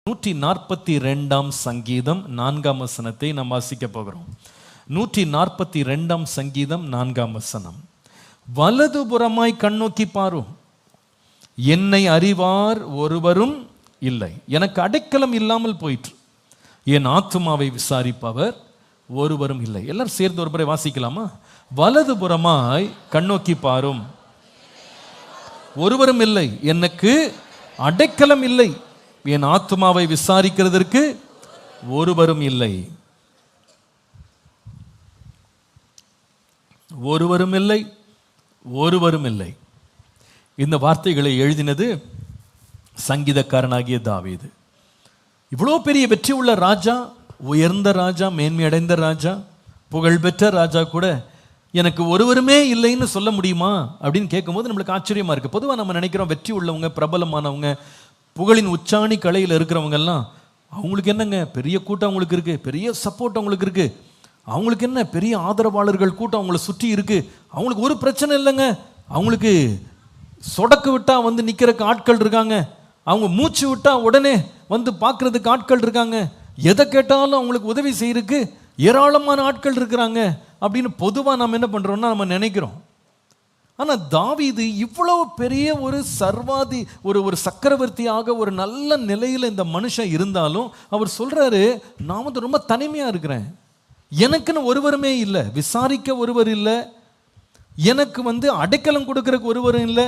142 சங்கீதம் 4 வசனத்தை நாம் வாசிக்க போகிறோம். 142 சங்கீதம் 4 வசனம். வலதுபுறமாய் கண்ணோக்கி பாரும், என்னை அறிவார் ஒருவரும் இல்லை. எனக்கு அடைக்கலம் இல்லாமல் போயிற்று, என் ஆத்துமாவை விசாரிப்பவர் ஒருவரும் இல்லை. எல்லாரும் சேர்ந்து ஒரு முறை வாசிக்கலாமா? வலதுபுறமாய் கண்ணோக்கி பாரும், ஒருவரும் இல்லை, எனக்கு அடைக்கலம் இல்லை, என் ஆத்துமாவை விசாரிக்கிறதற்கு ஒருவரும் இல்லை. ஒருவரும் இல்லை, ஒருவரும் இல்லை. இந்த வார்த்தைகளை எழுதினது சங்கீதக்காரனாகிய தாவீது. இவ்வளோ பெரிய வெற்றி உள்ள ராஜா, உயர்ந்த ராஜா, மேன்மையடைந்த ராஜா, புகழ்பெற்ற ராஜா கூட எனக்கு ஒருவருமே இல்லைன்னு சொல்ல முடியுமா அப்படின்னு கேட்கும்போது நம்மளுக்கு ஆச்சரியமா இருக்கு. பொதுவாக நம்ம நினைக்கிறோம் வெற்றி உள்ளவங்க, பிரபலமானவங்க, புகழின் உச்சாணி கலையில் இருக்கிறவங்க எல்லாம் அவங்களுக்கு என்னங்க பெரிய கூட்டம் அவங்களுக்கு இருக்கு, பெரிய சப்போர்ட் அவங்களுக்கு இருக்கு, அவங்களுக்கு என்ன பெரிய ஆதரவாளர்கள் கூட்டம் அவங்கள சுற்றி இருக்கு, அவங்களுக்கு ஒரு பிரச்சனை இல்லைங்க, அவங்களுக்கு சொடக்கு விட்டா வந்து நிற்கிறதுக்கு ஆட்கள் இருக்காங்க, அவங்க மூச்சு விட்டா உடனே வந்து பார்க்கறதுக்கு ஆட்கள் இருக்காங்க, எதை கேட்டாலும் அவங்களுக்கு உதவி செய்யறதுக்கு ஏராளமான ஆட்கள் இருக்கிறாங்க அப்படின்னு பொதுவாக நம்ம என்ன பண்ணுறோம்னா நம்ம நினைக்கிறோம். ஆனால் தாவீது இவ்வளவு பெரிய ஒரு சர்வாதி ஒரு சக்கரவர்த்தியாக ஒரு நல்ல நிலையில் இந்த மனுஷன் இருந்தாலும் அவர் சொல்கிறாரு, நான் வந்து ரொம்ப தனிமையாக இருக்கிறேன், எனக்குன்னு ஒருவருமே இல்லை, விசாரிக்க ஒருவர் இல்லை, எனக்கு வந்து அடைக்கலம் கொடுக்கறதுக்கு ஒருவரும் இல்லை,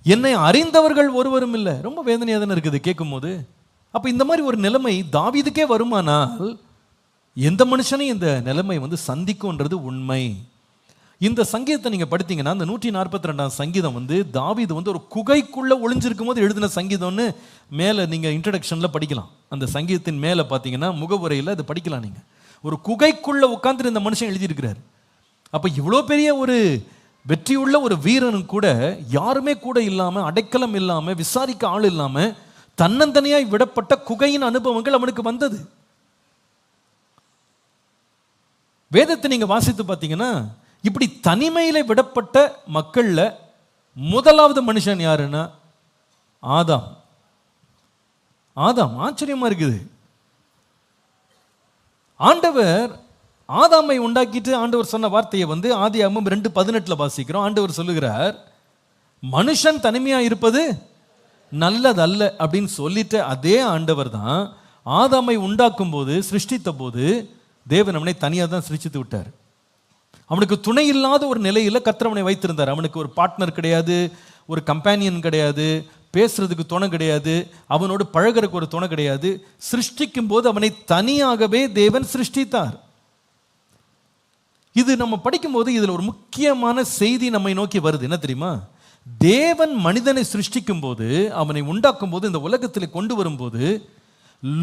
என்னை அறிந்தவர்கள் ஒருவரும் இல்லை. ரொம்ப வேதனையாக தானே இருக்குது கேட்கும்போது. அப்போ இந்த மாதிரி ஒரு நிலைமை தாவீதுக்கே வருமானால் எந்த மனுஷனையும் இந்த நிலைமை வந்து சந்திக்கும்ன்றது உண்மை. இந்த சங்கீதத்தை நீங்கள் படித்தீங்கன்னா அந்த 142 சங்கீதம் வந்து தாவீது வந்து ஒரு குகைக்குள்ளே ஒளிஞ்சிருக்கும் போது எழுதின சங்கீதம்னு மேலே நீங்கள் இன்ட்ரடக்ஷனில் படிக்கலாம். அந்த சங்கீதத்தின் மேலே பார்த்தீங்கன்னா முகவுரையில் அதை படிக்கலாம். நீங்கள் ஒரு குகைக்குள்ளே உட்காந்துட்டு இந்த மனுஷன் எழுதியிருக்கிறார். அப்போ இவ்வளோ பெரிய ஒரு வெற்றியுள்ள ஒரு வீரனும் கூட யாருமே கூட இல்லாமல், அடைக்கலம் இல்லாமல், விசாரிக்க ஆள் இல்லாமல் தன்னந்தனியாய் விடப்பட்ட குகையின் அனுபவங்கள் அவனுக்கு வந்தது. வேதத்தை நீங்கள் வாசித்து பார்த்தீங்கன்னா இப்படி தனிமையில் விடப்பட்ட மக்களில் முதலாவது மனுஷன் யாருன்னா ஆதாம். ஆதாம் ஆச்சரியமா இருக்குது. ஆண்டவர் ஆதாமை உண்டாக்கிட்டு ஆண்டவர் சொன்ன வார்த்தையை வந்து ஆதியாகமம் 2:18 வாசிக்கிறோம். ஆண்டவர் சொல்லுகிறார், மனுஷன் தனிமையாக இருப்பது நல்லதல்ல அப்படின்னு சொல்லிட்டு அதே ஆண்டவர் தான் ஆதாமை உண்டாக்கும் போது, சிருஷ்டித்த போது தேவன் அவனை தனியாக தான் சிருஷ்டித்து விட்டார். அவனுக்கு துணை இல்லாத ஒரு நிலையில் கர்த்தர் அவனை வைத்திருந்தார். அவனுக்கு ஒரு பார்ட்னர் கிடையாது, ஒரு கம்பேனியன் கிடையாது, பேசுறதுக்கு துணை கிடையாது, அவனோடு பழகிறதுக்கு ஒரு துணை கிடையாது. சிருஷ்டிக்கும் போது அவனை தனியாகவே தேவன் சிருஷ்டித்தார். இது நம்ம படிக்கும்போது இதில் ஒரு முக்கியமான செய்தி நம்மை நோக்கி வருது. என்ன தெரியுமா? தேவன் மனிதனை சிருஷ்டிக்கும் போது, அவனை உண்டாக்கும் போது, இந்த உலகத்தில் கொண்டு வரும்போது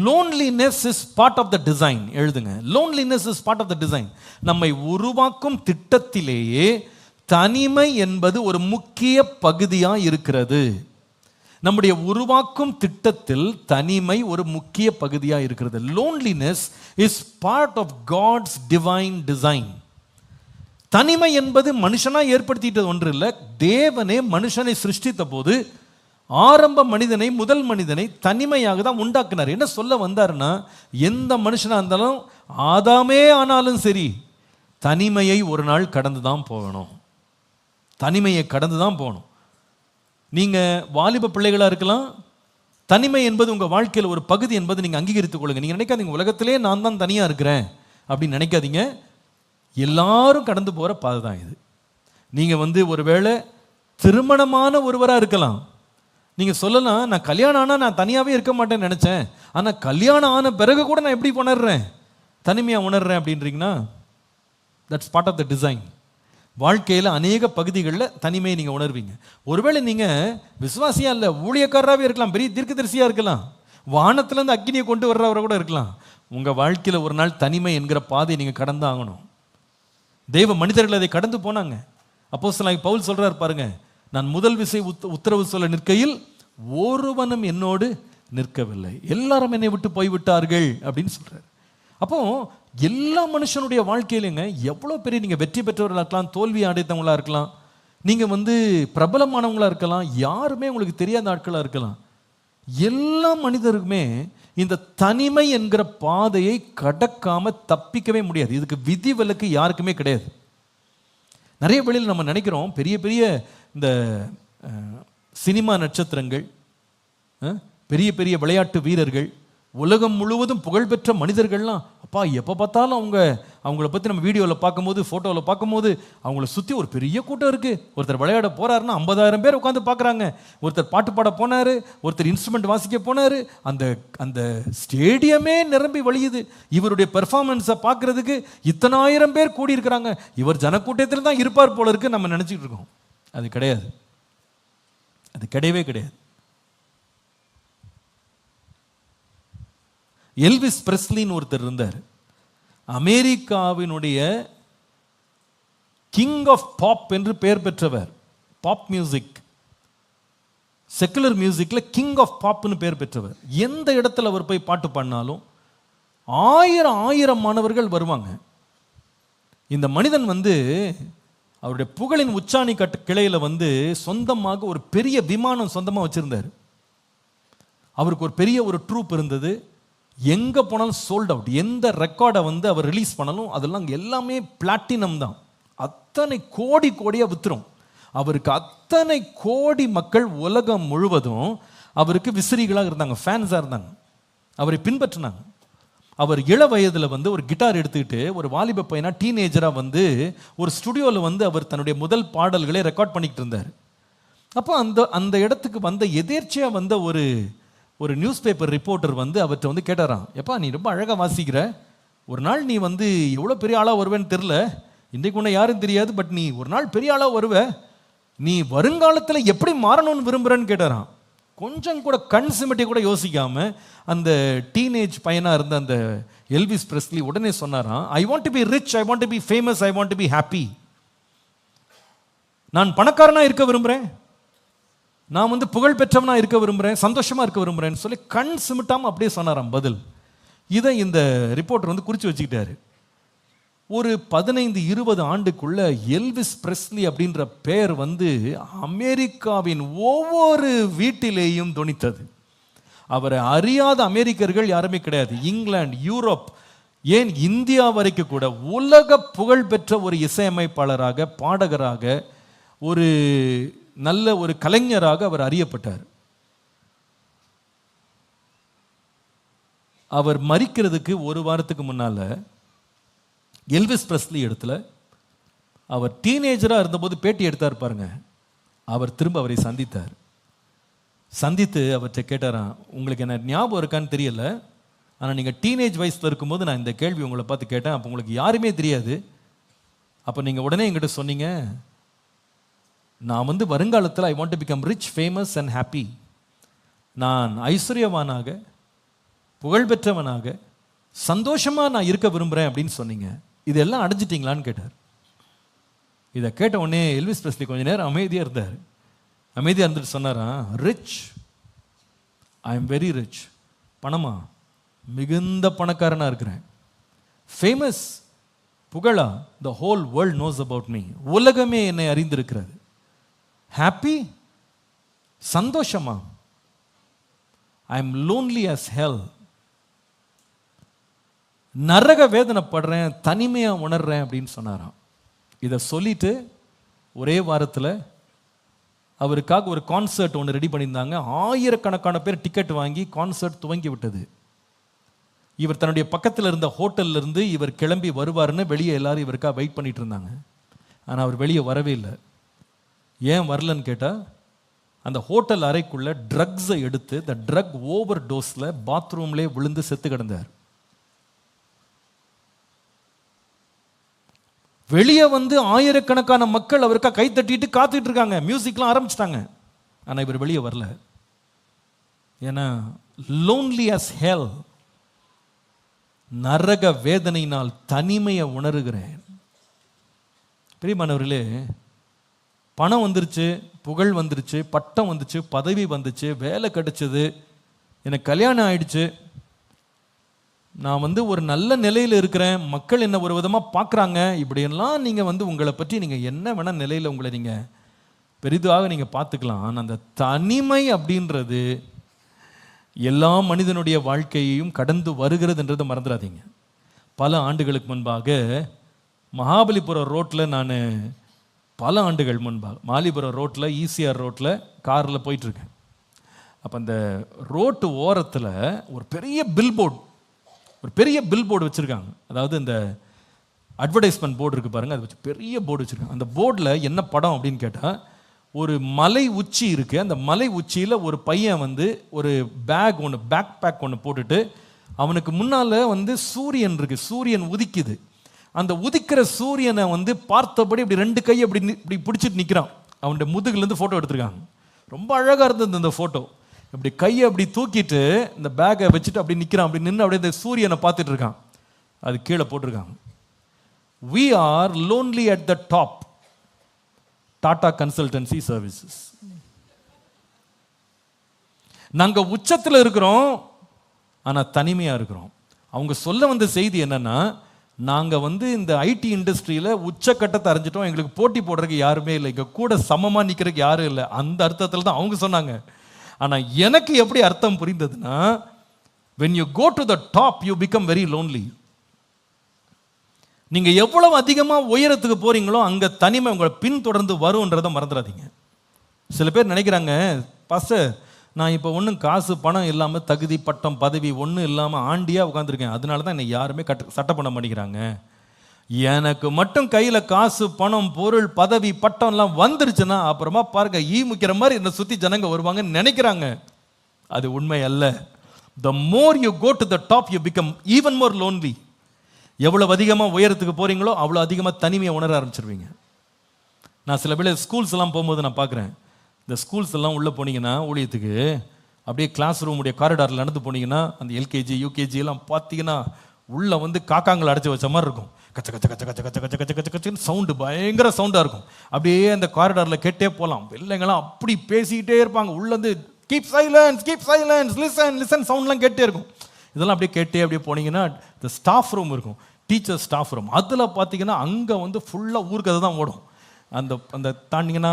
loneliness is part of the design. எழுதுங்க, loneliness is part of the design. நம்மை உருவாக்கும் திட்டத்திலேயே தனிமை என்பது ஒரு முக்கிய பகுதியாக இருக்கிறது. நம்முடைய உருவாக்கும் திட்டத்தில் தனிமை ஒரு முக்கிய பகுதியாக இருக்கிறது. loneliness is part of God's divine design. தனிமை என்பது மனுஷனாக ஏற்படுத்திட்டது ஒன்று இல்லை. தேவனே மனுஷனை சிருஷ்டித்த போது ஆரம்ப மனிதனை, முதல் மனிதனை தனிமையாக தான் உண்டாக்குனார். என்ன சொல்ல வந்தாருன்னா, எந்த மனுஷனாக இருந்தாலும், ஆதாமே ஆனாலும் சரி, தனிமையை ஒரு நாள் கடந்து தான் போகணும். தனிமையை கடந்து தான் போகணும். நீங்கள் வாலிப பிள்ளைகளாக இருக்கலாம், தனிமை என்பது உங்கள் வாழ்க்கையில் ஒரு பகுதி என்பது நீங்கள் அங்கீகரித்துக் கொள்ளுங்க. நீங்கள் நினைக்காதீங்க உலகத்திலே நான் தான் தனியாக இருக்கிறேன் அப்படின்னு நினைக்காதீங்க. எல்லாரும் கடந்து போகிற பாதை தான் இது. நீங்கள் வந்து ஒருவேளை திருமணமான ஒருவராக இருக்கலாம். நீங்கள் சொல்லலாம், நான் கல்யாணம் ஆனால் நான் தனியாகவே இருக்க மாட்டேன்னு நினச்சேன், ஆனால் கல்யாணம் ஆன பிறகு கூட நான் எப்படி உணர்றேன், தனிமையாக உணர்றேன் அப்படின்றீங்கன்னா, that's part of the design. வாழ்க்கையில் அநேக பகுதிகளில் தனிமையை நீங்கள் உணர்வீங்க. ஒருவேளை நீங்கள் விசுவாசியாக இல்லை, ஊழியக்காரராகவே இருக்கலாம், பெரிய தீர்க்கதரிசியாக இருக்கலாம், வானத்திலேருந்து அக்கினியை கொண்டு வர்றவரை கூட இருக்கலாம். உங்கள் வாழ்க்கையில் ஒரு நாள் தனிமை என்கிற பாதையை நீங்கள் கடந்து ஆகணும். தெய்வ மனிதர்கள் அதை கடந்து போனாங்க. அப்போஸ்தலனாகிய பவுல் சொல்கிறார் பாருங்க, நான் முதல் விசை உத்தரவு சொல்ல நிற்கையில் ஒருவனும் என்னோடு நிற்கவில்லை, எல்லாரும் என்னை விட்டு போய்விட்டார்கள் அப்படின்னு சொல்றாரு. அப்போ எல்லா மனுஷனுடைய வாழ்க்கையிலுங்க எவ்வளோ பெரிய நீங்கள் வெற்றி பெற்றவர்களாக இருக்கலாம், தோல்வி அடைத்தவங்களா இருக்கலாம், நீங்கள் வந்து பிரபலமானவங்களா இருக்கலாம், யாருமே உங்களுக்கு தெரியாத ஆட்களாக இருக்கலாம், எல்லா மனிதருக்குமே இந்த தனிமை என்கிற பாதையை கடக்காம தப்பிக்கவே முடியாது. இதுக்கு விதிவிலக்கு யாருக்குமே கிடையாது. நிறைய வேளையில் நம்ம நினைக்கிறோம், பெரிய பெரிய இந்த சினிமா நட்சத்திரங்கள், பெரிய பெரிய விளையாட்டு வீரர்கள், உலகம் முழுவதும் புகழ்பெற்ற மனிதர்கள்லாம், அப்பா எப்போ பார்த்தாலும் அவங்கள பற்றி நம்ம வீடியோவில் பார்க்கும்போது, ஃபோட்டோவில் பார்க்கும்போது அவங்கள சுற்றி ஒரு பெரிய கூட்டம் இருக்குது. ஒருத்தர் விளையாட போகிறாருன்னா 50,000 பேர் உட்காந்து பார்க்குறாங்க. ஒருத்தர் பாட்டு பாட போனார், ஒருத்தர் இன்ஸ்ட்ருமெண்ட் வாசிக்க போனார், அந்த ஸ்டேடியமே நிரம்பி வழியுது. இவருடைய பெர்ஃபார்மன்ஸை பார்க்குறதுக்கு இத்தனை ஆயிரம் பேர் கூடியிருக்கிறாங்க. இவர் ஜனக்கூட்டத்தில் தான் இருப்பார் போல இருக்கு நம்ம நினச்சிக்கிட்டு இருக்கோம். அது கிடையாது, அது கிடையவே கிடையாது. எல்விஸ் பிரெஸ்லின்னு ஒருத்தர் இருந்தார். அமெரிக்காவினுடைய கிங் ஆஃப் பாப் என்று பெயர் பெற்றவர். பாப் மியூசிக், செக்குலர் மியூசிக்ல கிங் ஆஃப் பாப்னு பெயர் பெற்றவர். எந்த இடத்துல அவர் போய் பாட்டு பாடினாலும் ஆயிரம் மாணவர்கள் வருவாங்க. இந்த மனிதன் அவருடைய புகழின் உச்சாணி கிளையில சொந்தமாக ஒரு பெரிய விமானம் சொந்தமாக வச்சிருந்தார். அவருக்கு ஒரு பெரிய ஒரு ட்ரூப் இருந்தது. எங்கே போனாலும் சோல்ட் அவுட். எந்த ரெக்கார்டை அவர் ரிலீஸ் பண்ணாலும் அதெல்லாம் எல்லாமே பிளாட்டினம் தான். அத்தனை கோடியாக வித்துரும். அவருக்கு அத்தனை கோடி மக்கள் உலகம் முழுவதும் அவருக்கு விசிறிகளாக இருந்தாங்க, ஃபேன்ஸாக இருந்தாங்க, அவரை பின்பற்றினாங்க. அவர் இள வயதில் ஒரு கிட்டார் எடுத்துக்கிட்டு ஒரு வாலிப பையனா டீனேஜராக ஒரு ஸ்டுடியோவில் அவர் தன்னுடைய முதல் பாடல்களை ரெக்கார்ட் பண்ணிக்கிட்டு இருந்தார். அப்போ அந்த இடத்துக்கு எதேர்ச்சியாக ஒரு நியூஸ் பேப்பர் ரிப்போர்ட்டர் அவர்கிட்ட கேட்டாராம், எப்பா நீ ரொம்ப அழகாக வாசிக்கிற, ஒரு நாள் நீ எவ்வளோ பெரிய ஆளாக வருவேன்னு தெரில, இன்றைக்கு உன்னை யாரும் தெரியாது, பட் நீ ஒரு நாள் பெரிய ஆளாக வருவ, நீ வருங்காலத்தில் எப்படி மாறணும்னு விரும்புகிறேன்னு கேட்டாராம். கொஞ்சம் கூட கண் சிமிட்டி கூட யோசிக்காம அந்த டீனேஜ் பையனாக இருந்த அந்த எல்விஸ் பிரெஸ்லி உடனே சொன்னாராம், I want to be rich, I want to be famous, I want to be happy. நான் பணக்காரனாக இருக்க விரும்புகிறேன், நான் புகழ் பெற்றவனா இருக்க விரும்புகிறேன், சந்தோஷமாக இருக்க விரும்புகிறேன்னு சொல்லி கண் சிமிட்டாமல் அப்படியே சொன்னாராம் பதில். இதை இந்த ரிப்போர்ட்டர் குறித்து வச்சுக்கிட்டாரு. ஒரு 15-20 ஆண்டுக்குள்ள எல்விஸ் பிரெஸ்லி அப்படின்ற பெயர் அமெரிக்காவின் ஒவ்வொரு வீட்டிலேயும் தொனித்தது. அவரை அறியாத அமெரிக்கர்கள் யாருமே கிடையாது. இங்கிலாந்து, யூரோப், ஏன் இந்தியா வரைக்கும் கூட உலக புகழ் பெற்ற ஒரு இசையமைப்பாளராக, பாடகராக, ஒரு நல்ல ஒரு கலைஞராக அவர் அறியப்பட்டார். அவர் மரிக்கிறதுக்கு ஒரு வாரத்துக்கு முன்னால எல்விஸ் பிரெஸ்லி இடத்துல அவர் டீனேஜராக இருந்தபோது பேட்டி எடுத்தார் பாருங்க. அவர் திரும்ப அவரை சந்தித்து அவர்கிட்ட கேட்டாராம், உங்களுக்கு என்ன ஞாபகம் இருக்கான்னு தெரியல, ஆனால் நீங்கள் டீனேஜ் வயசில் இருக்கும்போது நான் இந்த கேள்வி உங்களை பார்த்து கேட்டேன், அப்போ உங்களுக்கு யாருமே தெரியாது, அப்போ நீங்கள் உடனே என்கிட்ட சொன்னீங்க, நான் வருங்காலத்தில் I want to become rich, famous and happy, நான் ஐஸ்வர்யவானாக, புகழ்பெற்றவனாக, சந்தோஷமாக நான் இருக்க விரும்புகிறேன் அப்படின்னு சொன்னீங்க. இதெல்லாம் அடைஞ்சிட்டிங்களான்னு கேட்டார். இதை கேட்ட உடனே எல்விஸ் பிரெஸ்லி கொஞ்ச நேரம் அமைதியாக இருந்தார். அமைதியாக இருந்துட்டு சொன்னாராம், rich, I am very rich, பணமா, மிகுந்த பணக்காரனாக இருக்கிறேன். ஃபேமஸ், புகழா, the whole world knows about me, உலகமே என்னை அறிந்திருக்கிறது. ஹாப்பி, சந்தோஷமா, I am lonely as hell, நரக வேதனைப்படுறேன், தனிமையாக உணர்றேன் அப்படின்னு சொன்னாராம். இதை சொல்லிட்டு ஒரே வாரத்தில் அவருக்காக ஒரு கான்சர்ட் ஒன்று ரெடி பண்ணியிருந்தாங்க. ஆயிரக்கணக்கான பேர் டிக்கெட் வாங்கி கான்சர்ட் துவங்கி விட்டது. இவர் தன்னுடைய பக்கத்தில் இருந்த ஹோட்டல்ல இருந்து இவர் கிளம்பி வருவாருன்னு வெளியே எல்லாரும் இவருக்காக வெயிட் பண்ணிட்டு இருந்தாங்க. ஆனால் அவர் வெளியே வரவே இல்லை. ஏன் வரலன்னு கேட்டால், அந்த ஹோட்டல் அறைக்குள்ள ட்ரக்ஸை எடுத்து இந்த ட்ரக் ஓவர் டோஸில் பாத்ரூம்லேயே விழுந்து செத்து கிடந்தார். வெளியே ஆயிரக்கணக்கான மக்கள் அவருக்கா கை தட்டிட்டு காத்துட்டு இருக்காங்க, மியூசிக்லாம் ஆரம்பிச்சிட்டாங்க. ஆனால் இவர் வெளியே வரல. ஏன்னா லோன்லி அஸ் ஹெல், நரக வேதனையினால் தனிமையை உணர்கிறேன். பிரியமானவர்களே, பணம் வந்துருச்சு, புகழ் வந்துருச்சு, பட்டம் வந்துச்சு, பதவி வந்துச்சு, வேலை கிடைச்சது, எனக்கு கல்யாணம் ஆயிடுச்சு, நான் ஒரு நல்ல நிலையில் இருக்கிறேன், மக்கள் என்ன ஒரு விதமாக பார்க்குறாங்க, இப்படியெல்லாம் நீங்கள் உங்களை பற்றி நீங்கள் என்ன வேணால் நிலையில் உங்களை நீங்கள் பெரிதாக நீங்கள் பார்த்துக்கலாம். ஆனால் அந்த தனிமை அப்படின்றது எல்லா மனிதனுடைய வாழ்க்கையையும் கடந்து வருகிறதுன்றதை மறந்துடாதீங்க. பல ஆண்டுகளுக்கு முன்பாக மகாபலிபுரம் ரோட்டில் நான் பல ஆண்டுகள் முன்பாக மாலிபுரம் ரோட்டில் ஈசிஆர் ரோட்டில் காரில் போயிட்டுருக்கேன். அப்போ அந்த ரோட்டு ஓரத்தில் ஒரு பெரிய பில்போர்டு வச்சுருக்காங்க. அதாவது இந்த அட்வர்டைஸ்மெண்ட் போர்டு இருக்குது பாருங்கள், அதை வச்சு பெரிய போர்டு வச்சுருக்காங்க. அந்த போர்டில் என்ன படம் அப்படின்னு கேட்டால், ஒரு மலை உச்சி இருக்குது. அந்த மலை உச்சியில் ஒரு பையன் வந்து ஒரு பேக் பேக் ஒன்று போட்டுட்டு, அவனுக்கு முன்னால் வந்து சூரியன் இருக்குது, சூரியன் உதிக்குது. அந்த உதிக்கிற சூரியனை வந்து பார்த்தபடி இப்படி 2 கையை இப்படி பிடிச்சிட்டு நிற்கிறான். அவனுடைய முதுகுலேருந்து ஃபோட்டோ எடுத்திருக்காங்க. ரொம்ப அழகாக இருந்தது அந்த ஃபோட்டோ. இப்படி கையை அப்படி தூக்கிட்டு இந்த பேக்கை வச்சுட்டு அப்படி நிற்கிறான். அப்படி நின்று அப்படியே இந்த சூரியனை பார்த்துட்டு இருக்கான். அது கீழே போட்டிருக்காங்க, we are lonely at the top, Tata Consultancy Services. நாங்க உச்சத்தில் இருக்கிறோம், ஆனா தனிமையா இருக்கிறோம். அவங்க சொல்ல வந்த செய்தி என்னன்னா, நாங்க வந்து இந்த ஐடி இண்டஸ்ட்ரியில உச்சக்கட்டத்தை அடைஞ்சிட்டோம், எங்களுக்கு போட்டி போடுறதுக்கு யாருமே இல்லை, இங்க கூட சமமா நிக்கிறதுக்கு யாரும் இல்லை. அந்த அர்த்தத்தில் தான் அவங்க சொன்னாங்க. ஆனா எனக்கு எப்படி அர்த்தம் புரிந்ததுன்னா, when you go to the top you become very lonely. நீங்க எவ்வளவு அதிகமா உயரத்துக்கு போறீங்களோ அங்க தனிமை உங்களை பின்தொடர்ந்து வரும்ன்றதை மறந்துடாதீங்க. சில பேர் நினைக்கிறாங்க, பாஸ்டர் நான் இப்போ ஒன்றும் காசு பணம் இல்லாமல் தகுதி பட்டம் பதவி ஒன்றும் இல்லாமல் ஆண்டியாக உட்காந்துருக்கேன், அதனால தான் என்னை யாருமே சட்டை பண்ண மாட்டேங்கிறாங்க. எனக்கு மட்டும் கையில் காசு பணம் பொருள் பதவி பட்டம்லாம் வந்துருச்சுன்னா அப்புறமா பாருங்க ஈ முக்கிற மாதிரி என்னை சுற்றி ஜனங்க வருவாங்கன்னு நினைக்கிறாங்க. அது உண்மை அல்ல. The more you go to the top you become even more lonely. எவ்வளவு அதிகமாக உயரத்துக்கு போகிறீங்களோ அவ்வளோ அதிகமாக தனிமையை உணர ஆரம்பிச்சிருவீங்க. நான் சில பேர் ஸ்கூல்ஸ் எல்லாம் போகும்போது நான் பார்க்குறேன், இந்த ஸ்கூல்ஸ் எல்லாம் உள்ளே போனீங்கன்னா ஊழியத்துக்கு அப்படியே கிளாஸ் ரூமுடைய காரிடாரில் நடந்து போனீங்கன்னா அந்த எல்கேஜி யூகேஜி எல்லாம் பார்த்தீங்கன்னா உள்ளே வந்து காக்காங்களை அடைச்சி வச்ச மாதிரி இருக்கும். கச்ச கச்ச கச்ச கச்ச கச்ச கச்ச கச்ச கச்சன்னு சவுண்டு பயங்கர சவுண்டாக இருக்கும். அப்படியே அந்த காரிடாரில் கேட்டே போகலாம். பிள்ளைங்களாம் அப்படி பேசிக்கிட்டே இருப்பாங்க. உள்ளேருந்து கீப் சைலன்ஸ் லிசன் சவுண்ட்லாம் கேட்டே இருக்கும். இதெல்லாம் அப்படியே கேட்டே அப்படியே போனீங்கன்னா இந்த ஸ்டாஃப் ரூம் இருக்கும், டீச்சர் ஸ்டாஃப் ரூம். அதில் பார்த்தீங்கன்னா அங்கே வந்து ஃபுல்லாக ஊர்க்கதை தான் ஓடும். அந்த தாண்டிங்கன்னா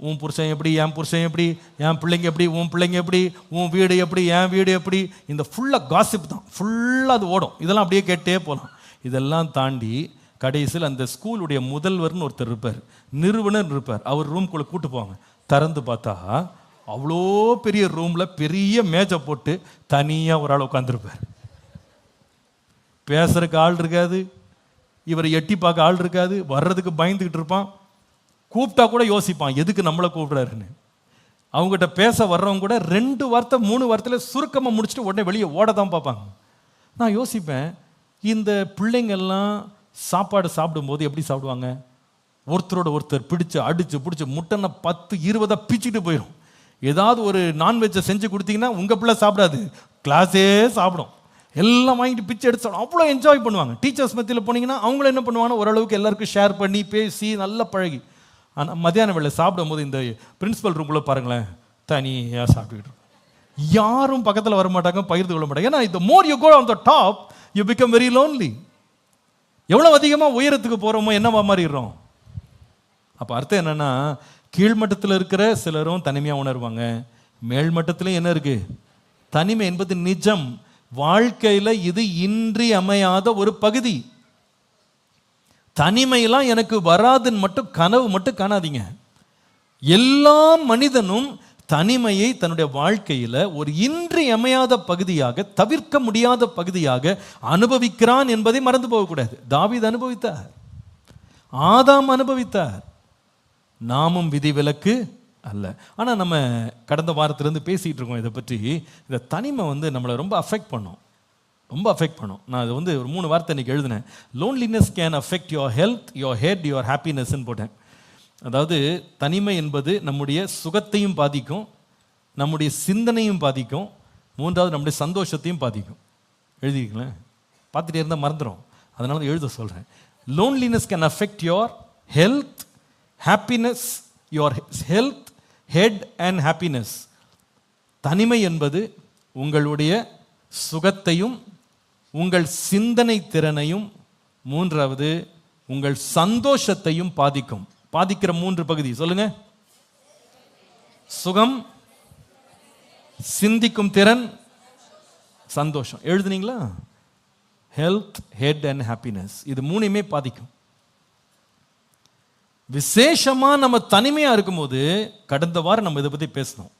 உன் புருஷன் எப்படி, என் புருஷன் எப்படி, என் பிள்ளைங்க எப்படி, உன் பிள்ளைங்க எப்படி, உன் வீடு எப்படி, என் வீடு எப்படி, இந்த ஃபுல்லாக காசிப் தான், ஃபுல்லாக அது ஓடும். இதெல்லாம் அப்படியே கேட்டே போகலாம். இதெல்லாம் தாண்டி கடைசியில் அந்த ஸ்கூலுடைய முதல்வர்னு ஒருத்தர் இருப்பார், நிறுவனர் இருப்பார். அவர் ரூம்குள்ளே கூட்டு போவாங்க. திறந்து பார்த்தா அவ்வளோ பெரிய ரூமில் பெரிய மேஜை போட்டு தனியாக ஒரு ஆள் உட்காந்துருப்பார். பேசுறதுக்கு ஆள் இருக்காது, இவரை எட்டி பார்க்க ஆள் இருக்காது, வர்றதுக்கு பயந்துக்கிட்டு இருப்பான். கூப்பிட்டா கூட யோசிப்பான் எதுக்கு நம்மளை கூப்பிடுறாருன்னு. அவங்ககிட்ட பேச வர்றவங்க கூட 2 வார்த்தை 3 வார்த்தையில் சுருக்கமாக முடிச்சுட்டு உடனே வெளியே ஓட தான் பார்ப்பாங்க. நான் யோசிப்பேன், இந்த பிள்ளைங்கள்லாம் சாப்பாடு சாப்பிடும்போது எப்படி சாப்பிடுவாங்க? ஒருத்தரோட ஒருத்தர் பிடிச்சு அடிச்சு பிடிச்சி முட்டைன்னா 10-20 பிச்சுட்டு போயிடும். ஏதாவது ஒரு நான்வெஜ்ஜை செஞ்சு கொடுத்தீங்கன்னா உங்கள் பிள்ளை சாப்பிடாது, கிளாஸே சாப்பிடும். எல்லாம் வாங்கிட்டு பிச்சை எடுத்து சாப்பிடும். அவ்வளோ என்ஜாய் பண்ணுவாங்க. டீச்சர்ஸ் மத்தியில் போனீங்கன்னா அவங்களும் என்ன பண்ணுவாங்கன்னா ஓரளவுக்கு எல்லாருக்கும் ஷேர் பண்ணி பேசி நல்லா பழகி. ஆனால் மத்தியான வேலை சாப்பிடும் போது இந்த பிரின்சிபல் ரூம்குள்ளே பாருங்களேன், தனியாக சாப்பிட்டுக்கிட்டு யாரும் பக்கத்தில் வர மாட்டாங்க, பகிர்ந்து கொள்ள மாட்டாங்க. ஏன்னா இந்த more you go on the top you become very lonely. எவ்வளோ அதிகமாக உயரத்துக்கு போகிறோமோ என்னவா மாறிடுறோம். அப்போ அர்த்தம் என்னென்னா, கீழ்மட்டத்தில் இருக்கிற சிலரும் தனிமையாக உணர்வாங்க, மேல்மட்டத்திலும் என்ன இருக்கு, தனிமை என்பது நிஜம். வாழ்க்கையில் இது இன்றி அமையாத ஒரு பகுதி. தனிமையெல்லாம் எனக்கு வராதுன்னு மட்டும் கனவு மட்டும் காணாதீங்க. எல்லா மனிதனும் தனிமையை தன்னுடைய வாழ்க்கையில் ஒரு இன்றி அமையாத பகுதியாக, தவிர்க்க முடியாத பகுதியாக அனுபவிக்கிறான் என்பதை மறந்து போகக்கூடாது. தாவீது அனுபவித்தார், ஆதாம் அனுபவித்தார், நாமும் விதிவிலக்கு அல்ல. ஆனால் நம்ம கடந்த வாரத்திலேருந்து பேசிகிட்டு இருக்கோம் இதை பற்றி. இந்த தனிமை வந்து நம்மளை ரொம்ப அஃபெக்ட் பண்ணும். நான் அது வந்து ஒரு 3 வார்த்தை இன்றைக்கி எழுதினேன். Loneliness can affect your health, your head, your ஹாப்பினஸ்ன்னு போட்டேன். அதாவது தனிமை என்பது நம்முடைய சுகத்தையும் பாதிக்கும், நம்முடைய சிந்தனையும் பாதிக்கும், 3வது நம்முடைய சந்தோஷத்தையும் பாதிக்கும். எழுதிங்களேன், பார்த்துட்டே இருந்தால் மறந்துடும், அதனால தான் எழுத சொல்கிறேன். Loneliness can affect your health, happiness, your health, head and happiness. தனிமை என்பது உங்களுடைய சுகத்தையும் உங்கள் சிந்தனை திறனையும் 3வது உங்கள் சந்தோஷத்தையும் பாதிக்கும். பாதிக்கிற 3 பகுதி சொல்லுங்க. சுகம், சிந்திக்கும் திறன், சந்தோஷம். எழுதுனீங்களா? ஹெல்த், ஹெட் அண்ட் ஹாப்பினஸ், இது மூணுமே பாதிக்கும். விசேஷமா நம்ம தனிமையா இருக்கும்போது, கடந்த வாரம் நம்ம இதை பத்தி பேசணும்.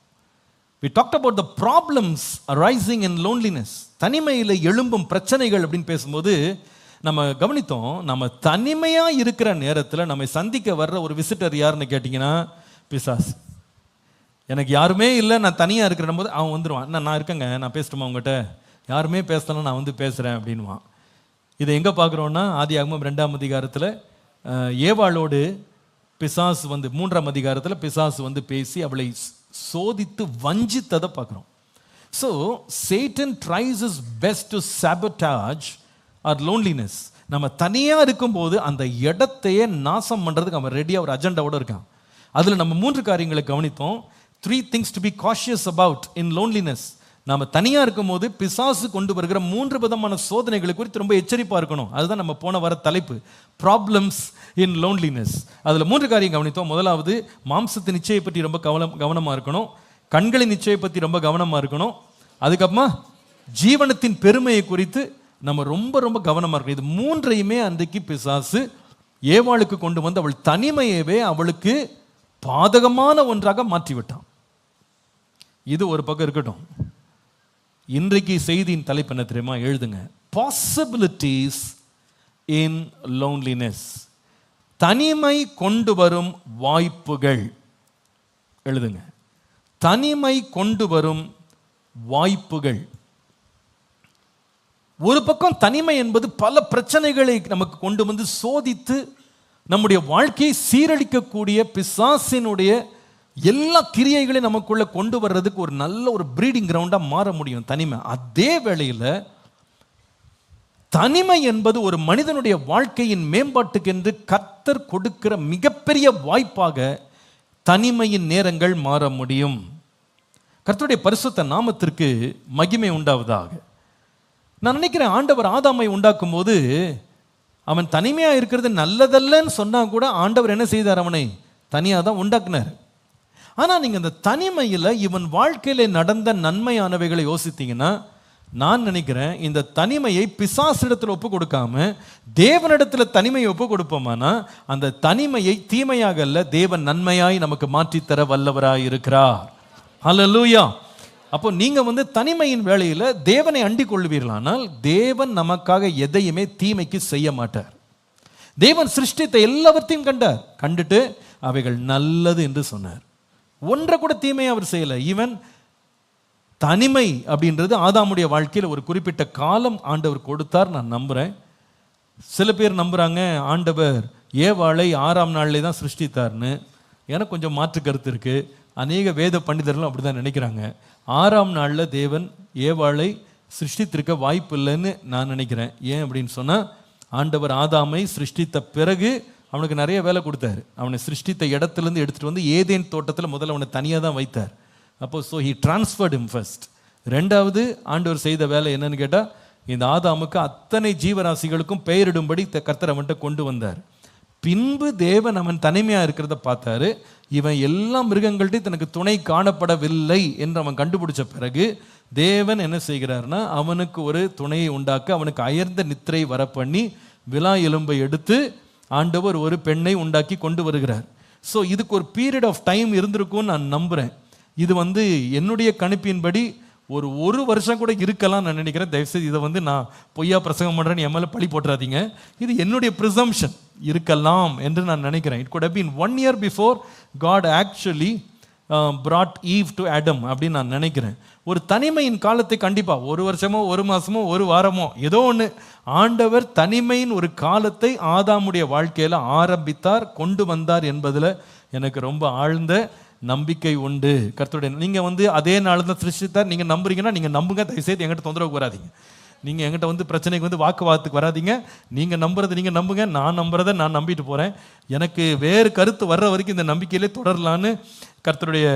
We talked about the problems arising in loneliness. தனிமையில் எழும்பும் பிரச்சனைகள் அப்படின்னு பேசும்போது நம்ம கவனித்தோம், நம்ம தனிமையா இருக்கிற நேரத்தில் நம்மை சந்திக்க வர்ற ஒரு விசிட்டர் யாருன்னு கேட்டிங்கன்னா பிசாசு. எனக்கு யாருமே இல்லை, நான் தனியாக இருக்கிற போது அவன் வந்துடுவான். நான் இருக்கேங்க, நான் பேசட்டுமா உங்கள்கிட்ட, யாருமே பேசலாம், நான் வந்து பேசுகிறேன் அப்படின்வான். இதை எங்கே பார்க்குறோன்னா ஆதியாகமம் 2ஆம் அதிகாரத்தில் ஏவாளோடு பிசாசு வந்து 3ஆம் அதிகாரத்தில் பிசாசு வந்து பேசி அவளை சோதித்து வஞ்சித்ததை பார்க்குறோம். So Satan tries is best to sabotage our loneliness. நம்ம தனியாக இருக்கும்போது அந்த இடத்தையே நாசம் பண்ணுறதுக்கு அவன் ரெடியாக ஒரு அஜெண்டாவோடு இருக்கான். அதில் நம்ம 3 காரியங்களை கவனித்தோம். 3 things to be cautious about in loneliness. நம்ம தனியாக இருக்கும்போது பிசாசு கொண்டு வருகிற 3 விதமான சோதனைகளை குறித்து ரொம்ப எச்சரிப்பாக இருக்கணும். அதுதான் நம்ம போன வர தலைப்பு, ப்ராப்ளம்ஸ் இன் லோன்லினஸ். அதில் 3 காரியம் கவனித்தோம். முதலாவது, மாம்சத்தின் நிச்சயை பற்றி ரொம்ப கவனமாக இருக்கணும். கண்களின் நிச்சயை பற்றி ரொம்ப கவனமாக இருக்கணும். அதுக்கப்புறமா ஜீவனத்தின் பெருமையை குறித்து நம்ம ரொம்ப ரொம்ப கவனமாக இருக்கணும். இது 3ஐயுமே அன்றைக்கு பிசாசு ஏவாளுக்கு கொண்டு வந்து அவள் தனிமையவே அவளுக்கு பாதகமான ஒன்றாக மாற்றிவிட்டான். இது ஒரு பக்கம் இருக்கட்டும். இன்றைக்கு செய்தியின் தலைப்பு என்ன தெரியுமா? எழுதுங்க, பாசிபிலிட்டிஸ் இன் லோன்லினஸ். தனிமை கொண்டு வரும் வாய்ப்புகள். எழுதுங்க, தனிமை கொண்டு வரும் வாய்ப்புகள். ஒரு பக்கம் தனிமை என்பது பல பிரச்சனைகளை நமக்கு கொண்டு வந்து சோதித்து நம்முடைய வாழ்க்கையை சீரழிக்கக்கூடிய பிசாசினுடைய எல்லா கிரியைகளையும் நமக்குள்ள கொண்டு வர்றதுக்கு ஒரு நல்ல ஒரு ப்ரீடிங் கிரவுண்டாக மாற முடியும் தனிமை. அதே வேளையில் தனிமை என்பது ஒரு மனிதனுடைய வாழ்க்கையின் மேம்பாட்டுக்கு என்று கர்த்தர் கொடுக்கிற மிகப்பெரிய வாய்ப்பாக தனிமையின் நேரங்கள் மாற முடியும். கர்த்தருடைய பரிசுத்த நாமத்திற்கு மகிமை உண்டாவதாக. நான் நினைக்கிறேன், ஆண்டவர் ஆதாமை உண்டாக்கும் போது அவன் தனிமையாக இருக்கிறது நல்லதல்லன்னு சொன்னால் கூட ஆண்டவர் என்ன செய்தார்? அவனை தனியாக தான் உண்டாக்குனார். ஆனால் நீங்கள் இந்த தனிமையில் இவன் வாழ்க்கையில் நடந்த நன்மையானவைகளை யோசித்தீங்கன்னா, நான் நினைக்கிறேன் இந்த தனிமையை பிசாசிடத்தில் ஒப்பு கொடுக்காம தேவனிடத்தில் தனிமையை ஒப்பு கொடுப்போமானா அந்த தனிமையை தீமையாக அல்ல, தேவன் நன்மையாய் நமக்கு மாற்றித்தர வல்லவராய் இருக்கிறார். ஹல்லேலூயா. அப்போ நீங்கள் வந்து தனிமையின் வேளையில் தேவனை அண்டிக் கொள்வீர்களானால் தேவன் நமக்காக எதையுமே தீமைக்கு செய்ய மாட்டார். தேவன் சிருஷ்டித்த எல்லாவற்றையும் கண்டார், கண்டுட்டு அவைகள் நல்லது என்று சொன்னார். ஒன்றை கூட தீமையை அவர் செய்யலை. ஈவன் தனிமை அப்படின்றது ஆதாமுடைய வாழ்க்கையில் ஒரு குறிப்பிட்ட காலம் ஆண்டவர் கொடுத்தார். நான் நம்புகிறேன். சில பேர் நம்புகிறாங்க ஆண்டவர் ஏவாளை 6ஆம் நாளிலே தான் சிருஷ்டித்தார்னு. எனக்கு கொஞ்சம் மாற்று கருத்து இருக்குது. அநேக வேத பண்டிதர்களும் அப்படி தான் நினைக்கிறாங்க. 6ஆம் நாளில் தேவன் ஏவாளை சிருஷ்டித்திருக்க வாய்ப்பு இல்லைன்னு நான் நினைக்கிறேன். ஏன் அப்படின்னு சொன்னால், ஆண்டவர் ஆதாமை சிருஷ்டித்த பிறகு அவனுக்கு நிறைய வேலை கொடுத்தாரு. அவனை சிருஷ்டித்த இடத்துலேருந்து எடுத்துகிட்டு வந்து ஏதேன் தோட்டத்தில் முதல்ல அவனை தனியாக தான் வைத்தார். அப்போ so he transferred him first. 2வது ஆண்டவர் செய்த வேலை என்னன்னு கேட்டால், இந்த ஆதாமுக்கு அத்தனை ஜீவராசிகளுக்கும் பெயரிடும்படி கர்த்தர் அவன்கிட்ட கொண்டு வந்தார். பின்பு தேவன் அவன் தனிமையாக இருக்கிறத பார்த்தாரு. இவன் எல்லா மிருகங்கள்ட்டையும் தனக்கு துணை காணப்படவில்லை என்று அவன் கண்டுபிடிச்ச பிறகு தேவன் என்ன செய்கிறார்னா, அவனுக்கு ஒரு துணையை உண்டாக்க அவனுக்கு அயர்ந்த நித்திரை வர பண்ணி விலா எலும்பை எடுத்து ஆண்டவர் ஒரு பெண்ணை உண்டாக்கி கொண்டு வருகிறார். ஸோ இதுக்கு ஒரு பீரியட் ஆஃப் டைம் இருந்திருக்கும்னு நான் நம்புகிறேன். இது வந்து என்னுடைய கணிப்பின்படி ஒரு வருஷம் கூட இருக்கலாம் நான் நினைக்கிறேன். தயவுசெய்து இதை வந்து நான் பொய்யா பிரசங்கம் பண்ணுறேன்னு என் மேலே பழி போட்டுறாதீங்க. இது என்னுடைய ப்ரிசம்ஷன், இருக்கலாம் என்று நான் நினைக்கிறேன். It could have been 1 year before God actually brought Eve to Adam அப்படின்னு நான் நினைக்கிறேன். ஒரு தனிமையின் காலத்தை கண்டிப்பாக 1 வருஷமோ 1 மாதமோ 1 வாரமோ ஏதோ ஒன்று ஆண்டவர் தனிமையின் ஒரு காலத்தை ஆதாமுடைய வாழ்க்கையில் ஆரம்பித்தார், கொண்டு வந்தார் என்பதில் எனக்கு ரொம்ப ஆழ்ந்த நம்பிக்கை உண்டு. கர்த்தருடைய நீங்கள் வந்து அதே நாள் தான் சிருஷ்டித்தார். நீங்கள் நம்புறீங்கன்னா நீங்கள் நம்புங்க, தயவுசெய்து எங்கிட்ட தொந்தரவுக்கு வராதிங்க. நீங்கள் எங்கிட்ட வந்து பிரச்சனைக்கு வந்து வாக்குவாதத்துக்கு வராதிங்க. நீங்கள் நம்புறது நீங்கள் நம்புங்க, நான் நம்புறதை நான் நம்பிட்டு போகிறேன். எனக்கு வேறு கருத்து வர்ற வரைக்கும் இந்த நம்பிக்கையிலே தொடரலான்னு கர்த்தருடைய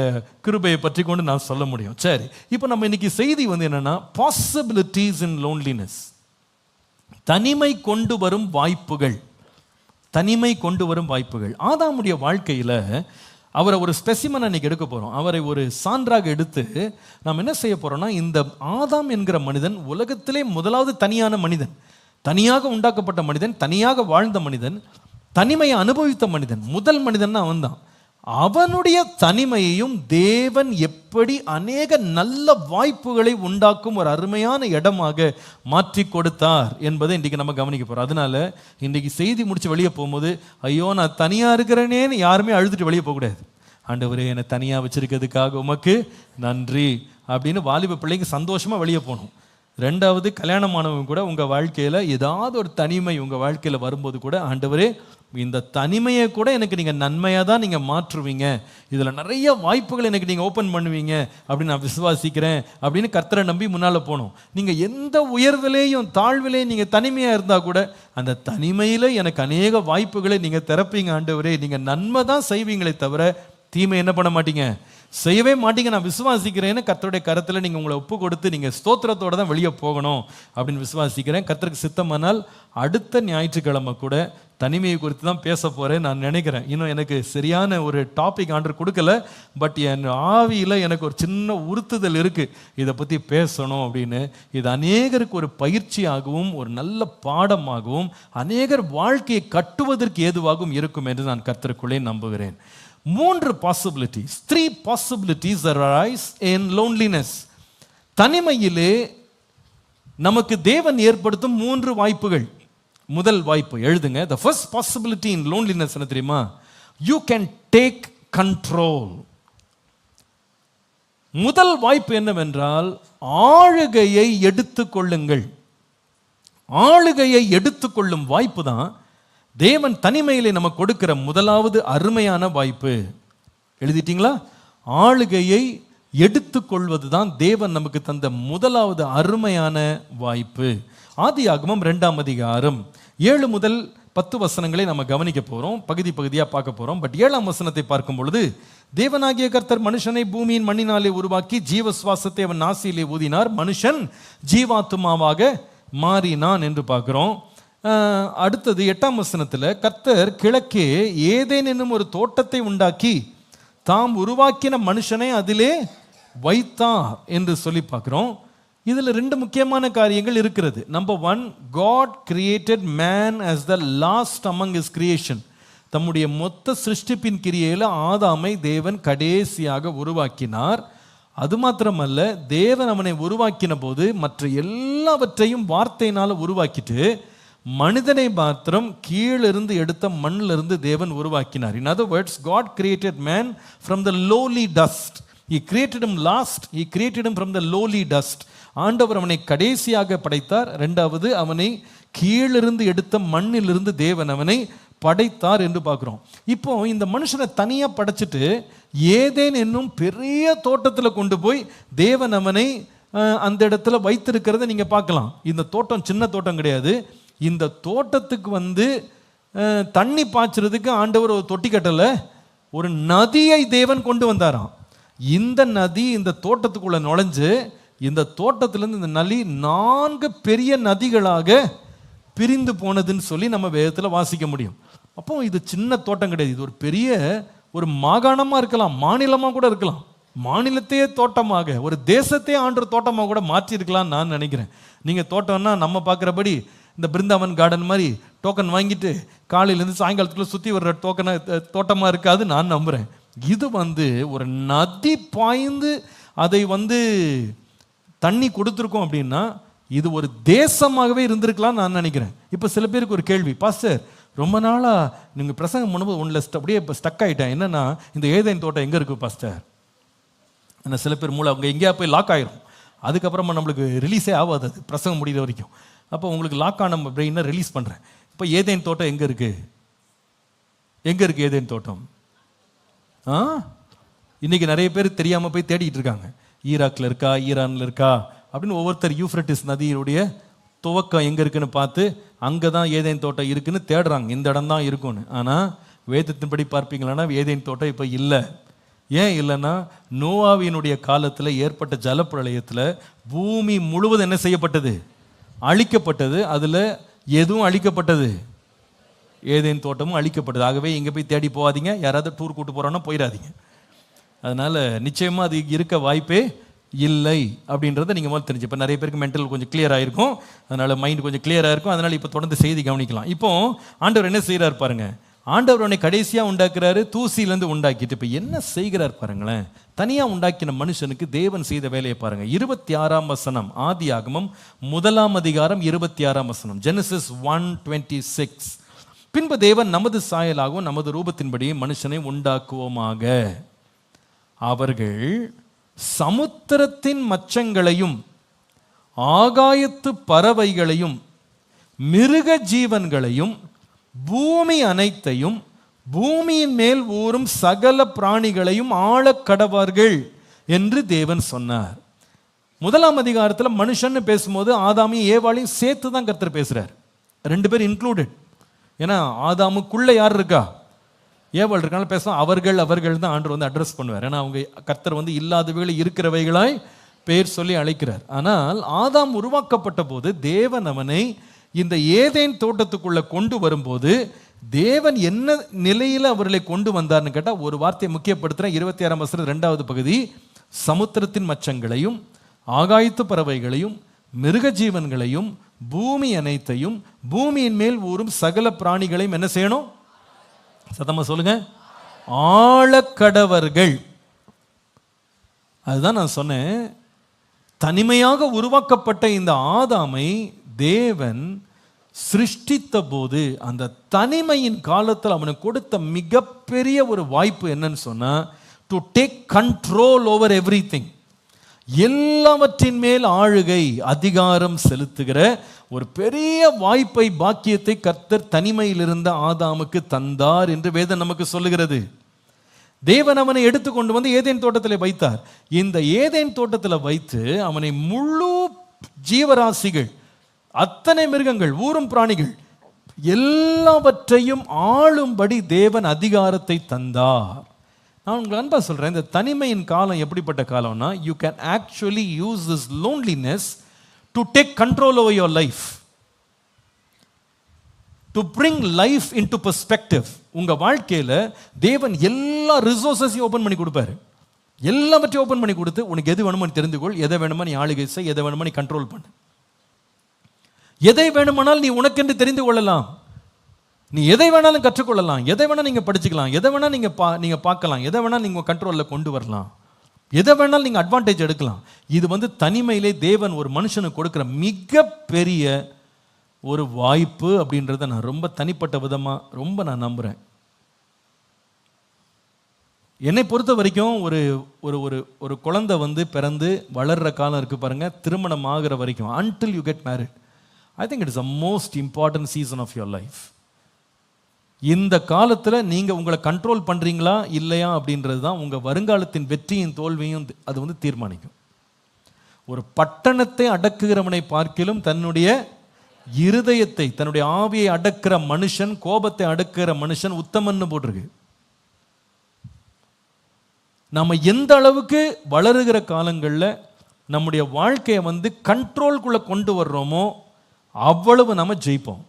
கிருபையை பற்றி கொண்டு நான் சொல்ல முடியும். சரி, இப்போ நம்ம இன்னைக்கு செய்தி வந்து என்னென்னா, பாசிபிலிட்டிஸ் இன் லோன்லினஸ். தனிமை கொண்டு வரும் வாய்ப்புகள். தனிமை கொண்டு வரும் வாய்ப்புகள். ஆதாமுடைய வாழ்க்கையில் அவரை ஒரு ஸ்பெசிமன் அன்னைக்கு எடுக்க போகிறோம். அவரை ஒரு சான்றாக எடுத்து நாம் என்ன செய்ய போகிறோம்னா, இந்த ஆதாம் என்கிற மனிதன் உலகத்திலே முதலாவது தனியான மனிதன், தனியாக உண்டாக்கப்பட்ட மனிதன், தனியாக வாழ்ந்த மனிதன், தனிமையை அனுபவித்த மனிதன், முதல் மனிதன் அவன்தான். அவனுடைய தனிமையையும் தேவன் எப்படி அநேக நல்ல வாய்ப்புகளை உண்டாக்கும் ஒரு அருமையான இடமாக மாற்றி கொடுத்தார் என்பதை இன்றைக்கி நம்ம கவனிக்க போகிறோம். அதனால இன்றைக்கி செய்தி முடித்து வெளியே போகும்போது, ஐயோ நான் தனியாக இருக்கிறேனேன்னு யாருமே அழுதுட்டு வெளியே போகக்கூடாது. ஆண்டவரே என்னை தனியாக வச்சிருக்கிறதுக்காக உமக்கு நன்றி அப்படின்னு வாலிப பிள்ளைங்க சந்தோஷமாக வெளியே போகணும். ரெண்டாவது, கல்யாணமானவங்க கூட உங்கள் வாழ்க்கையில் ஏதாவது ஒரு தனிமை உங்கள் வாழ்க்கையில் வரும்போது கூட, ஆண்டவரே இந்த தனிமையை கூட எனக்கு நீங்கள் நன்மையாக தான் நீங்கள் மாற்றுவீங்க, இதில் நிறைய வாய்ப்புகள் எனக்கு நீங்கள் ஓப்பன் பண்ணுவீங்க அப்படின்னு நான் விசுவாசிக்கிறேன் அப்படின்னு கர்த்தரை நம்பி முன்னால் போகணும். நீங்கள் எந்த உயர்விலேயும் தாழ்விலேயும் நீங்கள் தனிமையாக இருந்தால் கூட அந்த தனிமையில் எனக்கு அநேக வாய்ப்புகளை நீங்கள் திறப்பீங்க ஆண்டவரே, நீங்கள் நன்மை தான் செய்வீங்களே தவிர தீமை என்ன பண்ண மாட்டீங்க, செய்யவே மாட்டீங்க, நான் விசுவாசிக்கிறேன்னு கர்த்தருடைய கரத்தில் நீங்கள் உங்களை ஒப்பு கொடுத்து நீங்கள் ஸ்தோத்திரத்தோடு தான் வெளியே போகணும் அப்படின்னு விசுவாசிக்கிறேன். கர்த்தருக்கு சித்தமானால் அடுத்த ஞாயிற்றுக்கிழமை கூட தனிமையை குறித்து தான் பேச போகிறேன் நான் நினைக்கிறேன். இன்னும் எனக்கு சரியான ஒரு டாபிக் ஆண்டர் கொடுக்கல, பட் என் ஆவியில் எனக்கு ஒரு சின்ன உறுத்துதல் இருக்குது இதை பற்றி பேசணும் அப்படின்னு. இது அநேகருக்கு ஒரு பயிற்சியாகவும் ஒரு நல்ல பாடமாகவும் அநேகர் வாழ்க்கையை கட்டுவதற்கு ஏதுவாகவும் இருக்கும் என்று நான் கர்த்தருக்குள்ளே நம்புகிறேன். 3 possibilities, 3 possibilities arise in loneliness. தனிமையிலே நமக்கு தேவன் ஏற்படுத்தும் 3 வாய்ப்புகள். முதல் வாய்ப்பு எழுதுங்க. The first possibility in loneliness என்ன தெரியுமா? You can take control. முதல் வாய்ப்பு என்னவென்றால், ஆளுகையை எடுத்துக்கொள்ளுங்கள். ஆளுகையை எடுத்துக்கொள்ளும் வாய்ப்பு தான் தேவன் தனிமையிலே நமக்கு கொடுக்கிற முதலாவது அருமையான வாய்ப்பு. எழுதிட்டீங்களா? ஆளுகையை எடுத்துக்கொள்வது தான் தேவன் நமக்கு தந்த முதலாவது அருமையான வாய்ப்பு. ஆதியாகமம் 2ஆம் அதிகாரம் 7 முதல் 10 வசனங்களை நம்ம கவனிக்க போகிறோம், பகுதி பகுதியாக பார்க்க போகிறோம். பட் 7ஆம் வசனத்தை பார்க்கும் பொழுது, தேவனாகிய கர்த்தர் மனுஷனை பூமியின் மண்ணினாலே உருவாக்கி ஜீவ சுவாசத்தை அவன் நாசியிலே ஊதினார், மனுஷன் ஜீவாத்துமாவாக மாறினான் என்று பார்க்குறோம். அடுத்தது 8ஆம் வசனத்தில், கர்த்தர் கிழக்கே ஏதேன் என்னும் ஒரு தோட்டத்தை உண்டாக்கி தாம் உருவாக்கின மனுஷனை அதிலே வைத்தார் என்று சொல்லி பார்க்குறோம். இதில் 2 முக்கியமான காரியங்கள் இருக்கிறது. Number 1, God created man as the last among his creation. தம்முடைய மொத்த சிருஷ்டிப்பின் கிரியையில் ஆதாமை தேவன் கடைசியாக உருவாக்கினார். அது மாத்திரமல்ல, தேவன் அவனை உருவாக்கின போது மற்ற எல்லாவற்றையும் வார்த்தையினால் உருவாக்கிட்டு மனிதனை மாத்திரம் கீழிருந்து எடுத்த மண்ணிலிருந்து தேவன் உருவாக்கினார். In other words, God created man from the lowly dust. He created him last. He created him from the lowly dust. ஆண்டவர் அவனை கடைசியாக படைத்தார். ரெண்டாவது, அவனை கீழிருந்து எடுத்த மண்ணிலிருந்து தேவன் அவனை படைத்தார் என்று பார்க்குறோம். இப்போ இந்த மனுஷனை தனியாக படைச்சிட்டு ஏதேன் என்னும் பெரிய தோட்டத்தில் கொண்டு போய் தேவன் அவனை அந்த இடத்துல வைத்திருக்கிறத நீங்கள் பார்க்கலாம். இந்த தோட்டம் சின்ன தோட்டம் கிடையாது. இந்த தோட்டத்துக்கு தண்ணி பாய்ச்சறதுக்கு ஆண்டவர் ஒரு தொட்டி கட்டலை, ஒரு நதியை தேவன் கொண்டு வந்தாராம். இந்த நதி இந்த தோட்டத்துக்குள்ள நுழைஞ்சு இந்த தோட்டத்திலிருந்து இந்த நதி 4 பெரிய நதிகளாக பிரிந்து போனதுன்னு சொல்லி நம்ம வேதத்தில் வாசிக்க முடியும். அப்போ இது சின்ன தோட்டம் கிடையாது, இது ஒரு பெரிய ஒரு மாகாணமாக இருக்கலாம், மாநிலமாக கூட இருக்கலாம். மாநிலத்தையே தோட்டமாக, ஒரு தேசத்தையே ஆண்டு தோட்டமாக கூட மாற்றி இருக்கலாம் நான் நினைக்கிறேன். நீங்கள் தோட்டம்னா நம்ம பார்க்குறபடி இந்த பிருந்தாவன் கார்டன் மாதிரி டோக்கன் வாங்கிட்டு காலையிலேருந்து சாயங்காலத்துக்குள்ள சுற்றி வர்ற தோட்டமாக இருக்காது நான் நம்புகிறேன். இது ஒரு நதி பாய்ந்து அதை தண்ணி கொடுத்துருக்கோம் அப்படின்னா இது ஒரு தேசமாகவே இருந்திருக்கலாம் நான் நினைக்கிறேன். இப்போ சில பேருக்கு ஒரு கேள்வி, பாஸ்டர் ரொம்ப நாளாக நீங்கள் பிரசங்கம் பண்ணும்போது ஒன்றில் அப்படியே இப்போ ஸ்டக் ஆகிட்டேன், என்னென்னா இந்த ஏதேன் தோட்டம் எங்கே இருக்குது பாஸ்டர்? ஆனால் சில பேர் மூளை அவங்க எங்கேயா போய் லாக் ஆகிரும், அதுக்கப்புறமா நம்மளுக்கு ரிலீஸே ஆகாது அது பிரசங்கம் முடிகிற வரைக்கும். அப்போ உங்களுக்கு லாக் ஆன பிரெயினை ரிலீஸ் பண்ணுறேன். இப்போ ஏதேன் தோட்டம் எங்கே இருக்குது? எங்கே இருக்குது ஏதேன் தோட்டம்? இன்றைக்கி நிறைய பேர் தெரியாமல் போய் தேடிட்டு இருக்காங்க. ஈராக்கில் இருக்கா, ஈரானில் இருக்கா அப்படின்னு ஒவ்வொருத்தர் யூஃப்ரட்டிஸ் நதியினுடைய துவக்கம் எங்கே இருக்குன்னு பார்த்து அங்கே தான் ஏதேன் தோட்டம் இருக்குன்னு தேடுறாங்க, இந்த இடம் தான் இருக்குன்னு. ஆனால் வேதத்தின்படி பார்ப்பீங்களான்னா ஏதேன் தோட்டம் இப்போ இல்லை. ஏன் இல்லைன்னா, நோவாவினுடைய காலத்தில் ஏற்பட்ட ஜலப்பிரளயத்தில் பூமி முழுவதும் என்ன செய்யப்பட்டது? அழிக்கப்பட்டது. அதில் எதுவும் அழிக்கப்பட்டது? ஏதேன் தோட்டமும் அழிக்கப்பட்டது. ஆகவே இங்கே போய் தேடி போகாதீங்க. யாராவது டூர் கூட்டு போகிறோன்னா போயிடாதீங்க. அதனால் நிச்சயமாக அது இருக்க வாய்ப்பே இல்லை அப்படின்றத நீங்கள் முதல்ல தெரிஞ்சு. இப்போ நிறைய பேருக்கு மென்டல் கொஞ்சம் கிளியர் ஆகிருக்கும், அதனால் மைண்ட் கொஞ்சம் கிளியராக இருக்கும். அதனால் இப்போ தொடர்ந்து செய்தி கவனிக்கலாம். இப்போ ஆண்டவர் என்ன செய்கிறார் பாருங்க. ஆண்டவர் உன்னை கடைசியாக உண்டாக்குறாரு, தூசியிலேருந்து உண்டாக்கிட்டு இப்போ என்ன செய்கிறார் பாருங்களேன். தனியாக உண்டாக்கின மனுஷனுக்கு தேவன் செய்த வேலையை பாருங்கள். 26ஆம் வசனம், ஆதியாகமம் 1ஆம் அதிகாரம் 26ஆம் வசனம், Genesis 1:26. பின்பு தேவன் நமது சாயலாகவும் நமது ரூபத்தின்படி மனுஷனை உண்டாக்குவோமாக. அவர்கள் சமுத்திரத்தின் மச்சங்களையும் ஆகாயத்து பறவைகளையும் மிருக ஜீவன்களையும் பூமி அனைத்தையும் பூமியின் மேல் ஊறும் சகல பிராணிகளையும் ஆளக்கடவார்கள் என்று தேவன் சொன்னார். 1ஆம் அதிகாரத்தில் மனுஷன் பேசும்போது ஆதாமையும் ஏவாளையும் சேர்த்து தான் கர்த்தர் பேசுறார். 2 பேர் இன்க்ளூடட். ஏன்னா ஆதாமுக்குள்ள யார் இருக்கா, ஏவாள் இருக்காங்க. பேச அவர்கள் தான் ஆண்டவர் வந்து அட்ரஸ் பண்ணுவார். ஏன்னா அவங்க கர்த்தர் வந்து இல்லாதவைகளை இருக்கிறவைகளாய் பேர் சொல்லி அழைக்கிறார். ஆனால் ஆதாம் உருவாக்கப்பட்ட போது தேவன் அவனை இந்த ஏதேன் தோட்டத்துக்குள்ள கொண்டு வரும்போது தேவன் என்ன நிலையில் அவர்களை கொண்டு வந்தார்னு கேட்டால் ஒரு வார்த்தையை முக்கியப்படுத்துகிறேன். 26ஆம் வசனம் 2வது பகுதி, சமுத்திரத்தின் மச்சங்களையும் ஆகாயத்து பறவைகளையும் மிருக ஜீவன்களையும் பூமி அனைத்தையும் பூமியின் மேல் ஊறும் சகல பிராணிகளையும் என்ன செய்யணும்? சத்தமா சொல்லுங்க, ஆளக்கடவர்கள். அதுதான் நான் சொன்னேன். தனிமையாக உருவாக்கப்பட்ட இந்த ஆதாமை தேவன் சிருஷ்டித்த போது அந்த தனிமையின் காலத்தில் அவனுக்கு கொடுத்த மிகப்பெரிய ஒரு வாய்ப்பு என்னன்னு சொன்னா, to take control over everything. எல்லாவற்றின் மேல் ஆளுகை அதிகாரம் செலுத்துகிற ஒரு பெரிய வாய்ப்பை, பாக்கியத்தை கர்த்தர் தனிமையில் இருந்த ஆதாமுக்கு தந்தார் என்று வேதம் நமக்கு சொல்லுகிறது. தேவன் அவனை எடுத்துக்கொண்டு வந்து ஏதேன் தோட்டத்தில் வைத்தார். இந்த ஏதேன் தோட்டத்தில் வைத்து அவனை முழு ஜீவராசிகள், அத்தனை மிருகங்கள், ஊரும் பிராணிகள் எல்லாவற்றையும் ஆளும்படி தேவன் அதிகாரத்தை தந்தார். நான் உங்களுக்கு அன்பா சொல்றேன், இந்த தனிமையின் காலம் எப்படிப்பட்ட காலம்னா, you can actually use this loneliness to take control over your life, to bring life into perspective. உங்க வாழ்க்கையில தேவன் எல்லா ரிசோர்ஸஸையும் ஓப்பன் பண்ணி கொடுப்பாரு. எல்லாவற்றையும் ஓப்பன் பண்ணி கொடுத்து உனக்கு எது வேணுமோ நீ தெரிந்துகொள், எதை வேணுமோ நீ ஆளுகை செய், எதை வேணுமோ நீ கண்ட்ரோல் பண்ணு, எதை வேணுமானால் நீ உனக்கென்று தெரிந்து கொள்ளலாம், நீ எதை வேணாலும் கற்றுக்கொள்ளலாம், எதை வேணாலும் நீங்கள் படிச்சுக்கலாம், எதை வேணாலும் நீங்கள் பார்க்கலாம், எதை வேணாலும் நீங்கள் கண்ட்ரோலில் கொண்டு வரலாம், எதை வேணாலும் நீங்கள் அட்வான்டேஜ் எடுக்கலாம். இது வந்து தனிமையிலே தேவன் ஒரு மனுஷனுக்கு கொடுக்குற மிகப்பெரிய ஒரு வாய்ப்பு அப்படின்றத நான் ரொம்ப தனிப்பட்ட விதமாக ரொம்ப நான் நம்புகிறேன். என்னை பொறுத்த வரைக்கும் ஒரு ஒரு ஒரு ஒரு குழந்தை வந்து பிறந்து வளர்கிற காலம் இருக்குது பாருங்கள், திருமணம் ஆகிற வரைக்கும், until you get married, I think it is the most important season of your life. இந்த காலத்தில் நீங்கள் உங்களை கண்ட்ரோல் பண்ணுறீங்களா இல்லையா அப்படின்றது தான் உங்கள் வருங்காலத்தின் வெற்றியின் தோல்வியும் அது வந்து தீர்மானிக்கும். ஒரு பட்டணத்தை அடக்குகிறவனை பார்க்கிலும் தன்னுடைய இருதயத்தை, தன்னுடைய ஆவியை அடக்கிற மனுஷன், கோபத்தை அடக்குகிற மனுஷன் உத்தமன்னு போட்டிருக்கு. நம்ம எந்த அளவுக்கு வளருகிற காலங்களில் நம்முடைய வாழ்க்கையை வந்து கண்ட்ரோல்குள்ளே கொண்டு வர்றோமோ அவ்வளவு நம்ம ஜெயிப்போம்.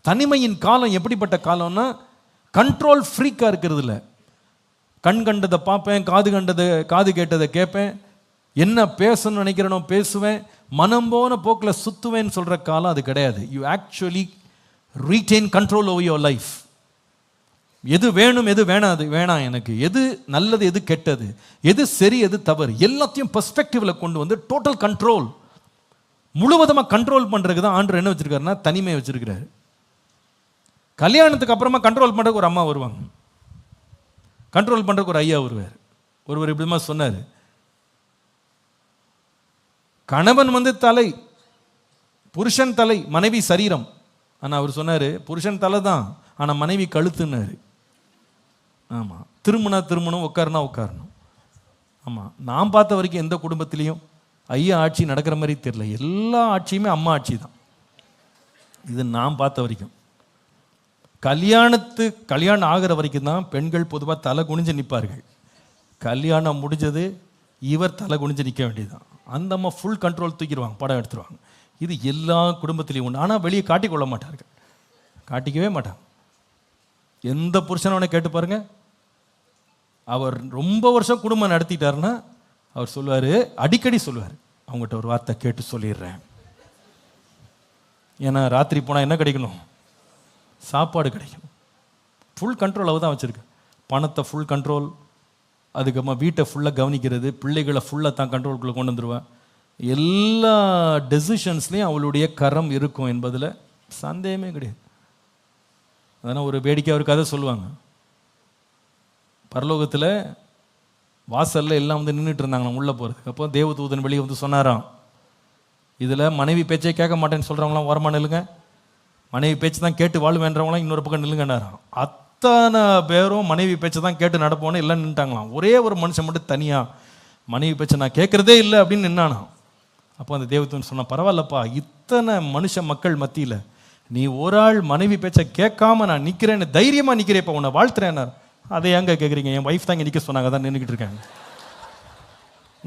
தனிமையின் காலம் எப்படிப்பட்ட காலம்னா, கண்ட்ரோல் ஃப்ரீக்காக இருக்கிறது இல்லை. கண் கண்டதை பார்ப்பேன், காது கேட்டதை கேட்பேன், என்ன பேசணும்னு நினைக்கிறேனோ பேசுவேன், மனம் போன போக்கில் சுற்றுவேன்னு சொல்கிற காலம் அது கிடையாது. You actually retain control over your life. எது வேணும், எது வேணாம், எனக்கு எது நல்லது, எது கெட்டது, எது சரி, எது தவறு, எல்லாத்தையும் பெர்ஸ்பெக்டிவில் கொண்டு வந்து டோட்டல் கண்ட்ரோல், முழுவதுமாக கண்ட்ரோல் பண்ணுறதுக்கு தான் ஆண்டவர் என்ன வச்சிருக்காருன்னா தனிமை வச்சிருக்கிறாரு. கல்யாணத்துக்கு அப்புறமா கண்ட்ரோல் பண்ணுறதுக்கு ஒரு அம்மா வருவாங்க, கண்ட்ரோல் பண்ணுறதுக்கு ஒரு ஐயா வருவார். ஒருவர் இப்படிமா சொன்னார், கணவன் வந்து தலை, புருஷன் தலை, மனைவி சரீரம். ஆனால் அவர் சொன்னார், புருஷன் தலை தான், ஆனால் மனைவி கழுத்துன்னாரு. ஆமாம், திருமணம், உட்காரணும். ஆமாம், நான் பார்த்த வரைக்கும் எந்த குடும்பத்திலையும் ஐயா ஆட்சி நடக்கிற மாதிரி தெரியல. எல்லா ஆட்சியுமே அம்மா ஆட்சி தான். இது நான் பார்த்த வரைக்கும். கல்யாணம் ஆகிற வரைக்கும் தான் பெண்கள் பொதுவாக தலை குனிஞ்சு நிற்பார்கள். கல்யாணம் முடிஞ்சது இவர் தலை குனிஞ்சு நிற்க வேண்டியதுதான். அந்த அம்மா ஃபுல் கண்ட்ரோல் தூக்கிடுவாங்க, படம் எடுத்துருவாங்க. இது எல்லா குடும்பத்திலையும் உண்டு. ஆனால் வெளியே காட்டிக்கொள்ள மாட்டார்கள். காட்டிக்கவே மாட்டாங்க. எந்த புருஷனவனை கேட்டு பாருங்க, அவர் ரொம்ப வருஷம் குடும்பம் நடத்திட்டாருன்னா அவர் சொல்லுவார், அடிக்கடி சொல்லுவார், அவங்ககிட்ட ஒரு வார்த்தை கேட்டு சொல்லிடுறேன். ஏன்னா ராத்திரி போனால் என்ன கிடைக்கணும்? சாப்பாடு கிடைக்கணும். ஃபுல் கண்ட்ரோல் அவள் தான் வச்சுருக்கு. பணத்தை ஃபுல் கண்ட்ரோல், அதுக்கப்புறமா வீட்டை ஃபுல்லாக கவனிக்கிறது, பிள்ளைகளை ஃபுல்லாக தான் கண்ட்ரோலுக்குள்ளே கொண்டு வந்துடுவேன். எல்லா டெசிஷன்ஸ்லேயும் அவளுடைய கரம் இருக்கும் என்பதில் சந்தேகமே கிடையாது. அதனால் ஒரு வேடிக்கை ஒரு கதை சொல்லுவாங்க. பரலோகத்தில் வாசலில் எல்லாம் வந்து நின்றுட்டு இருந்தாங்க உள்ளே போகிறதுக்கு. அப்போ தேவதூதன் வெளியே வந்து சொன்னாராம், இதில் மனைவி பேச்சை கேட்க மாட்டேன்னு சொல்கிறவங்களாம் ஓரமாக நில்லுங்க, மனைவி பேச்சு தான் கேட்டு வாழ்வேன்றவங்களாம் இன்னொரு பக்கம் நில்லுங்கன்னாராம். அத்தனை பேரும் மனைவி பேச்சை தான் கேட்டு நடப்போன்னு எல்லாம் நின்றுட்டாங்களாம். ஒரே ஒரு மனுஷன் மட்டும் தனியாக மனைவி பேச்சை நான் கேட்குறதே இல்லை அப்படின்னு நின்னானா. அப்போ அந்த தேவதூதன் சொன்னான், பரவாயில்லப்பா, இத்தனை மனுஷ மக்கள் மத்தியில் நீ ஒரு ஆள் மனைவி பேச்சை கேட்காம நான் நிற்கிறேன்னு தைரியமாக நிற்கிறேப்பா, உன்னை வாழ்த்துறேன்னார். அதை எங்கே கேட்குறீங்க? என் ஒய்ஃப் தான் இங்கே நிற்க சொன்னாங்க, தான் நின்றுக்கிட்டு இருக்காங்க,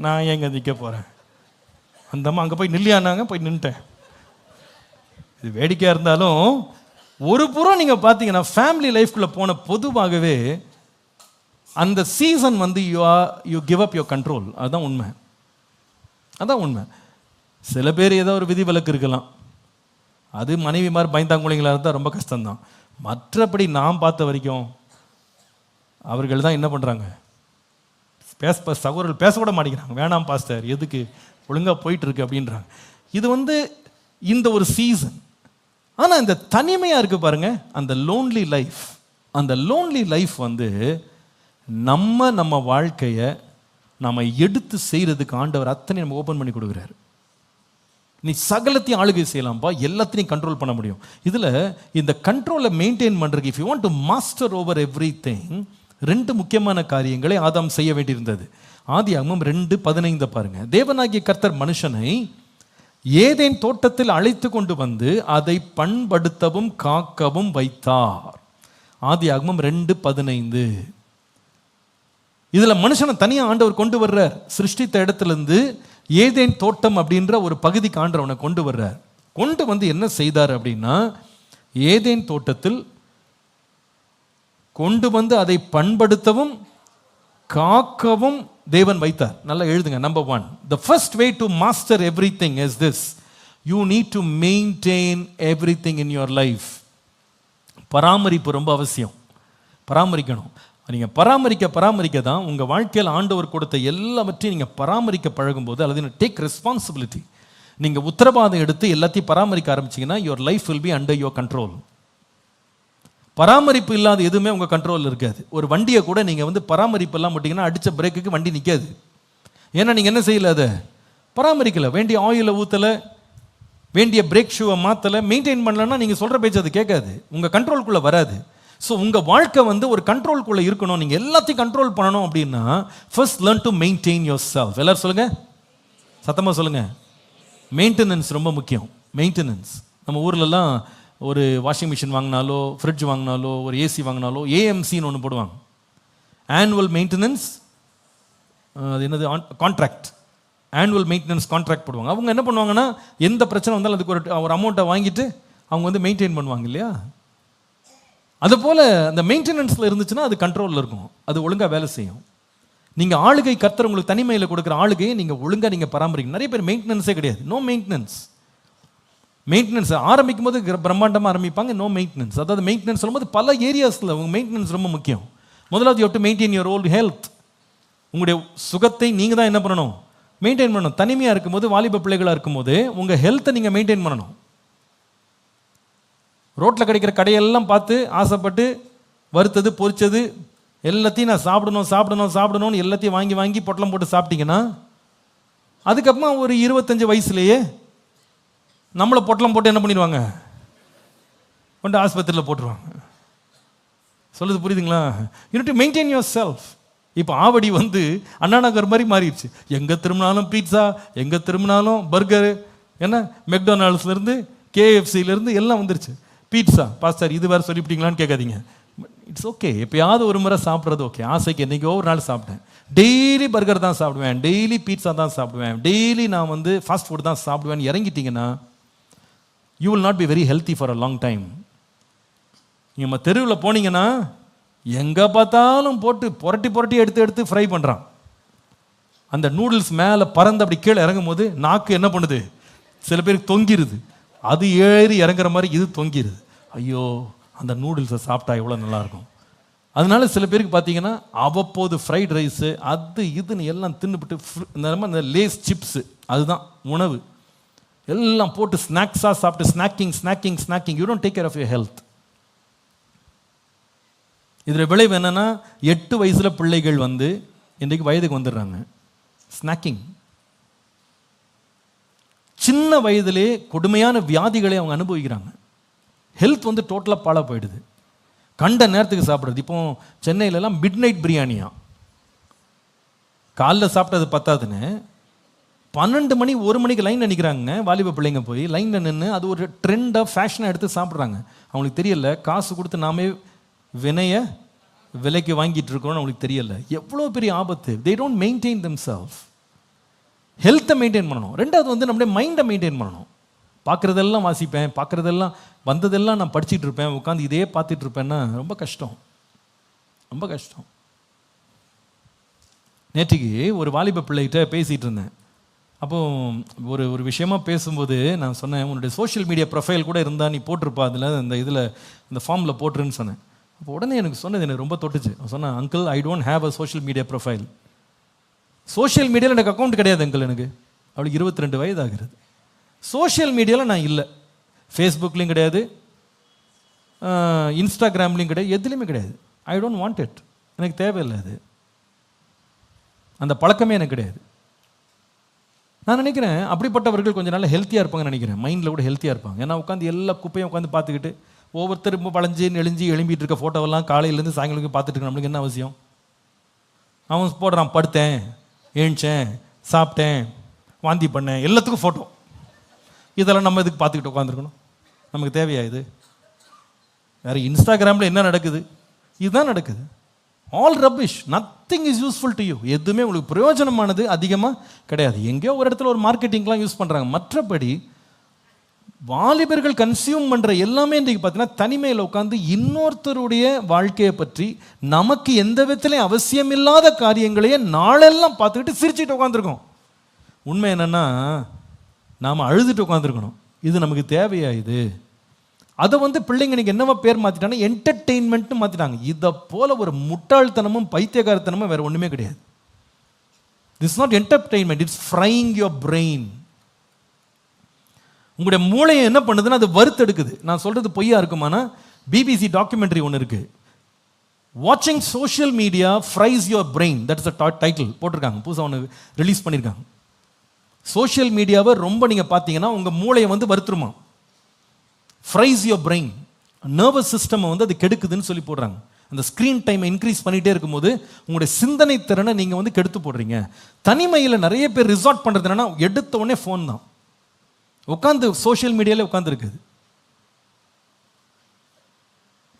நான் எங்கே நிற்க போகிறேன்? அந்தம்மா அங்கே போய் நில்லியானாங்க, போய் நின்ட்டேன். இது வேடிக்கையாக இருந்தாலும் ஒரு புறம் நீங்கள் பார்த்தீங்கன்னா ஃபேமிலி லைஃப்குள்ளே போன பொதுவாகவே அந்த சீசன் வந்து you give up your control. அதுதான் உண்மை, அதான் உண்மை. சில பேர் ஏதோ ஒரு விதிவிலக்கு இருக்கலாம், அது மனைவி மாதிரி பயந்தாங்குழிங்களாக இருந்தால் ரொம்ப கஷ்டம்தான். மற்றபடி நான் பார்த்த வரைக்கும் அவர்கள் தான் என்ன பண்ணுறாங்க, சகோதரர்கள் பேச கூட மாட்டேங்கிறாங்க. வேணாம் பாஸ்டர், எதுக்கு, ஒழுங்காக போயிட்டுருக்கு அப்படின்றாங்க. இது வந்து இந்த ஒரு சீசன். ஆனால் இந்த தனிமையாக இருக்குது பாருங்க, அந்த லோன்லி லைஃப், அந்த லோன்லி லைஃப் வந்து நம்ம வாழ்க்கையை நம்ம எடுத்து செய்கிறதுக்கு ஆண்டவர் அத்தனை நம்ம ஓப்பன் பண்ணி கொடுக்குறாரு. நீ சகலத்தையும் ஆளுகை செய்யலாம்ப்பா, எல்லாத்தையும் கண்ட்ரோல் பண்ண முடியும். இதில் இந்த கண்ட்ரோலை மெயின்டைன் பண்ணுறதுக்கு, if you want to master over every thing, 2 முக்கியமான காரியங்களை ஆதாம் செய்ய வேண்டியிருந்தது. ஆதியாகமம் 2:15 பாருங்க. தேவனாகிய கர்த்தர் மனுஷனை ஏதேன் தோட்டத்தில் அழைத்து கொண்டு வந்து அதை பண்படுத்தவும் காக்கவும் வைத்தார். ஆதியாகமம் 2:15. இதுல மனுஷனை தனியாக ஆண்டவர் கொண்டு வர்றார். சிருஷ்டித்த இடத்துலேருந்து ஏதேன் தோட்டம் அப்படின்ற ஒரு பகுதிக்கு ஆண்டவனை கொண்டு வர்றார். கொண்டு வந்து என்ன செய்தார் அப்படின்னா, ஏதேன் தோட்டத்தில் கொண்டு வந்து அதை பண்படுத்தவும் காக்கவும் தேவன் வைத்தார். நல்லா எழுதுங்க. Number 1, the first way to master everything is this: you need to maintain everything in your life. பராமரிப்பு ரொம்ப அவசியம். பராமரிக்கணும். நீங்கள் பராமரிக்க தான் உங்கள் வாழ்க்கையில் ஆண்டவர் கொடுத்த எல்லாவற்றையும் நீங்கள் பராமரிக்க பழகும்போது, அல்லது டேக் ரெஸ்பான்சிபிலிட்டி, நீங்கள் உத்தரவாதம் எடுத்து எல்லாத்தையும் பராமரிக்க ஆரம்பிச்சிங்கன்னா your life will be under your control. பராமரிப்பு இல்லாத எதுவுமே உங்கள் கண்ட்ரோலில் இருக்காது. ஒரு வண்டியை கூட நீங்கள் வந்து பராமரிப்பு எல்லாம் போட்டிங்கன்னா அடித்த பிரேக்குக்கு வண்டி நிற்காது. ஏன்னா நீங்கள் என்ன செய்யலை, அதை பராமரிக்கலை, வேண்டிய ஆயிலை ஊற்றலை, வேண்டிய பிரேக் ஷூவை மாற்றலை, மெயின்டைன் பண்ணலன்னா நீங்கள் சொல்கிற பேச்சு அது கேட்காது, உங்கள் கண்ட்ரோலுக்குள்ளே வராது. ஸோ உங்கள் வாழ்க்கை வந்து ஒரு கண்ட்ரோல்குள்ளே இருக்கணும். நீங்கள் எல்லாத்தையும் கண்ட்ரோல் பண்ணணும் அப்படின்னா first learn to maintain your self. எல்லாரும் சொல்லுங்கள், சத்தமாக சொல்லுங்கள். மெயின்டெனன்ஸ் ரொம்ப முக்கியம். மெயின்டெனன்ஸ். நம்ம ஊர்லலாம் ஒரு வாஷிங் மிஷின் வாங்கினாலோ, ஃப்ரிட்ஜ் வாங்கினாலோ, ஒரு ஏசி வாங்கினாலோ ஏஎம்சின்னு ஒன்று போடுவாங்க, ஆனுவல் மெயின்டெனன்ஸ். அது என்னது, கான்ட்ராக்ட், ஆனுவல் மெயின்டெனன்ஸ் கான்ட்ராக்ட் போடுவாங்க. அவங்க என்ன பண்ணுவாங்கன்னா, எந்த பிரச்சனை வந்தாலும் அதுக்கு ஒரு அமௌண்ட்டை வாங்கிட்டு அவங்க வந்து மெயின்டைன் பண்ணுவாங்க இல்லையா. அதுபோல் அந்த மெயின்டெனன்ஸில் இருந்துச்சுன்னா அது கண்ட்ரோலில் இருக்கும், அது ஒழுங்காக வேலை செய்யும். நீங்கள் ஆளுகை கர்த்தர் உங்களுக்கு தனிமையில் கொடுக்குற ஆளுகையை நீங்கள் ஒழுங்காக நீங்கள் பராமரிக்கணும். நிறைய பேர் மெயின்டெனன்ஸே கிடையாது, நோ மெயின்டெனன்ஸ். மெயின்டெனன்ஸ் ஆரம்பிக்கும் போது பிரம்மாண்டமாக ஆரம்பிப்பாங்க, நோ மெயின்டெனன்ஸ். அதாவது மெயின்டெனன்ஸ் சொல்லும்போது பல ஏரியாஸில் உங்கள் மெயின்டெனன்ஸ் ரொம்ப முக்கியம். முதலாவது you have to maintain your old health. உங்களுடைய சுகத்தை நீங்கள் தான் என்ன பண்ணணும், மெயின்டைன் பண்ணணும். தனிமையாக இருக்கும்போது, வாலிப பிள்ளைகளாக இருக்கும்போது உங்கள் ஹெல்த்தை நீங்கள் மெயின்டைன் பண்ணணும். ரோட்டில் கிடைக்கிற கடையெல்லாம் பார்த்து ஆசைப்பட்டு வறுத்தது பொரிச்சது எல்லாத்தையும் நான் சாப்பிடணும்னு எல்லாத்தையும் வாங்கி வாங்கி பொட்டலம் போட்டு சாப்பிட்டீங்கன்னா, அதுக்கப்புறமா ஒரு 25 வயசுலேயே நம்மளை பொட்டலம் போட்டு என்ன பண்ணிடுவாங்க, கொண்டு ஆஸ்பத்திரியில் போட்டுருவாங்க. சொல்லுது புரியுதுங்களா? You need to maintain your self. இப்போ ஆவடி வந்து அண்ணா நகர் மாதிரி மாறிடுச்சு. எங்கே திரும்பினாலும் பீட்சா, எங்கே திரும்பினாலும் பர்கரு, என்ன மெக்டொனால்ட்ஸ்லேருந்து கேஎஃப்சிலேருந்து எல்லாம் வந்துருச்சு. பீட்சா, பாஸ்டர் இது வேறு சொல்லிவிட்டீங்களான்னு கேட்காதீங்க. இட்ஸ் ஓகே, எப்போயாவது ஒரு முறை சாப்பிட்றது ஓகே. ஆசைக்கு என்றைக்கோ ஒரு நாள் சாப்பிட்டேன். டெய்லி பர்கர் தான் சாப்பிடுவேன், டெய்லி பீட்சா தான் சாப்பிடுவேன், டெய்லி நான் வந்து ஃபாஸ்ட் ஃபுட் தான் சாப்பிடுவேன் இறங்கிட்டீங்கன்னா you will not be very healthy for a long time. நம்ம தெருவில் போனீங்கன்னா எங்கே பார்த்தாலும் போட்டு புரட்டி புரட்டி எடுத்து எடுத்து ஃப்ரை பண்ணுறான். அந்த நூடுல்ஸ் மேலே பறந்து அப்படி கீழே இறங்கும் போது நாக்கு என்ன பண்ணுது, சில பேருக்கு தொங்கிருது. அது ஏறி இறங்குற மாதிரி இது தொங்கிருது. ஐயோ, அந்த நூடுல்ஸை சாப்பிட்டா எவ்வளோ நல்லாயிருக்கும். அதனால சில பேருக்கு பார்த்தீங்கன்னா அவ்வப்போது ஃப்ரைட் ரைஸு அது இதுன்னு எல்லாம் தின்னுபிட்டு இந்த லேஸ் சிப்ஸு அதுதான் உணவு எல்லாம் போட்டு ஸ்நாக்ஸாக சாப்பிட்டு snacking snacking snacking. You don't take care of your health. இதில் விளைவு என்னென்னா 8 வயசில் பிள்ளைகள் வந்து இன்றைக்கு வயதுக்கு வந்துடுறாங்க. ஸ்நாக்கிங். சின்ன வயதிலே கொடுமையான வியாதிகளை அவங்க அனுபவிக்கிறாங்க. ஹெல்த் வந்து டோட்டலாக பாழாக போயிடுது. கண்ட நேரத்துக்கு சாப்பிட்றது. இப்போ சென்னையிலலாம் மிட் நைட் பிரியாணியா, காலைல சாப்பிட்டது பத்தாதுன்னு 12 மணி 1 மணிக்கு லைனில் நிற்கிறாங்க. வாலிப பிள்ளைங்க போய் லைனில் நின்று அது ஒரு ட்ரெண்டாக ஃபேஷனாக எடுத்து சாப்பிட்றாங்க. அவங்களுக்கு தெரியல காசு கொடுத்து நாமே வினைய விலைக்கு வாங்கிட்டு இருக்கோம்னு அவங்களுக்கு தெரியல. எவ்வளோ பெரிய ஆபத்து. They don't maintain themself. ஹெல்த்தை மெயின்டைன் பண்ணணும். ரெண்டாவது வந்து நம்முடைய மைண்டை மெயின்டைன் பண்ணணும். பார்க்குறதெல்லாம் வாசிப்பேன், பார்க்குறதெல்லாம் வந்ததெல்லாம் நான் படிச்சுட்டு இருப்பேன், உட்காந்து இதே பார்த்துட்டு இருப்பேன்னா ரொம்ப கஷ்டம், ரொம்ப கஷ்டம். நேற்றுக்கு ஒரு வாலிப பிள்ளைகிட்ட பேசிகிட்டு இருந்தேன். அப்போது ஒரு விஷயமா பேசும்போது நான் சொன்னேன், உன்னுடைய சோஷியல் மீடியா ப்ரொஃபைல் கூட இருந்தால் நீ போட்டிருப்பா அதில் இந்த ஃபார்மில் போட்டுருன்னு சொன்னேன். அப்போ உடனே எனக்கு சொன்னது எனக்கு ரொம்ப தொட்டுச்சு. சொன்னேன், uncle I don't have a social media profile. Social மீடியாவில் எனக்கு அக்கௌண்ட் கிடையாது அங்கிள். எனக்கு அவளுக்கு 22 வயது ஆகிறது. சோஷியல் மீடியாவில் நான் இல்லை. ஃபேஸ்புக்லேயும் கிடையாது, இன்ஸ்டாகிராம்லேயும் கிடையாது, எதுலேயுமே கிடையாது. I don't want it. எனக்கு தேவையில்லை அது. அந்த பழக்கமே எனக்கு கிடையாது. நான் நினைக்கிறேன் அப்படிப்பட்டவர்கள் கொஞ்சம் நல்லா ஹெல்த்தியாக இருப்பாங்கன்னு நினைக்கிறேன். மைண்டில் கூட ஹெல்த்தியாக இருப்பாங்க. ஏன்னா உட்காந்து எல்லா குப்பையும் உட்காந்து பார்த்துக்கிட்டு ஒவ்வொருத்தரும் வளைஞ்சு நெளிஞ்சு எழும்பிட்டு இருக்க ஃபோட்டோவெல்லாம் காலையிலேருந்து சாயங்காலம் பார்த்துட்டு இருக்க நம்மளுக்கு என்ன அவசியம்? அவன் போடுறான், படுத்தேன், ஏழிச்சேன், சாப்பிட்டேன், வாந்தி பண்ணேன், எல்லாத்துக்கும் ஃபோட்டோ. இதெல்லாம் நம்ம இதுக்கு பார்த்துக்கிட்டு உட்காந்துருக்கணும்? நமக்கு தேவையா இது? வேறு இன்ஸ்டாகிராமில் என்ன நடக்குது? இதுதான் நடக்குது. All rubbish. Nothing is useful to you. எதுவுமே உங்களுக்கு பிரயோஜனமானது அதிகமாக கிடையாது. எங்கேயோ ஒரு இடத்துல ஒரு மார்க்கெட்டிங்லாம் யூஸ் பண்ணுறாங்க. மற்றபடி வாலிபர்கள் கன்சியூம் பண்ணுற எல்லாமே இன்றைக்கு பார்த்தீங்கன்னா தனிமையில் உட்காந்து இன்னொருத்தருடைய வாழ்க்கையை பற்றி நமக்கு எந்த விதத்துலையும் அவசியமில்லாத காரியங்களையே நாளெல்லாம் பார்த்துக்கிட்டு சிரிச்சுட்டு உட்காந்துருக்கோம். உண்மை என்னென்னா நாம் அழுதுட்டு உட்காந்துருக்கணும். இது நமக்கு தேவையா இது? அதை வந்து பிள்ளைங்க இன்னைக்கு என்னவா பேர் மாற்றிட்டாங்கன்னா என்டர்டெயின்மெண்ட்னு மாற்றிட்டாங்க. இதை போல ஒரு முட்டாள்தனமும் பைத்தியகாரத்தனமும் வேறு ஒன்றுமே கிடையாது. This not entertainment, it's frying your brain. உங்களுடைய மூளையை என்ன பண்ணுதுன்னா அது வறுத்தெடுக்குது. நான் சொல்கிறது பொய்யா இருக்குமானா பிபிசி டாக்குமெண்ட்ரி ஒன்று இருக்குது, வாட்சிங் social media fries your brain. That is a title போட்டிருக்காங்க, புதுசாக ஒன்று ரிலீஸ் பண்ணியிருக்காங்க. சோஷியல் மீடியாவை ரொம்ப நீங்கள் பார்த்தீங்கன்னா உங்கள் மூளையை வந்து வறுத்துருமா, fries your brain, nervous system வந்து அது கெடுக்குதுன்னு சொல்லி போடுறாங்க. அந்த ஸ்க்ரீன் டைமை இன்க்ரீஸ் பண்ணிகிட்டே இருக்கும்போது உங்களுடைய சிந்தனை திறனை நீங்கள் வந்து கெடுத்து போடுறீங்க. தனிமையில் நிறைய பேர் ரிசார்ட் பண்ணுறது என்னன்னா எடுத்த உடனே ஃபோன் தான், உட்காந்து சோஷியல் மீடியாவில் உட்காந்துருக்குது.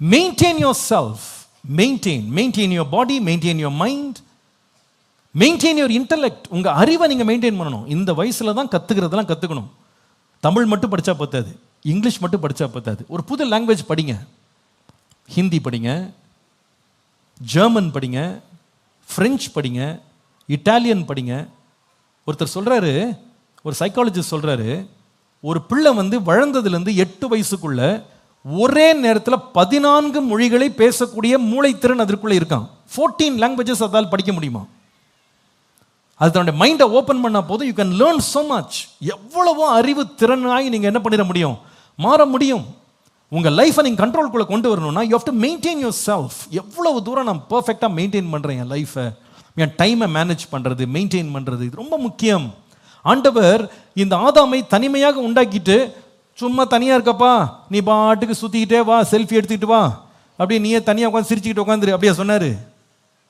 Maintain yourself, maintain your body, maintain your mind, maintain your intellect. உங்கள் அறிவை நீங்கள் மெயின்டைன் பண்ணணும். இந்த வயசில் தான் கற்றுக்கிறதெல்லாம் கற்றுக்கணும். தமிழ் மட்டும் படித்தா பத்தாது, இங்கிலீஷ் மட்டும் படித்தா பத்தாது. ஒரு புது லாங்குவேஜ் படிங்க. ஹிந்தி படிங்க, ஜெர்மன் படிங்க, ஃப்ரெஞ்சு படிங்க, இட்டாலியன் படிங்க. ஒருத்தர் சொல்கிறாரு, ஒரு சைக்காலஜிஸ்ட் சொல்கிறாரு, ஒரு பிள்ளை வந்து வளர்ந்ததுலேருந்து 8 வயசுக்குள்ள ஒரே நேரத்தில் 14 மொழிகளை பேசக்கூடிய மூளைத்திறன் அதற்குள்ளே இருக்கான். 14 லாங்குவேஜஸ் அதால் படிக்க முடியுமா? அது தன்னுடைய மைண்டை ஓப்பன் பண்ணால் போதும், you can learn so much. எவ்வளவோ அறிவு திறனாகி நீங்கள் என்ன பண்ணிட முடியும், மாற முடியும். உங்கள் லைஃப்பை நீங்கள் கண்ட்ரோல்குள்ளே கொண்டு வரணும்னா you have to maintain your self. எவ்வளவு தூரம் நான் பர்ஃபெக்டாக மெயின்டைன் பண்ணுறேன் என் லைஃப்பை, என் டைமை மேனேஜ் பண்ணுறது, மெயின்டைன் பண்ணுறது, இது ரொம்ப முக்கியம். ஆண்டவர் இந்த ஆதாமை தனிமையாக உண்டாக்கிட்டு சும்மா தனியாக இருக்கப்பா, நீ பாட்டுக்கு சுற்றிக்கிட்டே வா, செல்ஃபி எடுத்துக்கிட்டு வா, அப்படியே நீயே தனியாக உட்காந்து சிரிச்சுக்கிட்டு உட்காந்துரு அப்படியே சொன்னார்.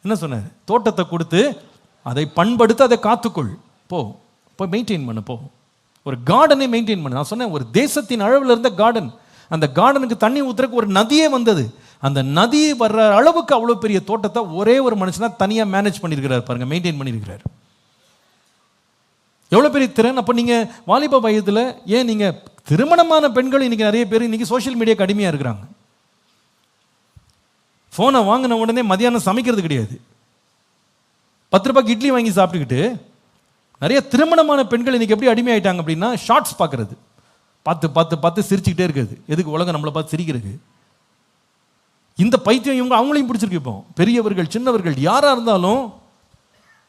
என்ன சொன்னார்? தோட்டத்தை கொடுத்து அதை பண்படுத்த, அதை காத்துக்கொள், போ மெயின்டைன் பண்ண, போ ஒரு கார்டனை மெயின்டைன் பண்ண. நான் சொன்னேன், ஒரு தேசத்தின் அளவில் இருந்த கார்டன், அந்த கார்டனுக்கு தண்ணி ஊற்றுறதுக்கு ஒரு நதியே வந்தது. அந்த நதி வர்ற அளவுக்கு அவ்வளோ பெரிய தோட்டத்தை ஒரே ஒரு மனுஷனா தனியாக மேனேஜ் பண்ணியிருக்கிறார் பாருங்க, மெயின்டைன் பண்ணியிருக்கிறார். எவ்வளோ பெரிய திறன்! அப்போ நீங்கள் வாலிப வயதில், ஏன் நீங்கள் திருமணமான பெண்கள் இன்றைக்கி நிறைய பேர் இன்றைக்கி சோஷியல் மீடியாவுக்கு அடிமையாக இருக்கிறாங்க. ஃபோனை வாங்கின உடனே மதியானம் சமைக்கிறது கிடையாது. 10 ரூபாய்க்கு இட்லி வாங்கி சாப்பிட்டுக்கிட்டு நிறைய திருமணமான பெண்கள் இன்னைக்கு எப்படி அடிமையாயிட்டாங்க அப்படின்னா, ஷார்ட்ஸ் பார்க்கறது, பார்த்து பார்த்து பார்த்து சிரிச்சுக்கிட்டே இருக்குது. எதுக்கு? உலகம் நம்மளை பார்த்து சிரிக்கிறது. இந்த பைத்தியம் இவங்க அவங்களையும் பிடிச்சிருக்கு. இப்போ பெரியவர்கள் சின்னவர்கள் யாராக இருந்தாலும்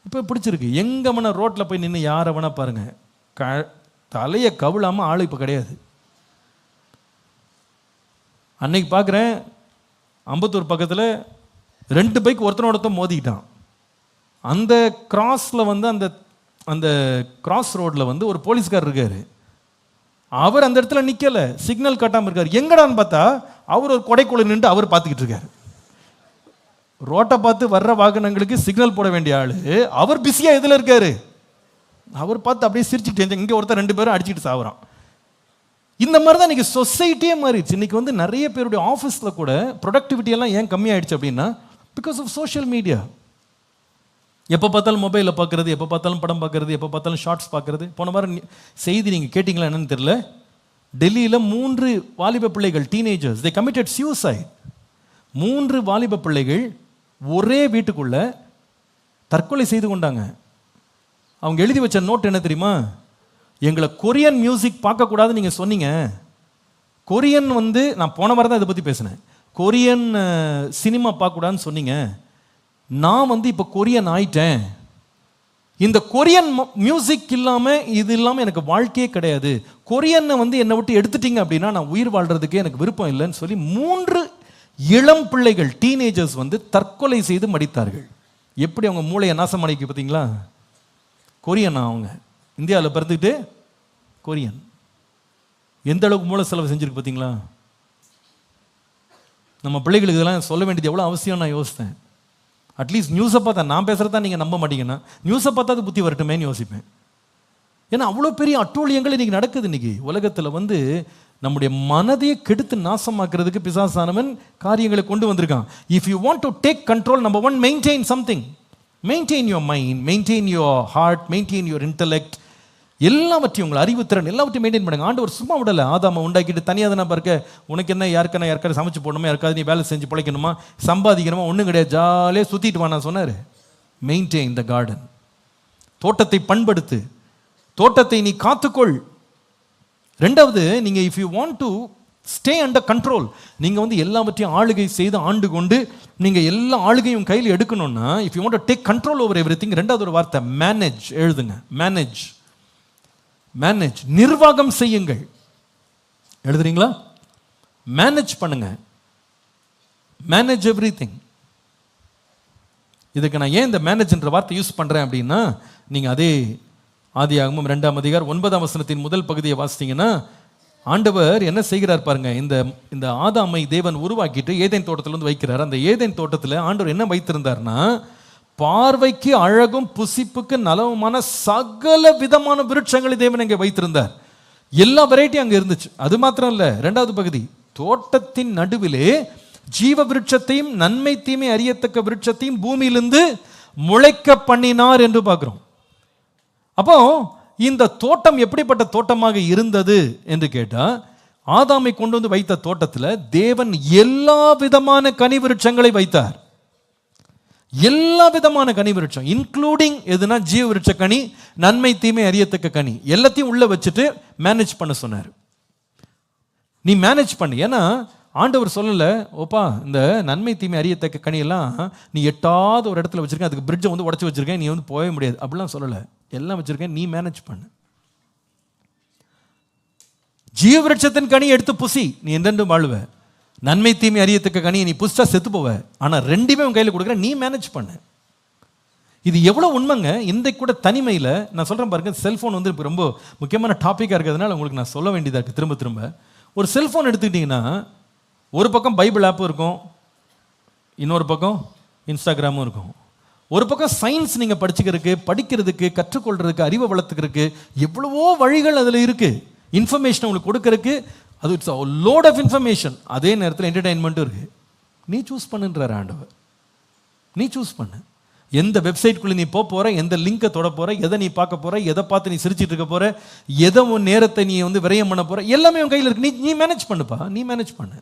இப்போ பிடிச்சிருக்கு. எங்கே வேணா ரோட்டில் போய் நின்று யாரை வேணா பாருங்க, தலையை கவிழாமல் ஆள் இப்போ கிடையாது. அன்னைக்கு பார்க்குறேன், அம்பத்தூர் பக்கத்தில் 2 பைக் ஒருத்தனோடத்த மோதிக்கிட்டான். அந்த கிராஸில் வந்து அந்த அந்த கிராஸ் ரோடில் வந்து ஒரு போலீஸ்கார் இருக்கார். அவர் அந்த இடத்துல நிற்கலை, சிக்னல் கட்டாமல் இருக்கார். எங்கடான்னு பார்த்தா அவர் ஒரு கொடைக்குள்ள நின்று அவர் பார்த்துக்கிட்டு இருக்கார். ரோட்டை பார்த்து வர்ற வாகனங்களுக்கு சிக்னல் போட வேண்டிய ஆள் அவர் பிஸியாக இதில் இருக்காரு. அவர் பார்த்து அப்படியே சிரிச்சுக்கிட்டு, இங்கே ஒருத்தர் 2 பேரும் அடிச்சுட்டு சாவுறான். இந்த மாதிரி தான் இன்றைக்கி சொசைட்டியே மாறிடுச்சு. இன்றைக்கி வந்து நிறைய பேருடைய ஆஃபீஸில் கூட ப்ரொடக்டிவிட்டியெல்லாம் ஏன் கம்மியாயிடுச்சு அப்படின்னா, பிகாஸ் ஆஃப் சோஷியல் மீடியா. எப்போ பார்த்தாலும் மொபைலில் பார்க்குறது, எப்போ பார்த்தாலும் படம் பார்க்குறது, எப்போ பார்த்தாலும் ஷார்ட்ஸ் பார்க்குறது. போன வாரம் செய்தி நீங்கள் கேட்டிங்களா என்னன்னு தெரியல, டெல்லியில் 3 வாலிப பிள்ளைகள், டீனேஜர்ஸ், தே கமிட்டட் சூசைட். 3 வாலிப பிள்ளைகள் ஒரே வீட்டுக்குள்ள தற்கொலை செய்து கொண்டாங்க. அவங்க எழுதி வச்ச நோட் என்ன தெரியுமா? எங்களை கொரியன் மியூசிக் பார்க்கக்கூடாதுன்னு நீங்கள் சொன்னீங்க. கொரியன் வந்து நான் போன வாரம் தான் இதை பற்றி பேசினேன். கொரியன் சினிமா பார்க்கக்கூடாதுன்னு சொன்னீங்க. நான் வந்து இப்போ கொரியன் ஆயிட்டேன். இந்த கொரியன் மியூசிக் இல்லாமல் இது இல்லாமல் எனக்கு வாழ்க்கையே கிடையாது. கொரியனை வந்து என்னை விட்டு எடுத்துட்டீங்க அப்படின்னா நான் உயிர் வாழ்கிறதுக்கே எனக்கு விருப்பம் இல்லைன்னு சொல்லி 3 இளம் பிள்ளைகள், டீனேஜர்ஸ் வந்து தற்கொலை செய்து மடித்தார்கள். எப்படி அவங்க மூளையை நாசம் அடைக்கு பார்த்தீங்களா? கொரியனா அவங்க இந்தியாவில் பிறந்துக்கிட்டு கொரியன் எந்த அளவுக்கு மூளை செலவு செஞ்சுருக்கு பார்த்தீங்களா? நம்ம பிள்ளைகளுக்கு இதெல்லாம் சொல்ல வேண்டியது எவ்வளோ அவசியம் நான் யோசித்தேன். அட்லீஸ்ட் நியூஸை பார்த்தா, நான் பேசுகிறதா நீங்கள் நம்ப மாட்டீங்கன்னா நியூஸை பார்த்தா அது புத்தி வரட்டுமேன்னு யோசிப்பேன். ஏன்னா அவ்வளோ பெரிய அட்டூழியங்கள் இன்றைக்கி நடக்குது. இன்றைக்கி உலகத்தில் வந்து நம்முடைய மனதையே கெடுத்து நாசமாக்குறதுக்கு பிசாசானவன் காரியங்களை கொண்டு வந்திருக்கான். If you want to take control, number 1, maintain something. Maintain your mind, maintain your heart, maintain your intellect, எல்லாவற்றையும் உங்கள் அறிவுத்திறன் எல்லாவற்றையும் மெயின்டைன் பண்ணுங்க. ஆண்டவர் சும்மா விடலை. ஆதாமை உண்டாக்கிட்டு தனியாக தானே பார்க்க, உனக்கு என்ன யாருக்காவது சமைச்சு போடணுமா, யாருக்காவது நீ வேலை செஞ்சு பிழைக்கணுமா, சம்பாதிக்கணுமா, ஒன்றும் கிடையாது, ஜாலியாக சுற்றிட்டு வானா சொன்னார். Maintain the garden. தோட்டத்தை பண்படுத்து, தோட்டத்தை நீ காத்துக்கொள். 2வது, நீங்கள் if you want to stay under control, நீங்கள் வந்து எல்லாவற்றையும் ஆளுகை செய்து ஆண்டு கொண்டு நீங்கள் எல்லா ஆளுகையும் கையில் எடுக்கணும்னா, if you want to take control over everything, 2வது ஒரு வார்த்தை மேனேஜ் எழுதுங்க. மேனேஜ், மேனேஜ், நிர்வாகம் செய்யுங்கள். எழுதுறீங்களா? மேனேஜ் பண்ணுங்க. Manage everything. இதுக்கு நான் ஏன் இந்த மேனேஜ்ன்ற வார்த்தை யூஸ் பண்றேன் அப்படின்னா, நீங்க அதே ஆதியாகமம் 2ஆம் அதிகாரம் 9ஆம் வசனத்தின் முதல் பகுதியை வாசித்தீங்கன்னா, ஆண்டவர் என்ன செய்கிறார் பாருங்க. இந்த ஆதாமை தேவன் உருவாக்கிட்டு ஏதேன் தோட்டத்தில் வந்து வைக்கிறார். அந்த ஏதேன் தோட்டத்தில் ஆண்டவர் என்ன வைத்திருந்தார்னா, பார்வைக்கு அழகும் புசிப்புக்கு நலவுமான சகல விதமான விருட்சங்களை தேவன் இங்கே வைத்திருந்தார். எல்லா வெரைட்டியும் அங்கே இருந்துச்சு. அது மாத்திரம் இல்லை, 2வது பகுதி, தோட்டத்தின் நடுவிலே ஜீவ விருட்சத்தையும் நன்மை தீமை அறியத்தக்க விருட்சத்தையும் பூமியிலிருந்து முளைக்க பண்ணினார் என்று பார்க்கிறோம். அப்போ இந்த தோட்டம் எப்படிப்பட்ட தோட்டமாக இருந்தது என்று கேட்டா, ஆதாமை கொண்டு வந்து வைத்த தோட்டத்தில் தேவன் எல்லா விதமான கனி விருட்சங்களை வைத்தார். எல்லா விதமான கனி விருட்சம், இன்க்ளூடிங் எதுனா ஜீவ விருட்ச கனி, நன்மை தீமை அறியத்தக்க கனி, எல்லாத்தையும் உள்ள வச்சுட்டு மேனேஜ் பண்ண சொன்னார். நீ மேனேஜ் பண்ணு. ஏன்னா ஆண்டவர் சொல்லலை, ஓப்பா இந்த நன்மை தீமை அறியத்தக்க கனியெல்லாம் நீ எட்டாவது ஒரு இடத்துல வச்சிருக்கேன், அதுக்கு பிரிட்ஜை வந்து உடச்சி வச்சிருக்கேன், நீ வந்து போக முடியாது அப்படிலாம் சொல்லலை. எல்லாம் வச்சிருக்கேன், நீ மேனேஜ் பண்ணு. ஜீவ விருட்சத்தின் கனி எடுத்து புசி, நீ என்றென்றும் வாழுவ. நன்மை தீமை அறியத்தக்க கனியை நீ புசிச்சா செத்து போவ. ஆனால் 2மே உன் கையில் கொடுக்குற, நீ மேனேஜ் பண்ணு. இது எவ்வளோ உண்மைங்க. இன்றைக்கு கூட தனிமையில் நான் சொல்கிறேன் பாருங்க, செல்ஃபோன் வந்து இப்போ ரொம்ப முக்கியமான டாப்பிக்காக இருக்கிறதுனால உங்களுக்கு நான் சொல்ல வேண்டியதாக இருக்குது திரும்ப திரும்ப. ஒரு செல்ஃபோன் எடுத்துக்கிட்டிங்கன்னா, ஒரு பக்கம் பைபிள் ஆப்பும் இருக்கும், இன்னொரு பக்கம் இன்ஸ்டாகிராமும் இருக்கும். ஒரு பக்கம் சயின்ஸ் நீங்கள் படிக்கிறதுக்கு கற்றுக்கொள்றதுக்கு அறிவை வளர்த்துக்கிறதுக்கு எவ்வளவோ வழிகள் அதில் இருக்குது. இன்ஃபர்மேஷன் உங்களுக்கு கொடுக்கறதுக்கு அது இட்ஸ் லோட் ஆஃப் இன்ஃபர்மேஷன். அதே நேரத்தில் என்டர்டைன்மெண்ட்டும் இருக்குது. நீ சூஸ் பண்ணுன்றார் ஆண்டவர். நீ சூஸ் பண்ணு. எந்த வெப்சைட்குள்ளே நீ போகிற, எந்த லிங்கை தொட போகிற, எதை நீ பார்க்க போகிற, எதை பார்த்து நீ சிரிச்சிட்டு இருக்க போகிற, எதை உன் நேரத்தை நீ வந்து விரயம் பண்ண போகிற, எல்லாமே உன் கையில் இருக்கு. நீ மேனேஜ் பண்ணுப்பா, நீ மேனேஜ் பண்ணு.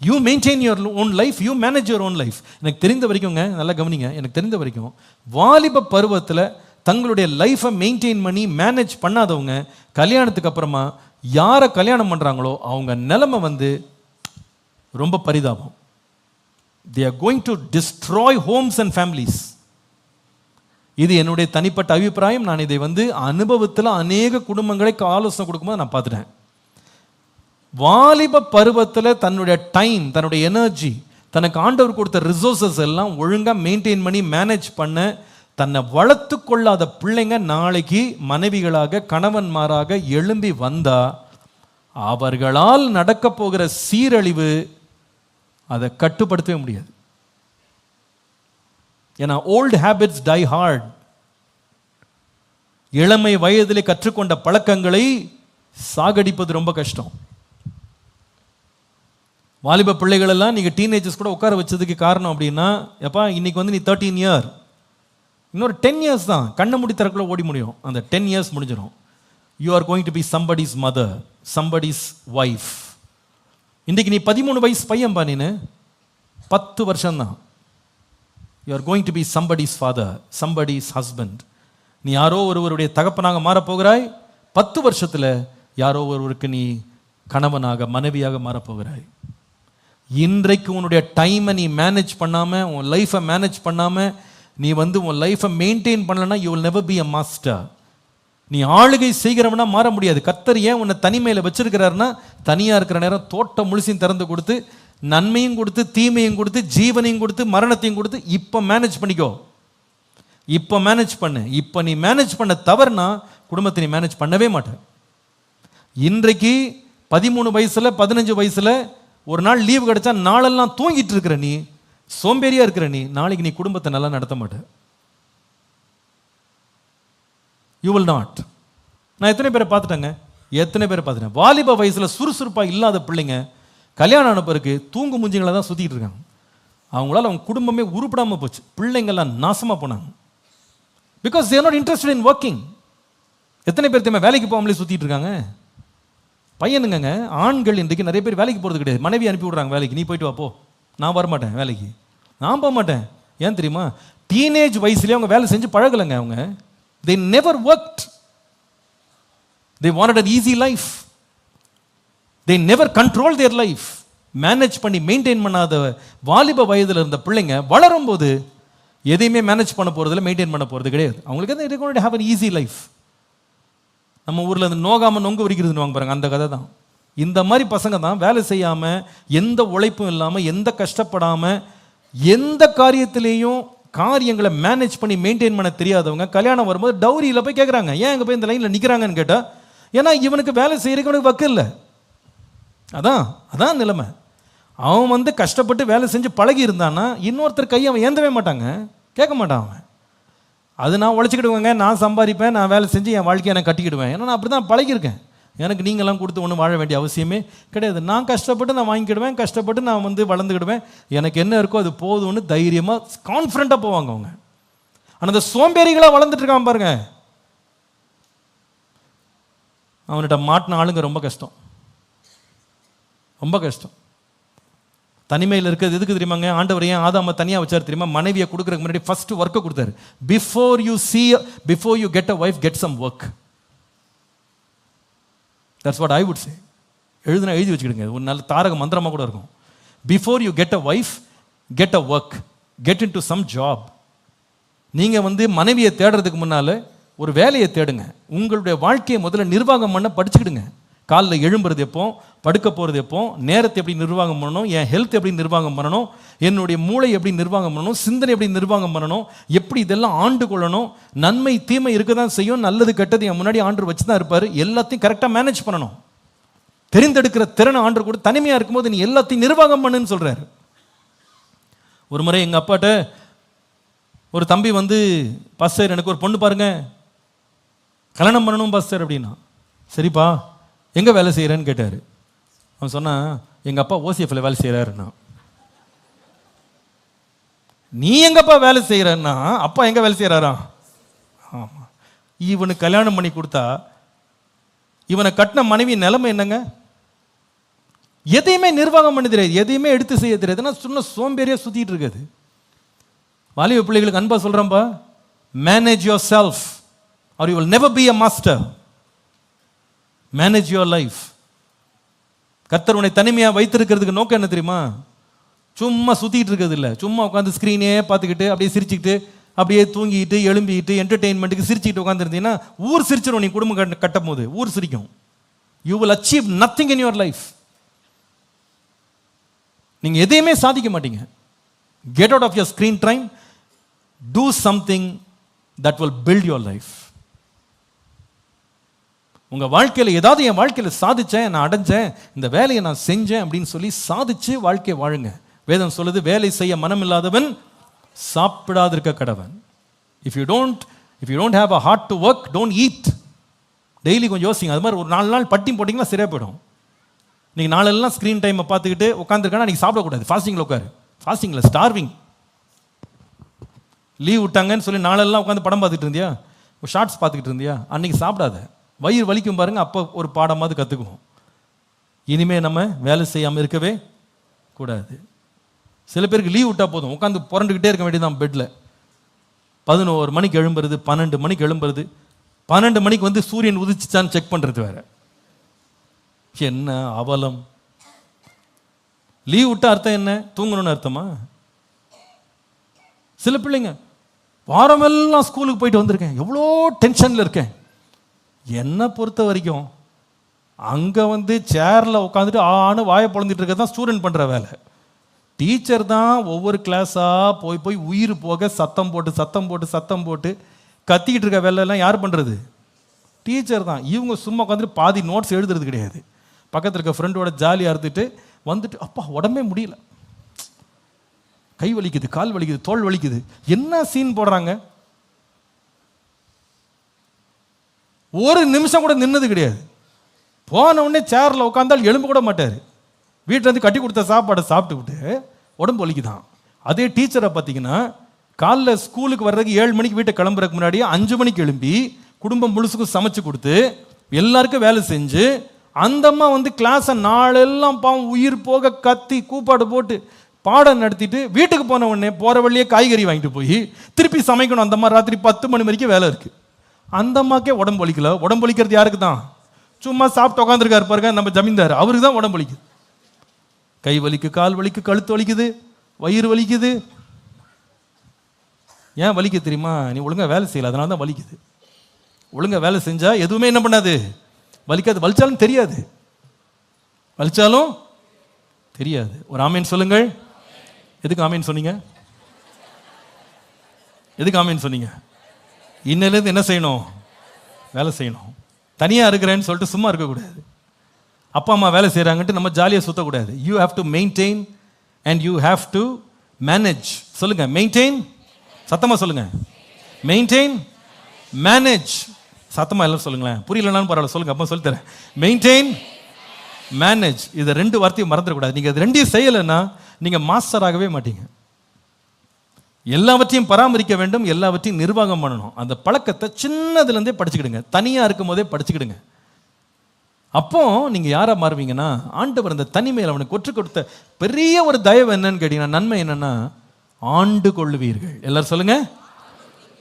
You maintain your own life, you manage your own life. எனக்கு தெரிந்த வரைக்கும்ங்க, நல்லா கவனிங்க, எனக்கு தெரிந்த வரைக்கும் வாலிப பருவத்தில் தங்களுடைய லைஃப்பை மெயின்டைன் பண்ணி மேனேஜ் பண்ணாதவங்க கல்யாணத்துக்கு அப்புறமா யாரை கல்யாணம் பண்ணுறாங்களோ அவங்க நிலைமை வந்து ரொம்ப பரிதாபம். They are going to destroy homes and families. இது என்னுடைய தனிப்பட்ட அபிப்பிராயம். நான் இதை வந்து அனுபவத்தில் அநேக குடும்பங்களை ஆலோசனை கொடுக்கும்போது நான் பார்த்துட்டேன். வாலிப பருவத்தில் தன்னுடைய டைம், தன்னுடைய எனர்ஜி, தனக்கு ஆண்டவர் கொடுத்த ரிசோர்ஸஸ் எல்லாம் ஒழுங்காக மெயின்டைன் பண்ணி மேனேஜ் பண்ண தன்னை வளர்த்து கொள்ளாத பிள்ளைங்க நாளைக்கு மனைவிகளாக கணவன்மாராக எழும்பி வந்தா அவர்களால் நடக்க போகிற சீரழிவு அதை கட்டுப்படுத்தவே முடியாது. ஏன்னா ஓல்டு ஹேபிட்ஸ் டை ஹார்ட். இளமை வயதிலே கற்றுக்கொண்ட பழக்கங்களை சாகடிப்பது ரொம்ப கஷ்டம். வாலிப பிள்ளைகள் எல்லாம் நீங்கள் டீனேஜர்ஸ் கூட உட்கார வச்சதுக்கு காரணம் அப்படின்னா, எப்பா இன்னைக்கு வந்து நீ 13 இயர், இன்னொரு 10 இயர்ஸ் தான் கண்ணை மூடி திறக்குள்ள ஓடி முடியும். அந்த 10 இயர்ஸ் முடிஞ்சிடும். You are going to be somebody's mother, somebody's wife. இன்றைக்கு நீ 13 வயசு பையன்பா, நீனு 10 வருஷம்தான். You are going to be somebody's father, somebody's husband. நீ யாரோ ஒருவருடைய தகப்பனாக மாறப்போகிறாய். 10 வருஷத்தில் யாரோ ஒருவருக்கு நீ கணவனாக மனைவியாக மாறப்போகிறாய். இன்றைக்கு உன்னுடைய டைமை நீ மேனேஜ் பண்ணாமல், உன் லைஃப்பை மேனேஜ் பண்ணாமல், நீ வந்து உன் லைஃப்பை மெயின்டைன் பண்ணலன்னா you will never be a master. நீ ஆளுகை செய்கிறவனா மாற முடியாது. கர்த்தர் ஏன் உன்னை தனிமையில் வச்சிருக்கிறாருன்னா, தனியாக இருக்கிற நேரம் தோட்டம் முழுசையும் திறந்து கொடுத்து, நன்மையும் கொடுத்து, தீமையும் கொடுத்து, ஜீவனையும் கொடுத்து, மரணத்தையும் கொடுத்து, இப்போ மேனேஜ் பண்ணிக்கோ, இப்போ மேனேஜ் பண்ணு. இப்போ நீ மேனேஜ் பண்ண தவறுனா குடும்பத்தை நீ மேனேஜ் பண்ணவே மாட்டேன். இன்றைக்கு 13 வயசில் 15 வயசில் ஒரு நாள் லீவு கிடைச்சா நாளெல்லாம் தூங்கிட்டு இருக்கிற நீ, சோம்பேறியா இருக்கிற நீ, நாளைக்கு நீ குடும்பத்தை நல்லா நடத்த மாட்ட. You will not. நான் எத்தனை பேரை பார்த்துட்டேங்க, எத்தனை பேரை பார்த்துட்டேன். வாலிப வயசில் சுறுசுறுப்பாக இல்லாத பிள்ளைங்க கல்யாணம் ஆன பிறகு தூங்கு முஞ்சிங்களை தான் சுற்றிக்கிட்டு இருக்காங்க. அவங்களால அவங்க குடும்பமே உருப்படாமல் போச்சு. பிள்ளைங்கள்லாம் நாசமாக போனாங்க. Because they are not interested in working. எத்தனை பேர் தெரியுமா வேலைக்கு போகாமலே சுற்றிட்டு இருக்காங்க? பையனுங்க, ஆண்கள் இன்றைக்கு நிறைய பேர் வேலைக்கு போகிறது கிடையாது. மனைவி அனுப்பி விடுறாங்க வேலைக்கு, நீ போயிட்டு வா போ, நான் வரமாட்டேன் வேலைக்கு, நான் போக மாட்டேன். ஏன் தெரியுமா? டீனேஜ் வயசுலேயே அவங்க வேலை செஞ்சு பழகலைங்க. அவங்க they never worked, they wanted an easy life, they never controlled their life. Manage பண்ணி மெயின்டைன் பண்ணாத வாலிப வயதில் இருந்த பிள்ளைங்க வளரும் போது எதையுமே மேனேஜ் பண்ண போகிறதில்ல, மெயின்டைன் பண்ண போகிறது கிடையாது. அவங்களுக்கு வந்து it going to have an easy life. நம்ம ஊரில் அந்த நோகாமல் நொங்கு வரிக்கிறதுன்னு வாங்க பாருங்க, அந்த கதை தான். இந்த மாதிரி பசங்க தான் வேலை செய்யாமல், எந்த உழைப்பும் இல்லாமல், எந்த கஷ்டப்படாமல், எந்த காரியத்திலையும் காரியங்களை மேனேஜ் பண்ணி மெயின்டைன் பண்ண தெரியாதவங்க கல்யாணம் வரும்போது டவுரியில் போய் கேட்குறாங்க, ஏன் அங்கே போய் இந்த லைனில் நிற்கிறாங்கன்னு கேட்டால், ஏன்னா இவனுக்கு வேலை செய்கிறதுக்கு அவனுக்கு வக்கு இல்லை. அதான் நிலைமை. அவன் வந்து கஷ்டப்பட்டு வேலை செஞ்சு பழகி இருந்தான்னா இன்னொருத்தர் கையை அவன் ஏந்தவே மாட்டாங்க, கேட்க மாட்டான் அவன். அது நான் உழைச்சிக்கிடுவேங்க, நான் சம்பாதிப்பேன், நான் வேலை செஞ்சு என் வாழ்க்கையை நான் கட்டிக்கிடுவேன். ஏன்னா நான் அப்படி தான் பழகியிருக்கேன். எனக்கு நீங்களாம் கொடுத்து ஒன்றும் வாழ வேண்டிய அவசியமே கிடையாது. நான் கஷ்டப்பட்டு நான் வாங்கிக்கிடுவேன், கஷ்டப்பட்டு நான் வந்து வளர்ந்துக்கிடுவேன், எனக்கு என்ன இருக்கோ அது போதும்னு தைரியமாக கான்ஃபிடண்ட்டாக போவாங்க அவங்க. ஆனால் அந்த சோம்பேறிகளாக வளர்ந்துட்டு இருக்கான் பாருங்க, அவன்கிட்ட மாட்டின ஆளுங்க ரொம்ப கஷ்டம், ரொம்ப கஷ்டம். தனிமையில் இருக்கிறது எதுக்கு தெரியுமாங்க? ஆண்டவர் ஏன் ஆதாம தனியாக வச்சார் தெரியுமா? மனைவியை கொடுக்குறதுக்கு முன்னாடி ஃபர்ஸ்ட் ஒர்க்கை கொடுத்தாரு. Before you get a wife, get some work. That's what I would say. எழுதி வச்சுக்கிடுங்க, ஒரு நல்ல தாரக மந்திரமாக கூட இருக்கும். Before you get a wife, get a work, get into some job. நீங்கள் வந்து மனைவியை தேடுறதுக்கு முன்னால் ஒரு வேலையை தேடுங்க. உங்களுடைய வாழ்க்கையை முதல்ல நிர்வாகம் பண்ண படிச்சுக்கிடுங்க. காலில் எழும்புறது எப்போ, படுக்க போகிறது எப்போ, நேரத்தை எப்படி நிர்வாகம் பண்ணணும், என் ஹெல்த் எப்படி நிர்வாகம் பண்ணணும், என்னுடைய மூளை எப்படி நிர்வாகம் பண்ணணும், சிந்தனை எப்படி நிர்வாகம் பண்ணணும், எப்படி இதெல்லாம் ஆண்டு கொள்ளணும். நன்மை தீமை இருக்க தான் செய்யும், நல்லது கெட்டது என் முன்னாடி ஆண்டு வச்சு தான் இருப்பார். எல்லாத்தையும் கரெக்டாக மேனேஜ் பண்ணணும். தெரிந்தெடுக்கிற திறனை ஆண்டு கூட தனிமையாக இருக்கும்போது நீ எல்லாத்தையும் நிர்வாகம் பண்ணுன்னு சொல்கிறாரு. ஒரு முறை எங்கள் அப்பாட்ட ஒரு தம்பி வந்து, பாஸ்டர் எனக்கு ஒரு பொண்ணு பாருங்க, கல்யாணம் பண்ணணும் பாஸ்டர் அப்படின்னா. சரிப்பா எங்கே வேலை செய்கிறேன்னு கேட்டார். அவன் சொன்னான், எங்கள் அப்பா ஓசிஎஃப்ல வேலை செய்கிறாருன்னா. நீ எங்கப்பா வேலை செய்கிறன்னா, அப்பா எங்கே வேலை செய்கிறாரா? ஆமாம். இவனுக்கு கல்யாணம் பண்ணி கொடுத்தா இவனை கட்டின மனைவி நிலைமை என்னங்க? எதையுமே நிர்வாகம் பண்ண தெரியாது, எதையுமே எடுத்து செய்ய தெரியாது, சும்மா சோம்பேறியா சுத்திட்டு இருக்குது. வாலிப பிள்ளைகளுக்கு அன்பா சொல்றேன்பா, manage yourself or you will never be a master. Manage your life. கர்த்தர் உன்னை தனிமையா வைத்திருக்கிறதுக்கு நோக்கம் என்ன தெரியுமா? சும்மா சுத்திட்டு இருக்கிறது இல்லை, சும்மா உட்காந்து ஸ்க்ரீனே பார்த்துக்கிட்டு அப்படியே சிரிச்சுக்கிட்டு அப்படியே தூங்கிட்டு எழும்பிக்கிட்டு என்டர்டெயின்மெண்ட்டுக்கு சிரிச்சுக்கிட்டு உட்காந்துருந்தீங்கன்னா ஊர் சிரிச்சிடும். நீ குடும்பம் கட்டும் போது ஊர் சிரிக்கும். You will achieve nothing in your life. நீங்க எதையுமே சாதிக்க மாட்டீங்க. Get out of your screen time, do something that will build your life. உங்க வாழ்க்கையில் ஏதாவது என் வாழ்க்கையில் சாதிச்சேன், நான் அடைஞ்சேன், இந்த வேலையை நான் செஞ்சேன் அப்படின்னு சொல்லி சாதிச்சு வாழ்க்கையை வாழுங்க. வேதம் சொல்லுது, வேலை செய்ய மனம் இல்லாதவன் சாப்பிடாதிருக்க கடவன். If you don't have a heart to work, don't eat. Daily கொஞ்சம் யோசிங்க. அது மாதிரி ஒரு 4 நாள் பட்டி போட்டிங்கன்னா சரியா போயிடும். நீங்கள் நாளெல்லாம் ஸ்க்ரீன் டைமை பார்த்துக்கிட்டு உட்காந்துருக்கானா நீங்கள் சாப்பிடக்கூடாது. ஃபாஸ்டிங்கில் உட்காரு. ஃபாஸ்டிங்கில் ஸ்டார்விங். லீவ் விட்டாங்கன்னு சொல்லி நாளெல்லாம் உட்காந்து படம் பார்த்துட்டு இருந்தியா, ஷார்ட்ஸ் பார்த்துக்கிட்டு இருந்தியா, அன்றைக்கி சாப்பிடாத. வயிறு வலிக்கும் பாருங்க, அப்போ ஒரு பாடமாவது கற்றுக்குவோம். இனிமேல் நம்ம வேலை செய்யாமல் இருக்கவே கூடாது. சில பேருக்கு லீவ் விட்டால் போதும், உட்காந்து புரண்டுக்கிட்டே இருக்க வேண்டியதான் பெட்டில். 11 மணிக்கு எழும்புறது, 12 மணிக்கு எழும்புறது, 12 மணிக்கு வந்து சூரியன் உதிச்சுச்சான்னு செக் பண்ணுறது வேற. என்ன அவலம்! லீவ் விட்ட அர்த்தம் என்ன? தூங்கணும்னு அர்த்தமா? சில பிள்ளைங்க வாரமெல்லாம் ஸ்கூலுக்கு போயிட்டு வந்திருக்கேன், எவ்வளோ டென்ஷனில் இருக்கேன். என்னை பொறுத்த வரைக்கும் அங்கே வந்து சேரில் உட்காந்துட்டு ஆன்னு வாயை பொழந்துட்டு இருக்க தான் ஸ்டூடெண்ட் பண்ணுற வேலை. டீச்சர் தான் ஒவ்வொரு கிளாஸாக போய் உயிர் போக சத்தம் போட்டு கத்திக்கிட்டு இருக்க வேலையெல்லாம் யார் பண்ணுறது? டீச்சர் தான். இவங்க சும்மா உட்காந்துட்டு பாதி நோட்ஸ் எழுதுறது கிடையாது. பக்கத்தில் இருக்க ஃப்ரெண்டோட ஜாலியாக இருந்துட்டு வந்துட்டு, அப்பா உடம்பே முடியல, கை வலிக்குது, கால் வலிக்குது, தோல் வலிக்குது, என்ன சீன் போடுறாங்க. ஒரு நிமிஷம் கூட நின்னது கிடையாது. போன உடனே சேரில் உட்காந்தால் எழும்ப கூட மாட்டார். வீட்டில் இருந்து கட்டி கொடுத்த சாப்பாடை சாப்பிட்டு விட்டு உடம்பு வலிக்குதான். அதே டீச்சரை பார்த்தீங்கன்னா காலைல ஸ்கூலுக்கு வர்றதுக்கு 7 மணிக்கு வீட்டை கிளம்புறதுக்கு முன்னாடியே 5 மணிக்கு எழும்பி குடும்பம் முழுசுக்கும் சமைச்சு கொடுத்து எல்லாருக்கும் வேலை செஞ்சு, அந்த அம்மா வந்து கிளாஸை நாளெல்லாம் பாவம் உயிர் போக கத்தி கூப்பாடு போட்டு பாடம் நடத்திட்டு வீட்டுக்கு போன உடனே போகிற வழியே காய்கறி வாங்கிட்டு போய் திருப்பி சமைக்கணும். அந்த அம்மா ராத்திரி 10 மணி வரைக்கும் வேலை இருக்குது. அந்த அம்மாக்கே உடம்பு வலிக்கல. உடம்பு வலிக்கிறது யாருக்கு தான்? சும்மா சாப்பிட்டு உட்காந்துருக்காரு பாருங்க நம்ம ஜமீன்தார், அவருக்கு தான் உடம்பு வலிக்குது. கை வலிக்கு, கால் வலிக்கு, கழுத்து வலிக்குது, வயிறு வலிக்குது. ஏன் வலிக்க தெரியுமா? நீ ஒழுங்கா வேலை செய்யல, அதனால தான் வலிக்குது. ஒழுங்கா வேலை செஞ்சா எதுவுமே என்ன பண்ணாது, வலிக்காது. வலிச்சாலும் தெரியாது, வலிச்சாலும் தெரியாது. ஒரு ஆமீன் சொல்லுங்கள். எதுக்கு ஆமீன் சொன்னீங்க? எதுக்கு ஆமீன் சொன்னீங்க? இன்னிலேருந்து என்ன செய்யணும்? வேலை செய்யணும். தனியாக இருக்கிறேன்னு சொல்லிட்டு சும்மா இருக்கக்கூடாது. அப்பா அம்மா வேலை செய்கிறாங்கன்ட்டு நம்ம ஜாலியாக சுற்றக்கூடாது. You have to maintain and you have to manage. சொல்லுங்க, மெயின்டைன். சத்தமாக சொல்லுங்க, மெயின்டைன், மேனேஜ். சத்தமாக எல்லாம் சொல்லுங்களேன், புரியலனாலும் பரவாயில்ல, சொல்லுங்க, அப்போ சொல்லித்தரேன். Maintain, manage. இதை 2 வார்த்தையும் மறந்துடக்கூடாது. நீங்கள் இது 2 செய்யலைன்னா நீங்கள் மாஸ்டர் ஆகவே மாட்டீங்க. எல்லாவற்றையும் பராமரிக்க வேண்டும், எல்லாவற்றையும் நிர்வாகம் பண்ணணும். அந்த பழக்கத்தை சின்னதுலேருந்தே படிச்சுக்கிடுங்க, தனியாக இருக்கும் போதே படிச்சுக்கிடுங்க. அப்போ நீங்கள் யாராக மாறுவீங்கன்னா, ஆண்டவர் அந்த தனிமையில் அவனுக்கு ஒற்று கொடுத்த பெரிய ஒரு தயவு என்னன்னு கேட்டீங்கன்னா, நன்மை என்னன்னா, ஆண்டு கொள்ளுவீர்கள். எல்லாரும் சொல்லுங்க.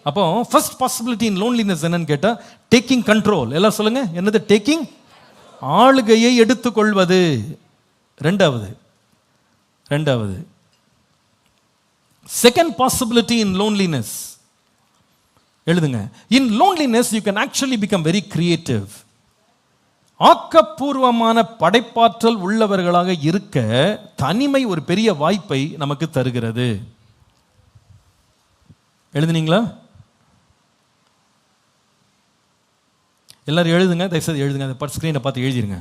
அப்போ ஃபர்ஸ்ட் பாசிபிலிட்டி இன் லோன்லினஸ் என்னன்னு கேட்டால், டேக்கிங் கண்ட்ரோல். எல்லாரும் சொல்லுங்க, என்னது? டேக்கிங், ஆளுகையை எடுத்துக்கொள்வது. ரெண்டாவது செகண்ட் பாசிபிலிட்டி இன் லோன்லினஸ், எழுதுங்க. In loneliness you can actually become very creative. ஆக்கப்பூர்வமான படைப்பாற்றல் உள்ளவர்களாக இருக்க தனிமை ஒரு பெரிய வாய்ப்பை நமக்கு தருகிறது. எழுதுனீங்களா? எல்லாரும் எழுதுங்க, தயவுசெய்து எழுதுங்க. அந்த ஸ்கிரீனை பார்த்து எழுதிருங்க.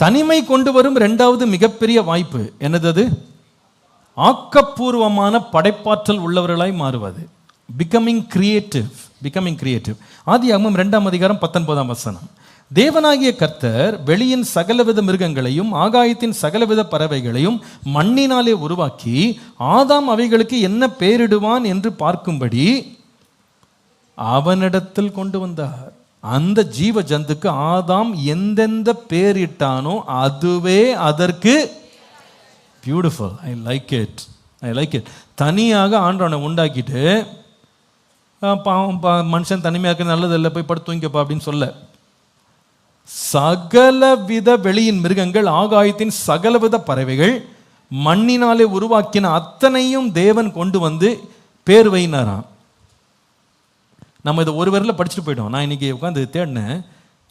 தனிமை கொண்டு வரும் 2வது மிகப்பெரிய வாய்ப்பு என்னது? அது ஆக்கப்பூர்வமான படைப்பாற்றல் உள்ளவர்களாய் மாறுவது. Becoming creative. ஆதியாகமம் 2ஆம் அதிகாரம் 19ஆம் வசனம். தேவனாகிய கர்த்தர் வெளியின் சகலவித மிருகங்களையும் ஆகாயத்தின் சகலவித பறவைகளையும் மண்ணினாலே உருவாக்கி ஆதாம் அவைகளுக்கு என்ன பெயரிடுவான் என்று பார்க்கும்படி அவனிடத்தில் கொண்டு வந்தார். அந்த ஜீவ ஜந்துக்கு ஆதாம் எந்தெந்த பேரிட்டானோ அதுவே அதற்கு பியூட்டிஃபுல். I like it. தனியாக ஆண்டவனை உண்டாக்கிட்டு மனுஷன் தனிமையாக இருக்க நல்லது இல்லை, போய் படுத்து தூங்கிப்பா அப்படின்னு சொல்ல, சகலவித வெளியின் மிருகங்கள் ஆகாயத்தின் சகலவித பறவைகள் மண்ணினாலே உருவாக்கின அத்தனையும் தேவன் கொண்டு வந்து பேர் வைனாராம். நம்ம இதை ஒரு வரில் படிச்சுட்டு போயிட்டோம். நான் இன்னைக்கு உட்காந்து தேடினேன்,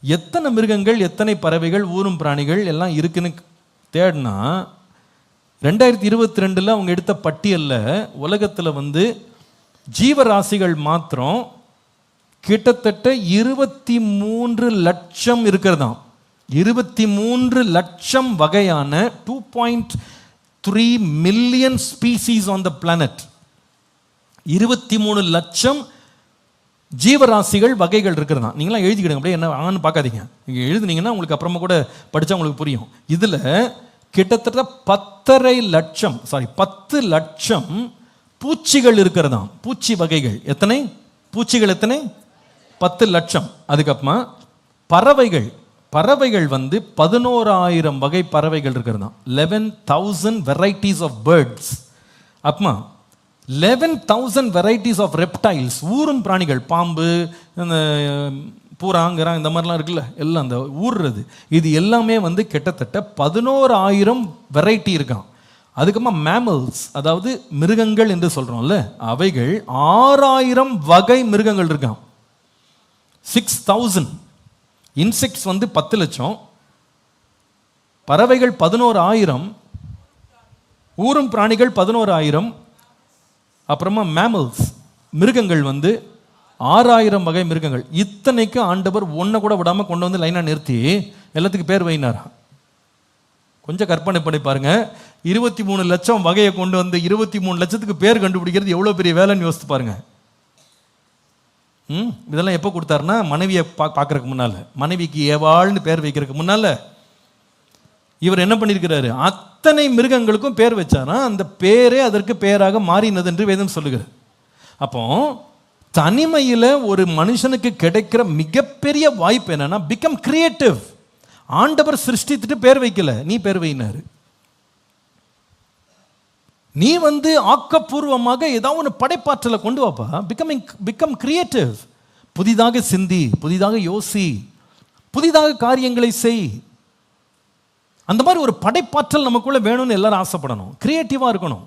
எத்தனை மிருகங்கள் எத்தனை பறவைகள் ஊரும் பிராணிகள் எல்லாம் இருக்குன்னு தேடினா 2022 அவங்க எடுத்த பட்டியலில் உலகத்தில் வந்து ஜீவராசிகள் மாத்திரம் கிட்டத்தட்ட 23 லட்சம் இருக்கிறதாம். 23 லட்சம் வகையான 2.3 million species on the planet. 23 லட்சம் ஜீவராசிகள் வகைகள் இருக்கிறதா. நீங்களாம் எழுதிக்கிடுங்க, அப்படியே என்ன ஆன்னு பார்க்காதீங்க. நீங்கள் எழுதுனீங்கன்னா உங்களுக்கு அப்புறமா கூட படித்தா உங்களுக்கு புரியும். இதில் கிட்டத்தட்ட 10 லட்சம் பூச்சிகள் இருக்கிறதாம். பூச்சி வகைகள் எத்தனை? பூச்சிகள் எத்தனை? 10 லட்சம். அதுக்கப்புறமா பறவைகள் வந்து 11,000 வகை பறவைகள் இருக்கிறதாம். 11,000 வெரைட்டிஸ் ஆஃப் பேர்ட்ஸ். அப்புறமா 11,000 வெரைட்டிஸ் ஆஃப் ரெப்டைல்ஸ், ஊரும் பிராணிகள், பாம்பு, இந்த பூராங்கிறான், இந்த மாதிரிலாம் இருக்குல்ல, எல்லாம் அந்த ஊறுறது, இது எல்லாமே வந்து கிட்டத்தட்ட 11,000 வெரைட்டி இருக்கான். அதுக்கப்புறமா மேமல்ஸ், அதாவது மிருகங்கள் என்று சொல்கிறோம்ல, அவைகள் 6,000 வகை மிருகங்கள் இருக்கான். 6,000. இன்செக்ட்ஸ் வந்து 10 லட்சம், பறவைகள் 11,000, ஊரும் பிராணிகள் 11,000, அப்புறமா மேமல்ஸ் மிருகங்கள் வந்து 6,000 வகை மிருகங்கள். இத்தனைக்கு ஆண்டவர் ஒன்றை கூட விடாமல் கொண்டு வந்து லைனாக நிறுத்தி எல்லாத்துக்கும் பேர் வைனாரா. கொஞ்சம் கற்பனை பண்ணி பாருங்க, 23 லட்சம் வகையை கொண்டு வந்து 23 லட்சத்துக்கு பேர் கண்டுபிடிக்கிறது எவ்வளோ பெரிய வேலைன்னு யோசித்து பாருங்க. இதெல்லாம் எப்போ கொடுத்தாருன்னா மனைவியை பார்க்கறதுக்கு முன்னால், மனைவிக்கு ஏவாள்னு பேர் வைக்கிறதுக்கு முன்னால் இவர் என்ன பண்ணியிருக்கிறாரு, அத்தனை மிருகங்களுக்கும் பேர் வச்சாரா. அந்த பேரே அதற்கு பேராக மாறினது என்று வேதம் சொல்லுகிறது. அப்போ தனிமையில் ஒரு மனுஷனுக்கு கிடைக்கிற மிகப்பெரிய வாய்ப்பு என்னன்னா, பிகம் கிரியேட்டிவ். ஆண்டவர் சிருஷ்டித்துட்டு பேர் வைக்கல, நீ பேர் வைனாரு. நீ வந்து ஆக்கப்பூர்வமாக ஏதாவது ஒன்று படைப்பாற்றலை கொண்டு வாப்பா. Become creative. புதிதாக சிந்தி, புதிதாக யோசி, புதிதாக காரியங்களை செய். அந்த மாதிரி ஒரு படைப்பாற்றல் நமக்குள்ள வேணும்னு எல்லாரும் ஆசைப்படணும், கிரியேட்டிவாக இருக்கணும்.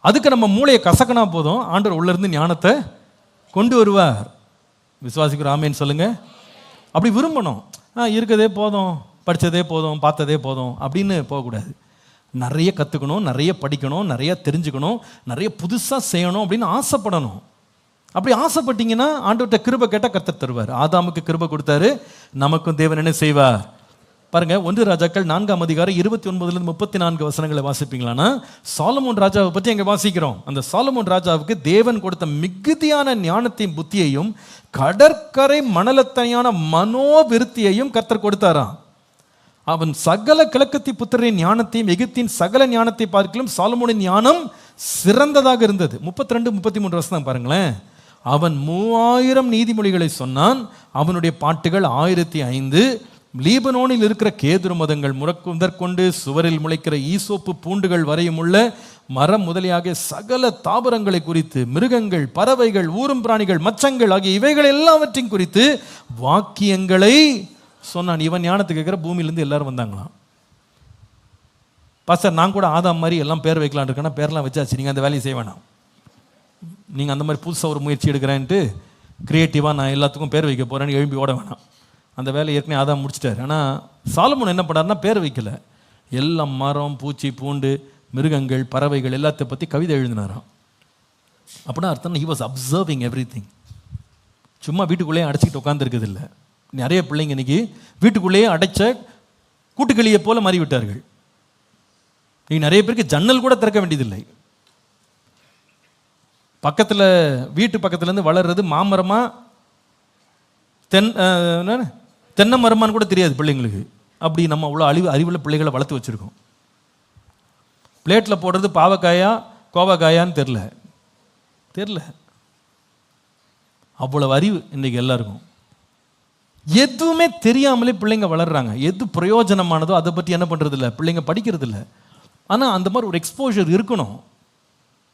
அதுக்கு நம்ம மூளையை கசக்கினா போதும், ஆண்டவர் உள்ள இருந்து ஞானத்தை கொண்டு வருவார். விசுவாசிக்கிற ஆமேன்னு சொல்லுங்க. அப்படி விரும்பணும். இருக்கதே போதும், படித்ததே போதும், பார்த்ததே போதும் அப்படின்னு போகக்கூடாது. நிறைய கற்றுக்கணும், நிறைய படிக்கணும், நிறைய தெரிஞ்சுக்கணும், நிறைய புதுசாக செய்யணும் அப்படின்னு ஆசைப்படணும். அப்படி ஆசைப்பட்டீங்கன்னா ஆண்டவர்கிட்ட கிருபை கேட்டால் கர்த்தர் தருவார். ஆதாமுக்கு கிருபை கொடுத்தாரு, நமக்கும் தேவன் என்ன செய்வார் பாருங்க. 1 ராஜாக்கள் 4ஆம் அதிகாரம் 29-34 வசனங்களை வாசிப்பீங்களான்னா, சாலமோன் ராஜாவை பற்றி எங்க வாசிக்கிறோம். அந்த சாலமோன் ராஜாவுக்கு தேவன் கொடுத்த மிகுதியான ஞானத்தையும் புத்தியையும் கடற்கரை மணலத்தனையான மனோவிருத்தியையும் கர்த்தர் கொடுத்தாராம். அவன் சகல கிழக்கத்தி புத்திரின் ஞானத்தையும் எகிப்தின் சகல ஞானத்தை பார்க்கலும் சாலமோனின் ஞானம் சிறந்ததாக இருந்தது. 32-33 வசனம் பாருங்களேன். அவன் 3000 நீதிமொழிகளை சொன்னான். அவனுடைய பாட்டுகள் 1005. லீபனோனில் இருக்கிற கேதுரு மதங்கள் முதற்கொண்டு சுவரில் முளைக்கிற ஈசோப்பு பூண்டுகள் வரையும் உள்ள மரம் முதலியாக சகல தாவரங்களை குறித்து, மிருகங்கள், பறவைகள், ஊரும் பிராணிகள், மச்சங்கள் ஆகிய இவைகள் எல்லாவற்றையும் குறித்து வாக்கியங்களை சொன்னான். இவன் ஞானத்துக்கு கேட்குற பூமியிலேருந்து எல்லாரும் வந்தாங்களாம். பாஸ்டர், நான் கூட ஆதாம் மாதிரி எல்லாம் பேர் வைக்கலான் இருக்கேன்னா பேர்லாம் வச்சாச்சு, நீங்கள் அந்த வேலையை செய்ய வேணாம். நீங்கள் அந்த மாதிரி புதுசாக ஒரு முயற்சி எடுக்கிறேன்ட்டு கிரியேட்டிவாக நான் எல்லாத்துக்கும் பேர் வைக்க போகிறேன்னு எழும்பி ஓட வேணாம். அந்த வேலையை ஏற்கனவே ஆதாம் முடிச்சிட்டார். ஆனால் சாலமோன் என்ன பண்ணார்னா பேர் வைக்கல. எல்லாம் மரம், பூச்சி, பூண்டு, மிருகங்கள், பறவைகள் எல்லாத்தை பற்றி கவிதை எழுதினாராம். அப்படின்னா அர்த்தம், ஹி வாஸ் அப்சர்விங் எவ்ரிதிங். சும்மா வீட்டுக்குள்ளேயே அடைச்சிக்கிட்டு உட்காந்துருக்குது இல்லை. நிறைய பிள்ளைங்க இன்னைக்கு வீட்டுக்குள்ளேயே அடைச்ச கூட்டுக்கிளியை போல மாறிவிட்டார்கள். நீ நிறைய பேருக்கு ஜன்னல் கூட திறக்க வேண்டியதில்லை. வீட்டு பக்கத்துலேருந்து வளர்றது மாமரமா தென்னை மரமான்னு கூட தெரியாது பிள்ளைங்களுக்கு. அப்படி நம்ம அவ்வளோ அறிவுள்ள பிள்ளைகளை வளர்த்து வச்சுருக்கோம். பிளேட்டில் போடுறது பாவக்காயா கோவக்காயான்னு தெரில. அவ்வளவு அறிவு இன்றைக்கி எல்லாருக்கும். எதுவுமே தெரியாமலே பிள்ளைங்க வளர்றாங்க. எது பிரயோஜனமானதோ அதை பற்றி என்ன பண்ணுறது இல்லை, பிள்ளைங்க படிக்கிறது இல்லை. ஆனால் அந்த மாதிரி ஒரு எக்ஸ்போஷர் இருக்கணும்.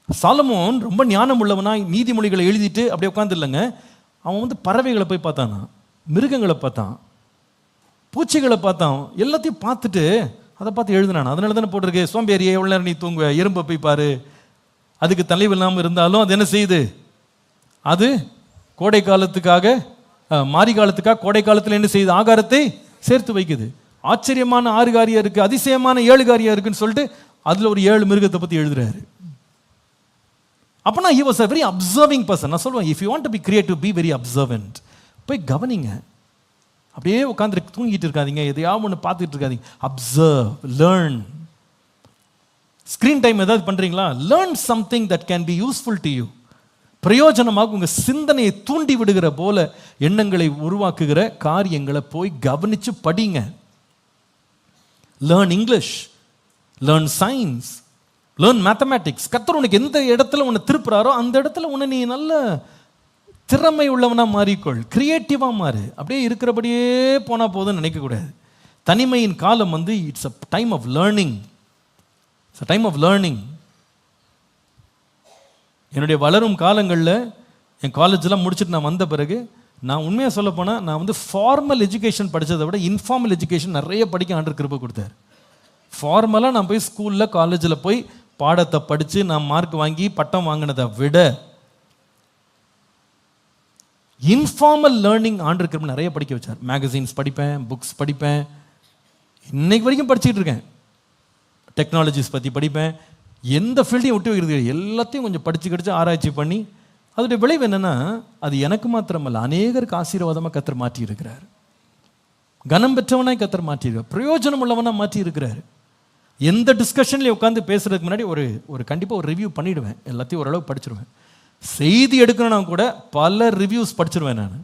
சாலமோன் ரொம்ப ஞானம் உள்ளவனா நீதிமொழிகளை எழுதிட்டு அப்படியே உட்காந்து இல்லைங்க, அவன் வந்து பறவைகளை போய் பார்த்தானா, மிருகங்களை பார்த்தான், பூச்சிகளை பார்த்தான், எல்லாத்தையும் பார்த்துட்டு அதை பார்த்து எழுதினான். அதனால தானே போட்டிருக்கு, சோம்பேறியே எவ்வளோ நேரம் நீ தூங்குவ, எறும்பை போய் பாரு, அதுக்கு தலைவு இல்லாமல் இருந்தாலும் அது என்ன செய்யுது, அது கோடை காலத்துக்காக மாரி காலத்துக்காக கோடை காலத்தில் என்ன செய்யுது, ஆகாரத்தை சேர்த்து வைக்குது. ஆச்சரியமான 6 காரியம் இருக்குது, அதிசயமான 7 காரியம் இருக்குன்னு சொல்லிட்டு அதில் ஒரு 7 மிருகத்தை பற்றி எழுதுறாரு. அப்போனா he was a very observing person. நான் சொல்லுவேன், if you want to be creative, be very observant. போய் கவனிங்க, அப்படியே உட்காந்து தூங்கிட்டு இருக்காதீங்க, எதையாவது ஒன்று பார்த்துட்டு இருக்காதீங்க. Observe, learn. ஸ்க்ரீன் டைம் ஏதாவது பண்ணுறீங்களா, learn something that can be useful to you. பிரயோஜனமாக உங்கள் சிந்தனையை தூண்டி விடுகிற போல எண்ணங்களை உருவாக்குகிற காரியங்களை போய் கவனித்து படிங்க. Learn English, learn science, learn mathematics. கர்த்தர் உனக்கு எந்த இடத்துல உன்னை திருப்புறாரோ அந்த இடத்துல உன்னை நீ நல்ல திறமை உள்ளவனா மாறிக்கொள், கிரியேட்டிவாக மாறு. அப்படியே இருக்கிறபடியே போனால் போதும்னு நினைக்கக்கூடாது. தனிமையின் காலம் வந்து it's a time of learning. It's a time of learning. என்னுடைய வளரும் காலங்களில் என் காலேஜெலாம் முடிச்சுட்டு நான் வந்த பிறகு நான் உண்மையாக சொல்ல போனால் நான் வந்து ஃபார்மல் எஜுகேஷன் படித்ததை விட இன்ஃபார்மல் எஜுகேஷன் நிறைய படிக்க ஆண்டவர் கிருபை கொடுத்தார். ஃபார்மலாக நான் போய் ஸ்கூலில் காலேஜில் போய் பாடத்தை படித்து நான் மார்க் வாங்கி பட்டம் வாங்கினதை விட இன்ஃபார்மல் லேர்னிங் ஆண்டவர் கிருபை நிறைய படிக்க வச்சார். மேகசின்ஸ் படிப்பேன், புக்ஸ் படிப்பேன், இன்னைக்கு வரைக்கும் படிச்சுட்டு இருக்கேன். டெக்னாலஜிஸ் பற்றி படிப்பேன், எந்த ஃபீல்டையும் விட்டு வைக்கிறது எல்லாத்தையும் கொஞ்சம் படித்து கிடிச்சு ஆராய்ச்சி பண்ணி அதோடைய விளைவு என்னென்னா, அது எனக்கு மாத்திரமல்ல அநேகருக்கு ஆசீர்வாதமாக கர்த்தர் மாற்றி இருக்கிறார். கனம் பெற்றவனாய் கர்த்தர் மாற்றியிருக்கார், பிரயோஜனம் உள்ளவனாக மாற்றி இருக்கிறார். எந்த டிஸ்கஷன்லேயும் உட்காந்து பேசுறதுக்கு முன்னாடி ஒரு கண்டிப்பாக ஒரு ரிவ்யூ பண்ணிவிடுவேன், எல்லாத்தையும் ஓரளவு படிச்சிருவேன். செய்தி எடுக்கணும்னா கூட பல ரிவ்யூஸ் படிச்சிருவேன். நான்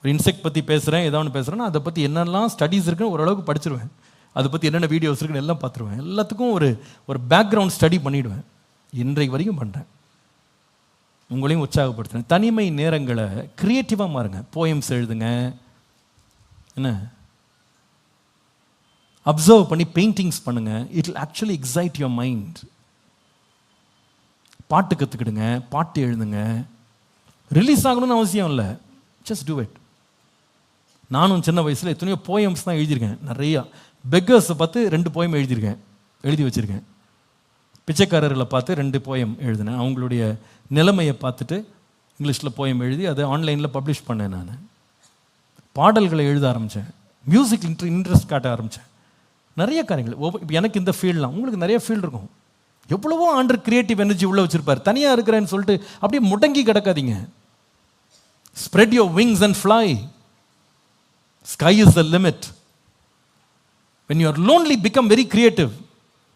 ஒரு இன்செக்ட் பற்றி பேசுகிறேன், ஏதாவது ஒன்று பேசுகிறேன்னா அதை பற்றி என்னெல்லாம் ஸ்டடீஸ் இருக்குன்னு ஓரளவுக்கு படிச்சிருவேன். அதை பற்றி என்னென்ன வீடியோஸ் இருக்குன்னு எல்லாம் பார்த்துருவேன். எல்லாத்துக்கும் ஒரு பேக்ரவுண்ட் ஸ்டடி பண்ணிவிடுவேன். இன்றைக்கு வரைக்கும் பண்ணுறேன். உங்களையும் உற்சாகப்படுத்துகிறேன். தனிமை நேரங்களை க்ரியேட்டிவாக மாறுங்க. போயம்ஸ் எழுதுங்க, என்ன அப்சர்வ் பண்ணி பெயிண்டிங்ஸ் பண்ணுங்க. It will actually excite your mind. பாட்டு கற்றுக்கிடுங்க, பாட்டு எழுதுங்க. ரிலீஸ் ஆகணும்னு அவசியம் இல்லை, ஜஸ்ட் டூ இட். நானும் சின்ன வயசில் எத்தனையோ போயம்ஸ் தான் எழுதியிருக்கேன். நிறையா பெக்கர்ஸை பார்த்து 2 போயம் எழுதி வச்சுருக்கேன். பிச்சைக்காரர்களை பார்த்து 2 போயம் எழுதினேன். அவங்களுடைய நிலைமையை பார்த்துட்டு இங்கிலீஷில் போயம் எழுதி அதை ஆன்லைனில் பப்ளிஷ் பண்ணேன். நான் பாடல்களை எழுத ஆரம்பித்தேன், மியூசிக் இன்ட்ரெஸ்ட் காட்ட ஆரம்பித்தேன். நிறைய காரியங்கள். இப்போ எனக்கு இந்த ஃபீல்டெலாம், உங்களுக்கு நிறைய ஃபீல்டு இருக்கும். எவ்வளவோ ஆண்டர் கிரியேட்டிவ் எனர்ஜி உள்ளே வச்சுருப்பார். தனியாக இருக்கிறேன்னு சொல்லிட்டு அப்படியே முடங்கி கிடக்காதீங்க. Spread your wings and fly. Sky is the limit. when you are lonely, become very creative.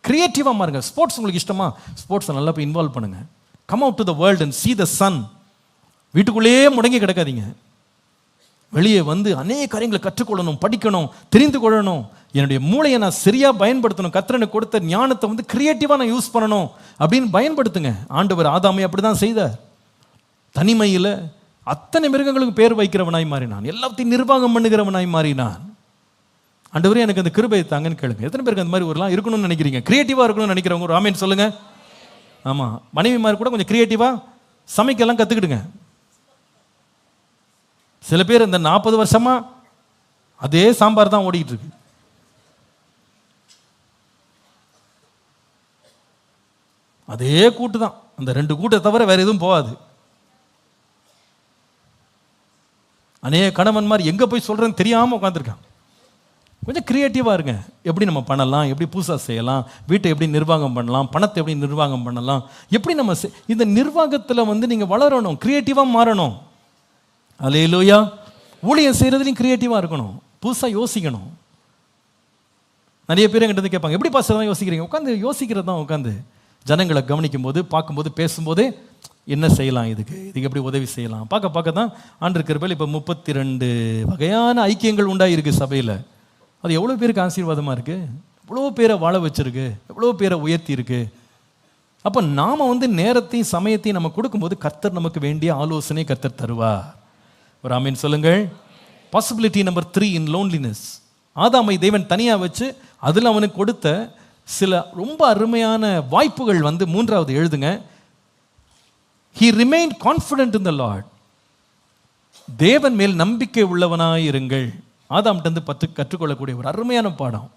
கிரியேட்டிவாக மாறுங்க. ஸ்போர்ட்ஸ் உங்களுக்கு இஷ்டமா, ஸ்போர்ட்ஸை நல்லா போய் இன்வால்வ் பண்ணுங்கள். Come out to the world and see the sun. வீட்டுக்குள்ளேயே முடங்கி கிடக்காதீங்க. வெளியே வந்து அநேக காரியங்களை கற்றுக்கொள்ளணும், படிக்கணும், தெரிந்து கொள்ளணும். என்னுடைய மூளையை நான் சரியாக பயன்படுத்தணும். கர்த்தர் எனக்கு கொடுத்த ஞானத்தை வந்து கிரியேட்டிவாக நான் யூஸ் பண்ணணும் அப்படின்னு பயன்படுத்துங்க. ஆண்டவர் ஆதாமை அப்படி தான் செய்தார். தனிமையில் அத்தனை மிருகங்களுக்கு பேர் வைக்கிறவனாய் மாறினான், எல்லாத்தையும் நிர்வாகம் பண்ணுகிறவனாய் மாறினான். ஆண்டவரே எனக்கு அந்த கிருபையை தாங்கன்னு கேளுங்க. எத்தனை பேருக்கு அந்த மாதிரி ஒருலாம் இருக்கணும்னு நினைக்கிறீங்க? கிரியேட்டிவாக இருக்கணும்னு நினைக்கிறவங்க ஒரு ஆமேன்னு சொல்லுங்க. ஆமாம், மனைவிமார் கூட கொஞ்சம் கிரியேட்டிவாக சமைக்கலாம் கற்றுக்கிடுங்க. சில பேர் இந்த 40 வருஷமா அதே சாம்பார் தான் ஓடிக்கிட்டு இருக்கு. அதே கூட்டு தான், அந்த 2 கூட்டை தவிர வேற எதுவும் போகாது. அநேக கணவன்மார் எங்கே போய் சொல்கிறேன்னு தெரியாமல் உட்காந்துருக்கான். கொஞ்சம் க்ரியேட்டிவாக இருங்க. எப்படி நம்ம பண்ணலாம், எப்படி புதுசாக செய்யலாம், வீட்டை எப்படி நிர்வாகம் பண்ணலாம், பணத்தை எப்படி நிர்வாகம் பண்ணலாம், எப்படி நம்ம இந்த நிர்வாகத்தில் வந்து நீங்கள் வளரணும், க்ரியேட்டிவாக மாறணும். அல்லேலூயா. ஊழியம் செய்கிறதுலையும் க்ரியேட்டிவாக இருக்கணும், புதுசாக யோசிக்கணும். நிறைய பேர் என்கிட்ட வந்து கேட்பாங்க, எப்படி பாஸ்டர் தான் யோசிக்கிறீங்க? உட்காந்து யோசிக்கிறது தான். உட்காந்து ஜனங்களை கவனிக்கும் போது, பார்க்கும்போது, பேசும்போதே என்ன செய்யலாம், இதுக்கு எப்படி உதவி செய்யலாம் பார்க்க தான் ஆண்டு கிருபையில் இப்போ 32 வகையான ஐக்கியங்கள் உண்டாயிருக்கு சபையில். அது எவ்வளோ பேருக்கு ஆசீர்வாதமாக இருக்குது, எவ்வளோ பேரை வாழ வச்சிருக்கு, எவ்வளோ பேரை உயர்த்தி இருக்கு. அப்போ நாம் நேரத்தையும் சமயத்தையும் நம்ம கொடுக்கும்போது கர்த்தர் நமக்கு வேண்டிய ஆலோசனை கர்த்தர் தருவார். ஒரு ஆமீன் சொல்லுங்கள். பாசிபிலிட்டி நம்பர் 3 இன் லோன்லினஸ். ஆதாமை தேவன் தனியாக வச்சு அதில் அவனுக்கு கொடுத்த சில ரொம்ப அருமையான வாய்ப்புகள் 3வது எழுதுங்க. He remained confident in the Lord. தேவன் மேல் நம்பிக்கை உள்ளவனாய் இருங்கள். ஆதாம்கிட்ட கற்றுக்கொள்ளக்கூடிய ஒரு அருமையான பாடம்.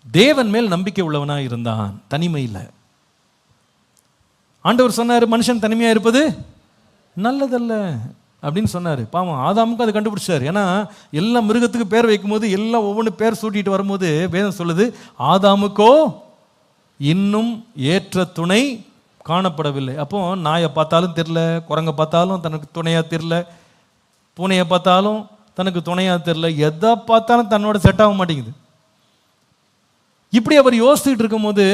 தேவன் மேல் நம்பிக்கை உள்ளவனாய் இருந்தான், தனிமையில். ஆண்டவர் சொன்னார், மனுஷன் தனிமையாக இருப்பது நல்லதல்ல அப்படின்னு சொன்னார். பாவம் ஆதாமுக்கும் அதை கண்டுபிடிச்சார். ஏன்னா எல்லா மிருகத்துக்கு பேர் வைக்கும்போது எல்லாம் ஒவ்வொன்று பேர் சூட்டிட்டு வரும்போது வேதம் சொல்லுது, ஆதாமுக்கோ இன்னும் ஏற்ற துணை காணப்படவில்லை. அப்போ நாயை பார்த்தாலும் தெரில, குரங்கை பார்த்தாலும் தனக்கு துணையாக தெரில, பூனையை பார்த்தாலும் தனக்கு துணையாக தெரில, எதை பார்த்தாலும் தன்னோட செட் ஆக மாட்டேங்குது. இப்படி அவர் யோசிச்சுட்டு இருக்கும்போது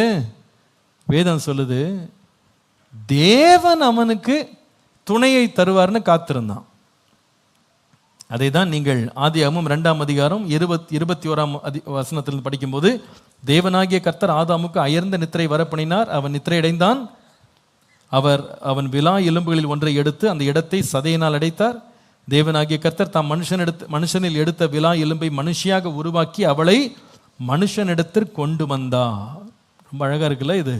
வேதம் சொல்லுது, தேவன் அவனுக்கு துணையை தருவார்னு காத்திருந்தான். அதை தான் நீங்கள் ஆதியாகமம் 2ஆம் அதிகாரம் 21ஆம் வசனத்திலிருந்து படிக்கும்போது, தேவனாகிய கர்த்தர் ஆதாமுக்கு அயர்ந்த நித்திரை வரப்பண்ணினார், அவன் நித்திரை அடைந்தான். அவன் விலா எலும்புகளில் ஒன்றை எடுத்து அந்த இடத்தை சதையினால் அடைத்தார். தேவனாகிய கர்த்தர் தாம் மனுஷனில் எடுத்த விலா எலும்பை மனுஷியாக உருவாக்கி அவளை மனுஷனிடத்திற்கு கொண்டு வந்தார். ரொம்ப அழகா இருக்குல்ல இது.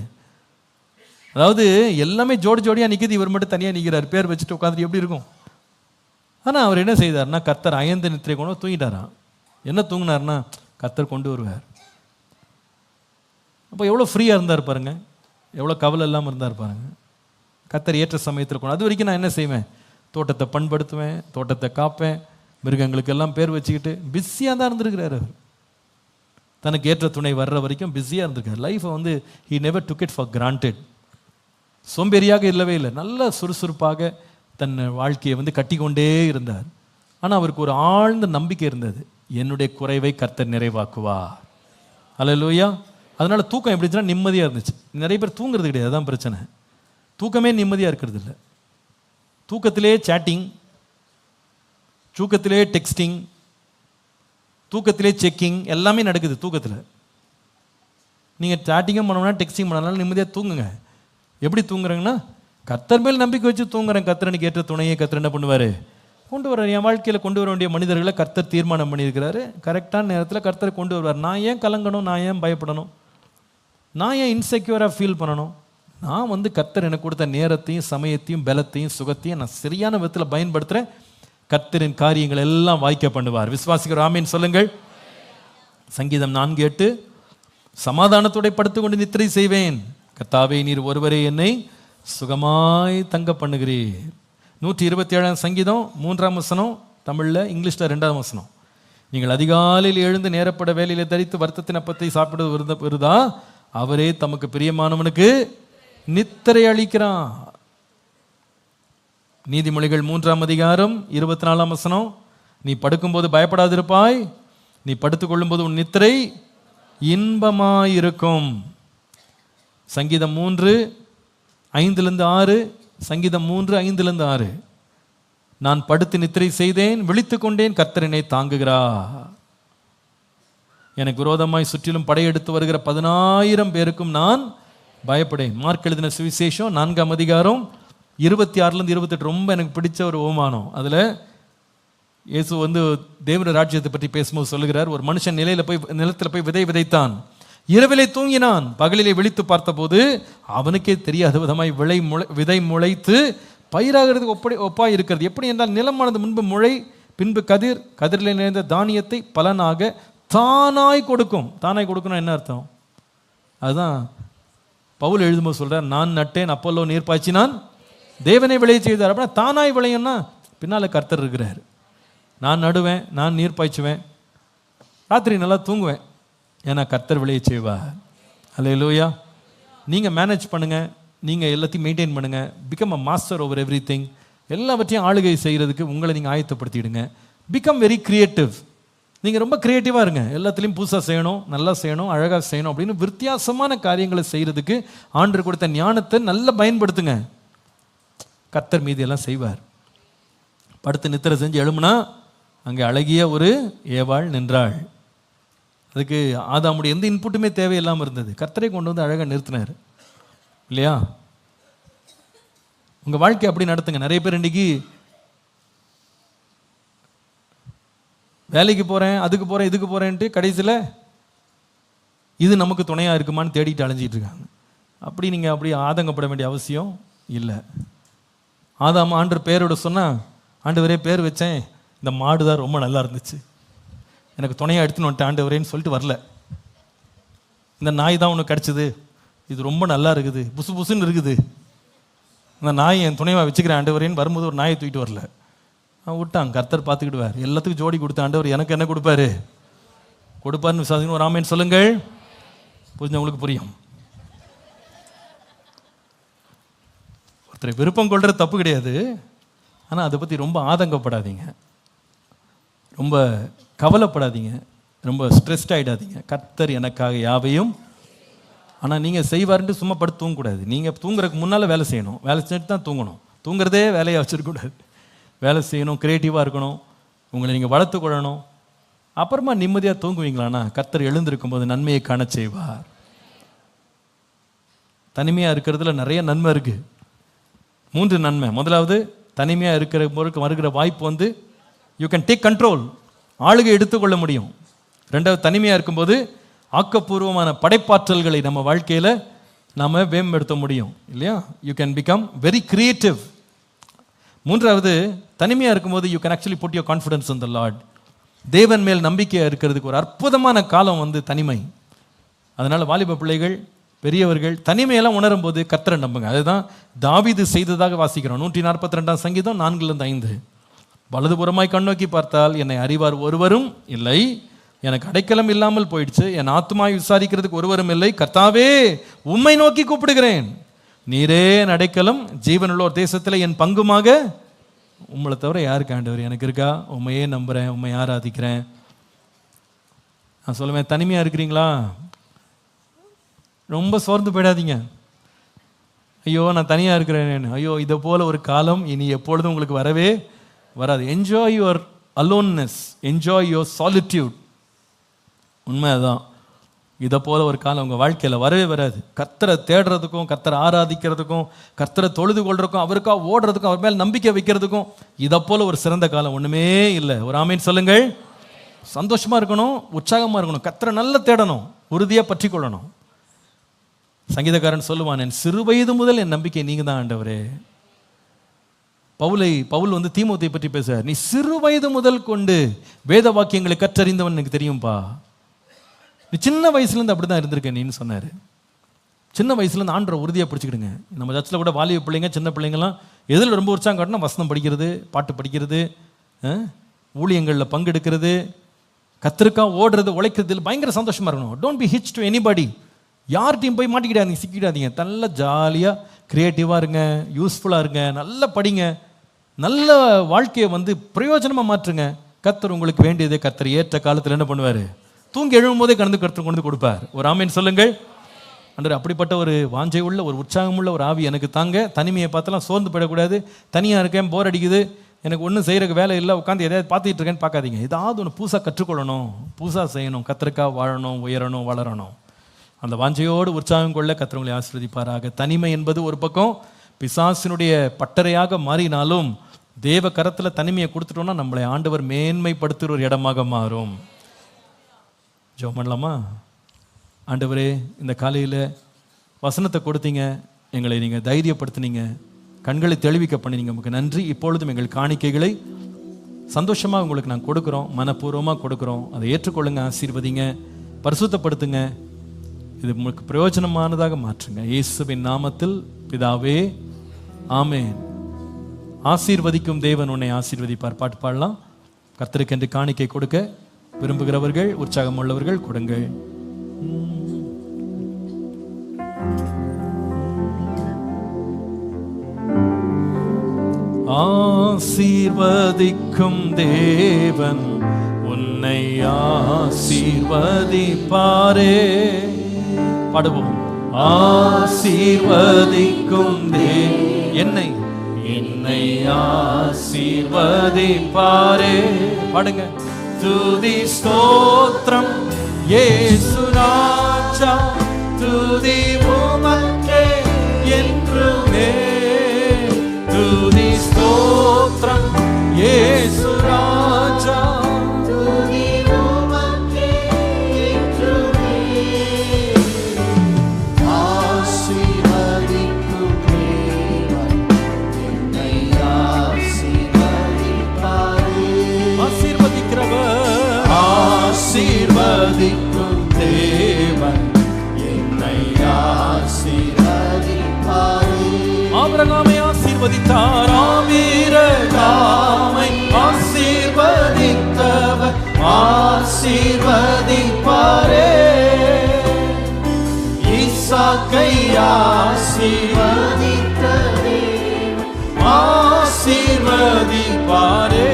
அதாவது எல்லாமே ஜோடியாக நிற்கிது, இவர் மட்டும் தனியாக நிற்கிறார். பேர் வச்சுட்டு உட்காந்துட்டு எப்படி இருக்கும்? ஆனால் அவர் என்ன செய்தார்னா, கர்த்தர் அயர்ந்த நித்திரை கொண்டு தூங்கிட்டாராம். என்ன தூங்கினார்னா, கர்த்தர் கொண்டு வருவார். அப்போ எவ்வளோ ஃப்ரீயாக இருந்தார் பாருங்க, எவ்வளோ கவலை இல்லாமல் இருந்தார் பாருங்க. கர்த்தர் ஏற்ற சமயத்தில் கொண்டு. அது வரைக்கும் நான் என்ன செய்வேன், தோட்டத்தை பண்படுத்துவேன், தோட்டத்தை காப்பேன், மிருகங்களுக்கு எல்லாம் பேர் வச்சுக்கிட்டு பிஸியாக தான் இருந்திருக்கிறார். அவர் தனக்கு ஏற்ற துணை வர்ற வரைக்கும் பிஸியாக இருந்திருக்கார். லைஃப்பை he never took it for granted. சோம்பேறியாக இல்லவே இல்லை, நல்ல சுறுசுறுப்பாக தன் வாழ்க்கையை கட்டி கொண்டே இருந்தார். ஆனால் அவருக்கு ஒரு ஆழ்ந்த நம்பிக்கை இருந்தது, என்னுடைய குறைவை கர்த்தர் நிறைவாக்குவார். அல்லேலூயா. அதனால தூக்கம் எப்படி இருந்துச்சுன்னா நிம்மதியாக இருந்துச்சு. நிறைய பேர் தூங்குறது கிடையாது, அதான் பிரச்சனை. தூக்கமே நிம்மதியாக இருக்கிறது இல்லை. தூக்கத்திலே சேட்டிங், தூக்கத்திலே டெக்ஸ்டிங், தூக்கத்திலே செக்கிங், எல்லாமே நடக்குது தூக்கத்தில். நீங்கள் சேட்டிங்கும் பண்ணணும்னா டெக்ஸ்டிங் பண்ணனால நிம்மதியாக தூங்குங்க. எப்படி தூங்குறீங்கன்னா, கர்த்தர் மேல் நம்பிக்கை வச்சு தூங்குறேன், கர்த்தரனுக்கு ஏற்ற துணையை கர்த்தர் என்ன பண்ணுவார், கொண்டு வர்றார். என் வாழ்க்கையில் கொண்டு வர வேண்டிய மனிதர்களை கர்த்தர் தீர்மானம் பண்ணியிருக்கிறாரு. கரெக்டான நேரத்தில் கர்த்தர் கொண்டு வருவார். நான் ஏன் கலங்கணும், நான் ஏன் பயப்படணும், நான் ஏன் இன்செக்யூராக ஃபீல் பண்ணணும்? நான் கர்த்தர் எனக்கு கொடுத்த நேரத்தையும் சமயத்தையும் பலத்தையும் சுகத்தையும் நான் சரியான விதத்தில் பயன்படுத்துகிறேன். கர்த்தரின் காரியங்கள் எல்லாம் வாய்க்க பண்ணுவார். விசுவாசிக்கிற ஆமீன் சொல்லுங்கள். சங்கீதம் 4:8, சமாதானத்தோட படுத்துக்கொண்டு நித்திரை செய்வேன், கர்த்தாவே நீர் ஒருவரே என்னை சுகமாய் தங்க பண்ணுகிறீர். 127ஆம் சங்கீதம் 3ஆம் வசனம், தமிழில், இங்கிலீஷில் 2ஆம் வசனம். நீங்கள் அதிகாலையில் எழுந்து நேரப்பட வேலையில தரித்து வருத்தத்தின் அப்பத்தை சாப்பிடுவது வருதா, அவரே தமக்கு பிரியமானவனுக்கு நித்திரை அளிக்கிறான். நீதிமொழிகள் 3ஆம் அதிகாரம் 24ஆம் வசனம், நீ படுக்கும்போது பயப்படாதிருப்பாய், நீ படுத்துக்கொள்ளும்போது உன் நித்திரை இன்பமாயிருக்கும். சங்கீதம் 3:5-6, சங்கீதம் 3:5-6, நான் படுத்து நித்திரை செய்தேன், விழித்துக் கொண்டேன், கர்த்தர் என்னை தாங்குகிறார். எனக்கு விரோதமாய் சுற்றிலும் படையெடுத்து வருகிற 10,000 பேருக்கும் நான் பயப்படேன். மார்க் எழுதின சுவிசேஷம் 4ஆம் அதிகாரம் 26-28 ரொம்ப எனக்கு பிடிச்ச ஒரு ஓமானம். அதில் இயேசு தேவனுடைய ராஜ்யத்தை பற்றி பேசும்போது சொல்லுகிறார், ஒரு மனுஷன் நிலத்தில் போய் விதை விதைத்தான், இரவிலே தூங்கினான், பகலிலே விழித்து பார்த்தபோது அவனுக்கே தெரியாத விதமாய் விதை முளைத்து பயிராகிறதுக்கு ஒப்பாய் இருக்கிறது. எப்படி என்றால், நிலமானது முன்பு முளை, பின்பு கதிரில் நிறைந்த தானியத்தை பலனாக தானாய் கொடுக்கும். தானாய் கொடுக்கணும் என்ன அர்த்தம்? அதுதான் பவுல் எழுதும்போது சொல்றார், நான் நட்டேன், அப்பல்லோ நீர் பாய்ச்சினான், தேவனை விளைய செய்தார். அப்படின்னா தானாய் விளையும்னா பின்னால் கர்த்தர் இருக்கிறார். நான் நடுவேன், நான் நீர் பாய்ச்சுவேன், ராத்திரி நல்லா தூங்குவேன், ஏன்னா கர்த்தர் விளைய செய்வார். அல்லேலூயா. நீங்கள் மேனேஜ் பண்ணுங்கள், நீங்கள் எல்லாத்தையும் மெயின்டைன் பண்ணுங்கள். Become a master over every thing. எல்லாவற்றையும் ஆளுகை செய்கிறதுக்கு உங்களை நீங்கள் ஆயத்தப்படுத்திடுங்க. Become very creative. நீங்கள் ரொம்ப க்ரியேட்டிவாக இருங்க. எல்லாத்துலேயும் புதுசாக செய்யணும், நல்லா செய்யணும், அழகாக செய்யணும் அப்படின்னு வித்தியாசமான காரியங்களை செய்கிறதுக்கு ஆண்டவர் கொடுத்த ஞானத்தை நல்லா பயன்படுத்துங்க. கர்த்தர் மீதி எல்லாம் செய்வார். படுத்து நித்திரை செஞ்சு எழும்புனா அங்கே அழகிய ஒரு ஏவாள் நின்றாள். அதுக்கு ஆதாமுடைய எந்த இன்புட்டுமே தேவையில்லாமல் இருந்தது. கர்த்தரை கொண்டு வந்து அழகாக நிறுத்தினார் இல்லையா? உங்கள் வாழ்க்கை அப்படி நடத்துங்க. நிறைய பேர் இன்றைக்கி வேலைக்கு போகிறேன், அதுக்கு போகிறேன், இதுக்கு போகிறேன்ட்டு கடைசியில் இது நமக்கு துணையாக இருக்குமான்னு தேடிட்டு அலைஞ்சிட்டு இருக்காங்க. அப்படி நீங்கள் அப்படி ஆதங்கப்பட வேண்டிய அவசியம் இல்லை. ஆதாம் ஆண்டு பேரோட சொன்னால், ஆண்டவரே பேர் வச்சேன், இந்த மாடு தான் ரொம்ப நல்லா இருந்துச்சு, எனக்கு துணையாக எடுத்துன்னு வந்துட்டேன் ஆண்டவரேன்னு சொல்லிட்டு வரல. இந்த நாய் தான் ஒன்று கிடச்சிது, இது ரொம்ப நல்லா இருக்குது, புசு புசுன்னு இருக்குது, இந்த நாய் என் துணையாக வச்சுக்கிறேன் ஆண்டவரேன்னு வரும்போது ஒரு நாயை தூக்கிட்டு வரல. விட்டான், கர்த்தர் பார்த்துக்கிடுவார். எல்லாத்துக்கும் ஜோடி கொடுத்த ஆண்டவர் எனக்கு என்ன கொடுப்பாரு? கொடுப்பாருன்னு விசுவாசிக்கணும். ஒரு ஆமேன் சொல்லுங்கள். புரிஞ்சவங்களுக்கு புரியும். ஒருத்தரை விருப்பம் கொள்றது தப்பு கிடையாது, ஆனால் அதை பற்றி ரொம்ப ஆதங்கப்படாதீங்க, ரொம்ப கவலைப்படாதீங்க, ரொம்ப ஸ்ட்ரெஸ்ட் ஆகிடாதீங்க. கர்த்தர் எனக்காக யாவையும். ஆனால் நீங்கள் செய்வார்ன்ட்டு சும்மா படுத்து தூங்கக்கூடாது. நீங்கள் தூங்குறதுக்கு முன்னால் வேலை செய்யணும். வேலை செஞ்சுட்டு தான் தூங்கணும். தூங்குறதே வேலையாக வச்சுருக்கக்கூடாது. வேலை செய்யணும், க்ரியேட்டிவாக இருக்கணும், உங்களை நீங்கள் வளர்த்து கொள்ளணும். அப்புறமா நிம்மதியாக தூங்குவீங்களானா கர்த்தர் எழுந்திருக்கும் போது நன்மையை காண செய்வார். தனிமையாக இருக்கிறதுல நிறைய நன்மை இருக்குது. 3 நன்மை. முதலாவது, தனிமையாக இருக்கிற வாய்ப்பு வந்து யூ கேன் டேக் கண்ட்ரோல், ஆளுகை எடுத்துக்கொள்ள முடியும். 2வது, தனிமையாக இருக்கும்போது ஆக்கப்பூர்வமான படைப்பாற்றல்களை நம்ம வாழ்க்கையில் நாம் மேம்படுத்த முடியும் இல்லையா? You can become very creative. 3வது, தனிமையாக இருக்கும்போது you can actually put your confidence in the Lord. தேவன் மேல் நம்பிக்கையாக இருக்கிறதுக்கு ஒரு அற்புதமான காலம் வந்து தனிமை. அதனால் வாலிப பிள்ளைகள், பெரியவர்கள் தனிமையெல்லாம் உணரும் போது கர்த்தரை நம்புங்க. அதுதான் தாவீது செய்ததாக வாசிக்கிறோம். 142 சங்கீதம் 4-5. வலதுபுறமாய் கண்ணோக்கி பார்த்தால் என்னை அறிவார் ஒருவரும் இல்லை, எனக்கு அடைக்கலம் இல்லாமல் போயிடுச்சு, என் ஆத்துமாய் விசாரிக்கிறதுக்கு ஒருவரும் இல்லை. கர்த்தாவே, உம்மை நோக்கி கூப்பிடுகிறேன், நீரே என் அடைக்கலம், ஜீவனுள்ளோர் தேசத்தில் என் பங்குமாக. உங்களை தவிர யாருக்கு ஆண்டவர் எனக்கு இருக்கா? உண்மையே நம்புகிறேன், உண்மை ஆராதிக்கிறேன். நான் சொல்லுவேன், தனிமையாக இருக்கிறீங்களா? ரொம்ப சோர்ந்து போயிடாதீங்க. ஐயோ நான் தனியாக இருக்கிறேன், ஐயோ இதை போல ஒரு காலம் இனி எப்பொழுதும் உங்களுக்கு வரவே வராது. Enjoy your aloneness, enjoy your solitude. உண்மை அதுதான். இதை போல ஒரு காலம் உங்கள் வாழ்க்கையில் வரவே வராது. கர்த்தரை தேடுறதுக்கும், கர்த்தரை ஆராதிக்கிறதுக்கும், கர்த்தரை தொழுது கொள்றதுக்கும், அவருக்காக ஓடுறதுக்கும், அவர் மேல் நம்பிக்கை வைக்கிறதுக்கும் இதை போல ஒரு சிறந்த காலம் ஒன்றுமே இல்லை. ஒரு ஆமீன் சொல்லுங்கள். சந்தோஷமாக இருக்கணும், உற்சாகமாக இருக்கணும், கர்த்தரை நல்லா தேடணும், உறுதியாக பற்றி கொள்ளணும். சங்கீதக்காரன் சொல்லுவான், என் சிறு வயது முதல் என் நம்பிக்கை நீங்கள் தான் ஆண்டவரே. பவுல் வந்து தீமோத்தேயை பற்றி பேசுறார். நீ சிறு வயது முதல் கொண்டு வேத வாக்கியங்களை கற்றறிந்தவன் எனக்கு தெரியும்பா. நீ சின்ன வயசுலேருந்து அப்படி தான் இருந்திருக்கேன் நீன்னு சொன்னார். சின்ன வயசுலேருந்து ஆண்டரை உறுதியாக பிடிச்சிக்கிடுங்க. நம்ம சர்ச்சில் கூட வாலிப பிள்ளைங்க, சின்ன பிள்ளைங்கள்லாம் எதில் ரொம்ப உற்சாகம் காட்டினா வசனம் படிக்கிறது, பாட்டு படிக்கிறது, ஊழியங்களில் பங்கெடுக்கிறது, கர்த்தருக்காக ஓடுறது, உழைக்கிறதுல பயங்கர சந்தோஷமாக இருக்கணும். Don't be hitch to anybody. யார்கிட்டையும் போய் மாட்டிக்கிடாதீங்க, சிக்கிடாதீங்க. நல்ல ஜாலியாக க்ரியேட்டிவாக இருங்க, யூஸ்ஃபுல்லாக இருங்க, நல்லா படிங்க, நல்ல வாழ்க்கையை வந்து பிரயோஜனமாக மாற்றுங்க. கர்த்தர் உங்களுக்கு வேண்டியதை கர்த்தர் ஏற்ற காலத்தில் என்ன பண்ணுவார்? தூங்கி எழும் போதே கர்த்தர் கொண்டு கொடுப்பார். ஒரு ஆமீன் சொல்லுங்கள். அன்று அப்படிப்பட்ட ஒரு வாஞ்சை உள்ள, ஒரு உற்சாகமுள்ள ஒரு ஆவி எனக்கு தாங்க. தனிமையை பார்த்தலாம் சோர்ந்து போயிடக்கூடாது. தனியாக இருக்கேன், போர் அடிக்குது, எனக்கு ஒன்றும் செய்கிறக்கு வேலை இல்லை, உட்காந்து எதாவது பார்த்துட்டு இருக்கேன்னு பார்க்காதீங்க. ஏதாவது ஒன்று புதுசாக கற்றுக்கொள்ளணும், புதுசாக செய்யணும், கர்த்தருக்காக வாழணும், உயரணும், வளரணும். அந்த வாஞ்சையோடு உற்சாகம் கொள்ள கர்த்தர் உங்களை ஆசீர்வதிப்பாராக. தனிமை என்பது ஒரு பக்கம் பிசாசினுடைய பட்டறையாக மாறினாலும் தேவ கரத்தில் தனிமையை கொடுத்துட்டோம்னா நம்மளை ஆண்டவர் மேன்மைப்படுத்துகிற ஒரு இடமாக மாறும். ஜெபம் பண்ணலாமா? ஆண்டவரே, இந்த காலையில் வசனத்தை கொடுத்தீங்க, எங்களை நீங்கள் தைரியப்படுத்தினீங்க, கண்களை தெளிவிக்க பண்ணினீங்க, உங்களுக்கு நன்றி. இப்பொழுதும் எங்கள் காணிக்கைகளை சந்தோஷமாக உங்களுக்கு நாங்கள் கொடுக்குறோம், மனப்பூர்வமாக கொடுக்குறோம். அதை ஏற்றுக்கொள்ளுங்க, ஆசீர்வதிங்க, பரிசுத்தப்படுத்துங்க, இது உங்களுக்கு பிரயோஜனமானதாக மாற்றுங்க. இயேசுவின் நாமத்தில் பிதாவே, ஆமென். ஆசீர்வதிக்கும் தேவன் உன்னை ஆசீர்வதிப்பார். பாட்டு பாடலாம். கர்த்தருக்கு என்று காணிக்கை கொடுக்க விரும்புகிறவர்கள், உற்சாகம் உள்ளவர்கள் கொடுங்கள். ஆசீர்வதிக்கும் தேவன் உன்னை ஆசீர்வதிப்பாரே. பாடுவோம். ஆசீர்வதிக்கும் என்னை என்னை ஆசீர்வதிப்பாரே. பாடுங்க. துதி ஸ்தோத்திரம் இயேசு ராஜா, துதி உமக்கே என்றுமே. துதி ஸ்தோத்திரம் இயேசு ராஜா, துதி உமக்கே என்றுமே. ஆசீர்வதிக்கும் தேவன் என்னை ஆசீர்வதிப்பாரே. ஆசீர்வதிக்கிறவர், ஆசீர்வதிக்கும் தேவன் என்னை ஆசீர்வதிப்பாரே. ஆபிரகாமை ஆசீர்வதித்தார், ஆபிரகாமை ஆசீர்வதித்தவர் ஆசீர்வதிப்பாரே. ஈசாக்கை ஆசீர்வதித்த தேவன் ஆசீர்வதிப்பாரே.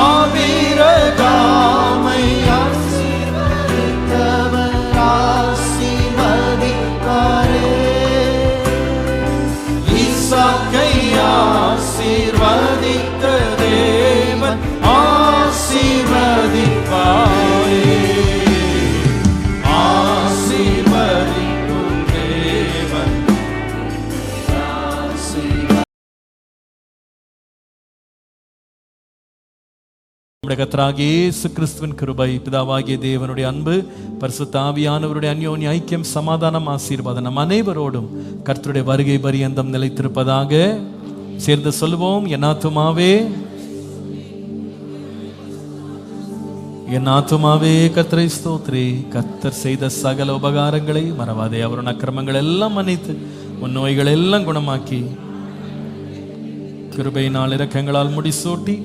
ஆபிரகாமை ஆசீர்வதித்தவர் ஆசீர்வதிப்பாரே. ஈசாக்கை ஆசீர்வதித்த தேவன் ஆசீர்வதிப்பாரே. ஆசீர்வதிக்கும் தேவன் நம்முடைய கர்த்தராகிய இயேசு கிறிஸ்துவின் கிருபை, பிதாவாகிய தேவனுடைய அன்பு, பரிசுத்த ஆவியானவருடைய அந்யோன்ய ஐக்கியம், சமாதானம், ஆசீர்வாதம் நம் அனைவரோடும் கர்த்தருடைய வருகை பரியந்தம் நிலைத்திருப்பதாக. சேர்ந்து சொல்லுவோம். என் ஆத்துமாவே, என் ஆத்துமாவே கர்த்தரை ஸ்தோத்திரி. கர்த்தர் செய்த சகல உபகாரங்களை மறவாதே. அவருடைய அக்கிரமங்கள் எல்லாம் மன்னித்து உன் நோய்கள் எல்லாம் குணமாக்கி கிருபையினால் இரக்கங்களால் முடிசூட்டி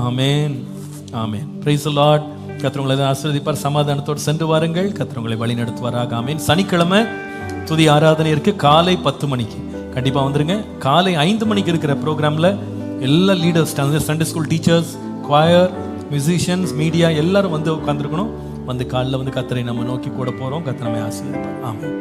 ஆமென், ஆமென். Praise the Lord. கர்த்தர் உங்களை ஆசீர்வதிப்பார். சமாதானத்தோடு சென்று வாருங்கள். கர்த்தர் உங்களை வழி நடத்துவாராக. ஆமென். சனிக்கிழமை துதி ஆராதனை இருக்கு, காலை 10 மணிக்கு. கண்டிப்பா வந்துருங்க. காலை 5 மணிக்கு இருக்கிற ப்ரோக்ராம்ல எல்லா leaders, Sunday school teachers, choir, musicians, media எல்லாரும் வந்து உட்காந்துருக்கணும். வந்து காலைல வந்து கர்த்தரை நம்ம நோக்கி கூட போறோம். கர்த்தர் நம்மை ஆசீர்வதிப்பார். ஆமென்.